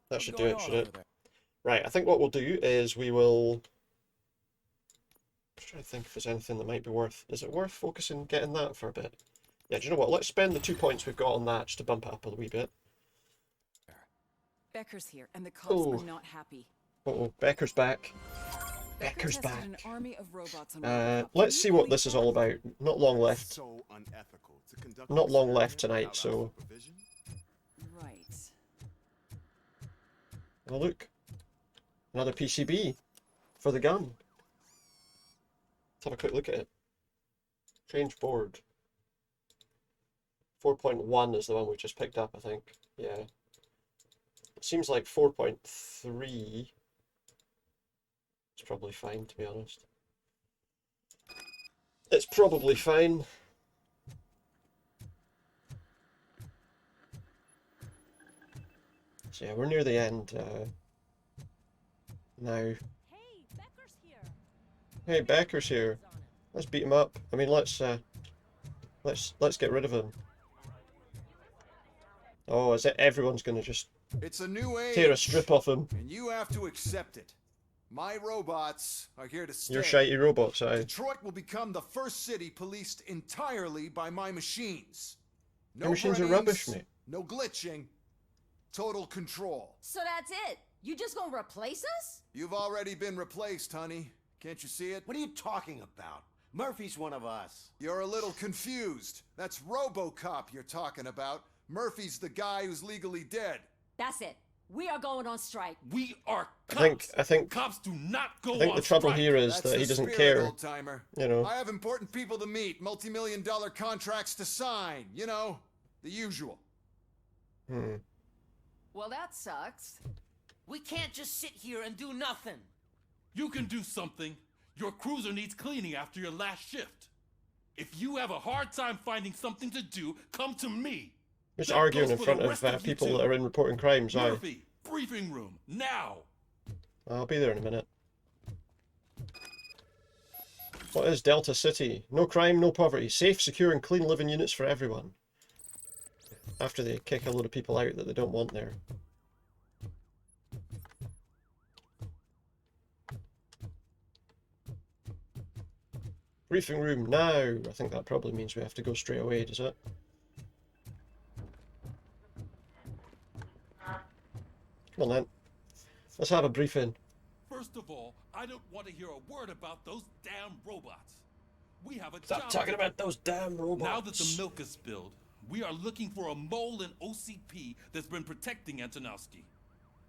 That What's should do going it, on should over it? there? Right, I think what we'll do is we will... I'm trying to think if there's anything that might be worth... Is it worth focusing getting that for a bit? Yeah, do you know what? Let's spend the 2 points we've got on that just to bump it up a wee bit. Becker's here, and the cops Oh. are not happy. Uh-oh, Becker's back. Becker Becker's tested back. an army of robots on Robocop. Let's see what this is all about. Not long left. so unethical to conduct Not an long left experiment tonight, without our so... supervision. Right. Oh, look. Another PCB for the gun. Let's have a quick look at it. Change board. 4.1 is the one we just picked up, I think. Yeah. It seems like 4.3. It's probably fine, to be honest. It's probably fine. So yeah, we're near the end now. Hey, Becker's here. Hey, Becker's here. Let's beat him up. I mean, let's get rid of him. Oh, is it everyone's gonna just It's a new age. tear a strip off him? And you have to accept it. My robots are here to stay. Your shitey robots, aye. Detroit will become the first city policed entirely by my machines. No Your machines are brains, rubbish, mate. No glitching. Total control. So that's it? You just gonna replace us? You've already been replaced, honey. Can't you see it? What are you talking about? Murphy's one of us. You're a little confused. That's Robocop you're talking about. Murphy's the guy who's legally dead. That's it. We are going on strike. We are I think cops do not go I think on the trouble strike. here is That's that the he doesn't spirit, care. old-timer. You know. I have important people to meet, multi-million-dollar contracts to sign. You know, the usual. Hmm. Well, that sucks. We can't just sit here and do nothing. You can do something. Your cruiser needs cleaning after your last shift. If you have a hard time finding something to do, come to me. Just That arguing goes in for front the of rest of you people too. that are in reporting crimes, aye. Murphy, briefing room, now. I'll be there in a minute. What is Delta City? No crime, no poverty. Safe, secure and clean living units for everyone. After they kick a load of people out that they don't want there. Briefing room now! I think that probably means we have to go straight away, does it? Come on then. Let's have a briefing. First of all, I don't want to hear a word about those damn robots. We have a Stop job talking to about those damn robots. Now that the milk is spilled, we are looking for a mole in OCP that's been protecting Antonowski.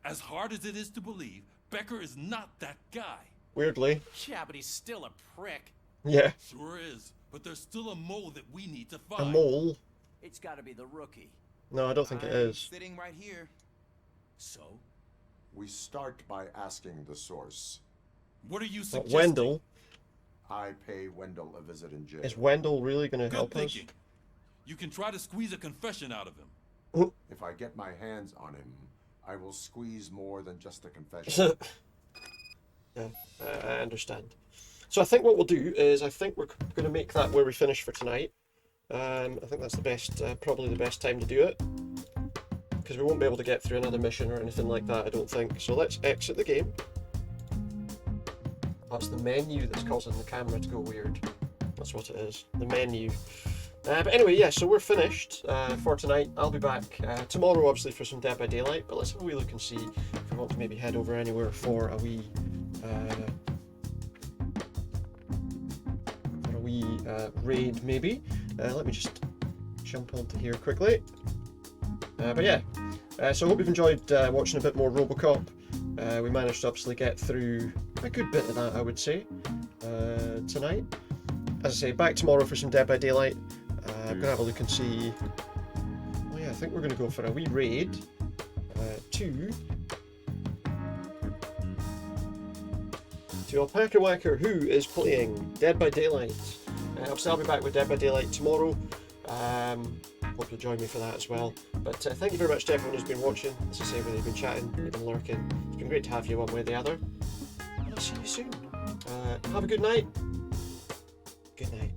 As hard as it is to believe, Becker is not that guy. Weirdly. Yeah, but he's still a prick. Yeah. Sure is, but there's still a mole that we need to A find. mole? It's gotta be the rookie. No, I don't think it is. Sitting right here. So? We start by asking the source. What are you What, suggesting? Wendell? I pay Wendell a visit in jail. Is Wendell really going to Good help thinking. us? You can try to squeeze a confession out of him. If I get my hands on him, I will squeeze more than just a confession. Yeah, I understand. So I think what we'll do is I think we're going to make that where we finish for tonight. I think that's the best, probably the best time to do it, because we won't be able to get through another mission or anything like that, I don't think. So let's exit the game. That's the menu that's causing the camera to go weird. That's what it is, the menu. But anyway, yeah, so we're finished for tonight. I'll be back tomorrow, obviously, for some Dead by Daylight, but let's have a wee look and see if we want to maybe head over anywhere for a wee raid, maybe. Let me just jump onto here quickly. But yeah, so I hope you've enjoyed watching a bit more Robocop. We managed to obviously get through a good bit of that, I would say, tonight. As I say, back tomorrow for some Dead by Daylight. I'm gonna have a look and see. Oh yeah, I think we're gonna go for a wee raid to Alpaca Whacker, who is playing Dead by Daylight. Obviously, I'll be back with Dead by Daylight tomorrow. Hope you'll join me for that as well. But thank you very much to everyone who's been watching. As I say, whether you've been chatting, you've been lurking. It's been great to have you one way or the other. And I'll see you soon. Have a good night. Good night.